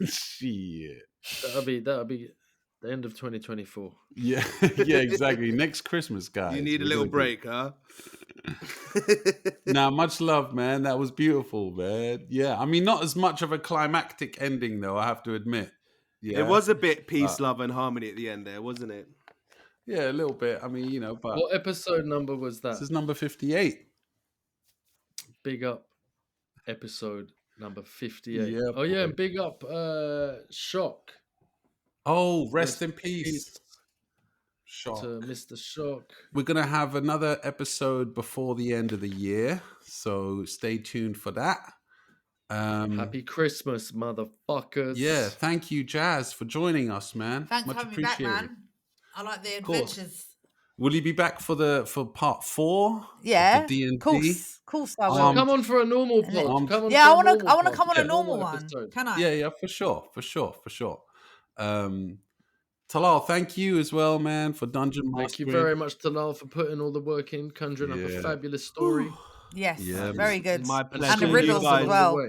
Shit. That'll be the end of 2024. Yeah, yeah, exactly. Next Christmas, guys. You need a little break, huh? Nah, much love, man. That was beautiful, man. Yeah, I mean, not as much of a climactic ending, though, I have to admit. Yeah, it was a bit peace, love, and harmony at the end there, wasn't it? Yeah, a little bit. I mean, you know, but... What episode number was that? This is number 58. Big up episode number 58. Yeah, oh, yeah, and big up Shock. Oh, rest in peace. Shock. To Mr. Shock. We're going to have another episode before the end of the year, so stay tuned for that. Happy Christmas, motherfuckers. Yeah, thank you, Jaz, for joining us, man. Thanks Much for having me back, appreciated. man. I like the adventures. Will you be back for part 4? Yeah, of the DnD? Of course I will. Come on for a normal pod. I want to come on a normal one. Episode. Can I? Yeah, for sure. Talal, thank you as well, man, for Dungeon Mastering. Thank you very much, Talal, for putting all the work in, conjuring up a fabulous story. Yes, yeah, very good. My pleasure. And the riddles as well.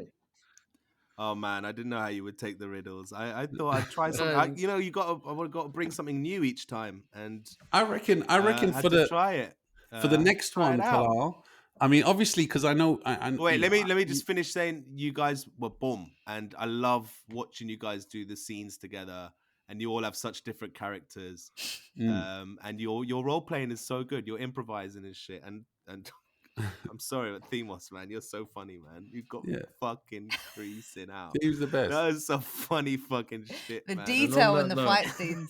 Oh man, I didn't know how you would take the riddles. I thought I'd try something. You got to bring something new each time, and I reckon try it for the next one, Talal. I mean, obviously, because I know. Wait, let me just finish saying you guys were boom, and I love watching you guys do the scenes together, and you all have such different characters, and your role playing is so good. You're improvising and shit, and I'm sorry, but Themos, man, you're so funny, man. You've got me fucking creasing out. He's the best. That is some funny fucking shit. The man. detail in the fight scenes.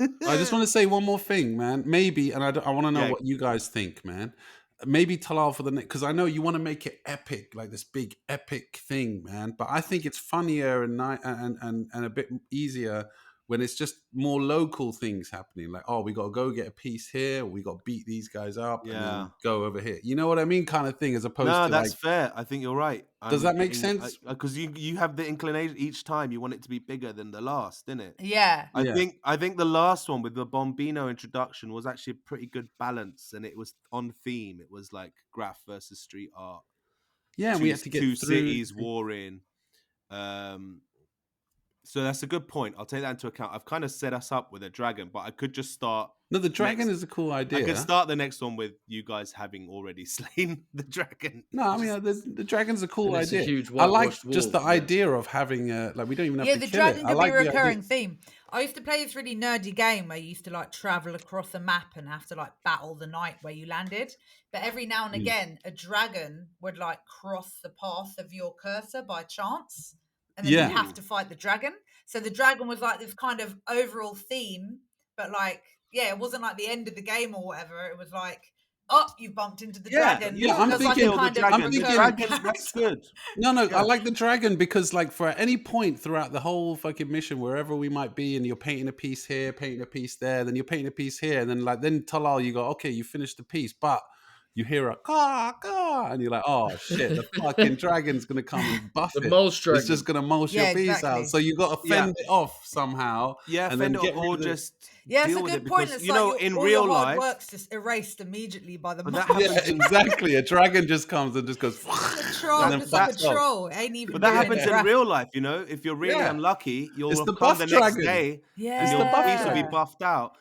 I just want to say one more thing, man. Maybe, and I want to know what you guys think, man. Maybe Talal for the next, because I know you want to make it epic, like this big epic thing, man. But I think it's funnier and a bit easier when it's just more local things happening. Like, oh, we got to go get a piece here, we got to beat these guys up, and then go over here. You know what I mean? Kind of thing, as opposed to that's fair. I think you're right. Does that make sense? Because you have the inclination each time you want it to be bigger than the last, didn't it? Yeah. I think the last one with the Bombino introduction was actually a pretty good balance, and it was on theme. It was like Graff versus street art. Yeah, and we had to get two through cities warring. So that's a good point. I'll take that into account. I've kind of set us up with a dragon, but I could just start. No, the dragon is a cool idea. I could start the next one with you guys having already slain the dragon. No, I mean the dragon's a cool idea. A huge I like just the idea of having like we don't even have to kill it. Yeah, the dragon could be a recurring theme. I used to play this really nerdy game where you used to like travel across a map and have to like battle the night where you landed. But every now and again, a dragon would like cross the path of your cursor by chance. And then you have to fight the dragon. So the dragon was like this kind of overall theme, but like, it wasn't like the end of the game or whatever. It was like, you bumped into the dragon. Yeah, I'm thinking the dragon. That's good. No, I like the dragon because like for any point throughout the whole fucking mission, wherever we might be, and you're painting a piece here, painting a piece there, then you're painting a piece here, and then Talal, you go, okay, you finished the piece, but you hear a caw, caw, and you're like, oh shit, the fucking dragon's gonna come and buff it. Mulch dragon. It's just gonna mulch your piece out. So you got to fend it off somehow. Yeah, and fend then it off or just it's deal a with good it point. because, It's like in all real your hard life, work's just erased immediately by the that mulch. happens exactly. A dragon just comes and just goes. It's like a troll. It ain't even. But that happens in real life, you know. If you're really unlucky, you'll come the next day, and your piece will be buffed out.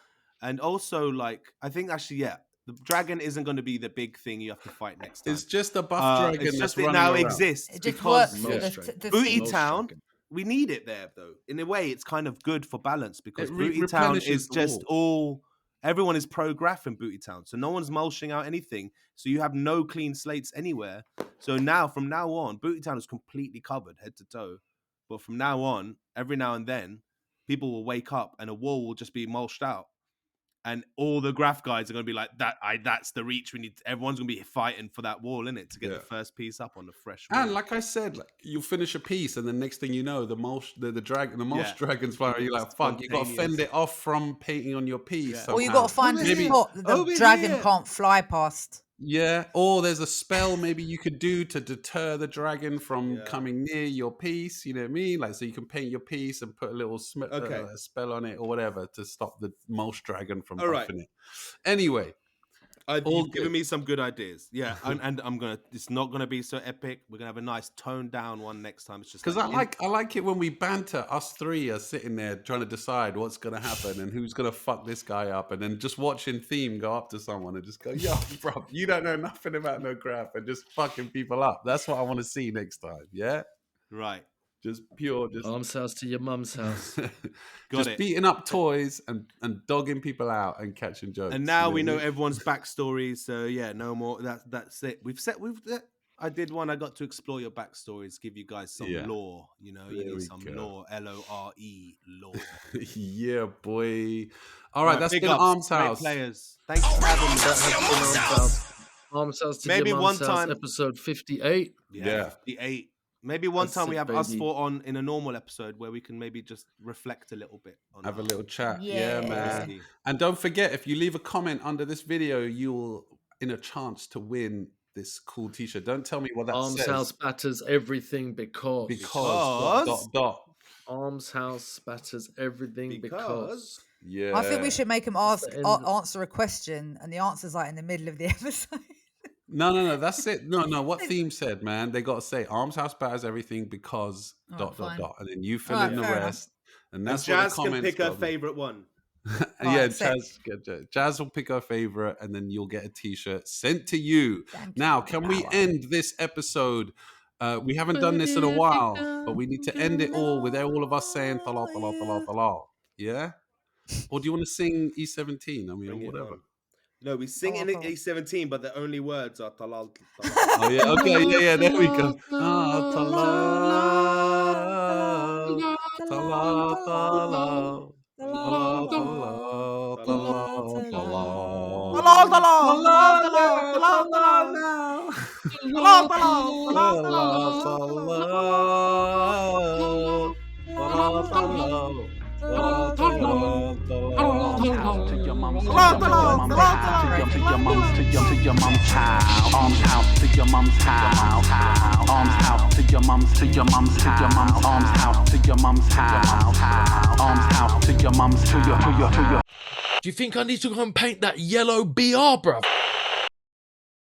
And also, like, I think actually, the dragon isn't going to be the big thing you have to fight next time. It's just a buff dragon. It's just it now around. exists it just because Booty Town. We need it there, though. In a way, it's kind of good for balance because Booty Town is just everyone is pro-Graff in Booty Town, so no one's mulching out anything. So you have no clean slates anywhere. So now, from now on, Booty Town is completely covered head to toe. But from now on, every now and then, people will wake up and a wall will just be mulched out. And all the graph guys are going to be like, that's the reach we need. Everyone's going to be fighting for that wall, innit? To get the first piece up on the fresh wall. And like I said, like, you'll finish a piece and the next thing you know, the mulch dragons fly. You're like, fuck, you got to fend it off from painting on your piece. Or you got to find a spot that the dragon can't fly past. Yeah, or there's a spell maybe you could do to deter the dragon from coming near your piece. You know what I mean? Like, so you can paint your piece and put a little spell on it or whatever to stop the mulch dragon from buffing it. Anyway, you've given me some good ideas. Yeah, and I'm gonna. It's not gonna be so epic. We're gonna have a nice toned down one next time. It's just because I like it when we banter. Us three are sitting there trying to decide what's gonna happen and who's gonna fuck this guy up, and then just watching Theme go up to someone and just go, "Yo, bro, you don't know nothing about no graph," and just fucking people up. That's what I want to see next time. Yeah, right. Just pure, just arms house to your mum's house. Just beating up toys and dogging people out and catching jokes. And now we know everyone's backstory. So yeah, no more. That's it. I did one. I got to explore your backstories, give you guys some lore. You know, you need some lore. LORE lore. Yeah, boy. All right, that's been Arms House. Players, thanks for having me. Arms House to maybe your one mum's time house, episode 58. Yeah, 58. Maybe one time we have us four on in a normal episode where we can maybe just reflect a little bit. Have a little chat. Yeah, man. And don't forget, if you leave a comment under this video, you'll in a chance to win this cool t-shirt. Don't tell me what that says. Arms House batters everything because. Arms House batters everything because. Yeah. I think we should make them answer a question and the answer's like in the middle of the episode. No, that's it. No, what Theme said, man, they got to say Arms House batters everything because ... And then you fill in the rest. And that's what Jaz the comments can pick her favorite one. Jaz will pick her favorite and then you'll get a t-shirt sent to you. Now, can we end this episode? We haven't done this in a while, but we need to end it all with all of us saying talal, talal, talal, talal. Yeah? Or do you want to sing E17? I mean, whatever. No, we sing in E17, but the only words are talal. Oh yeah, okay, yeah, there we go. Talal, talal, talal, to your mum's house. Arms house to your mum's house. Arms house to your mum's house. Arms house to your mum's house. Arms house to your mum's house. Do you think I need to go and paint that yellow BR, bruv?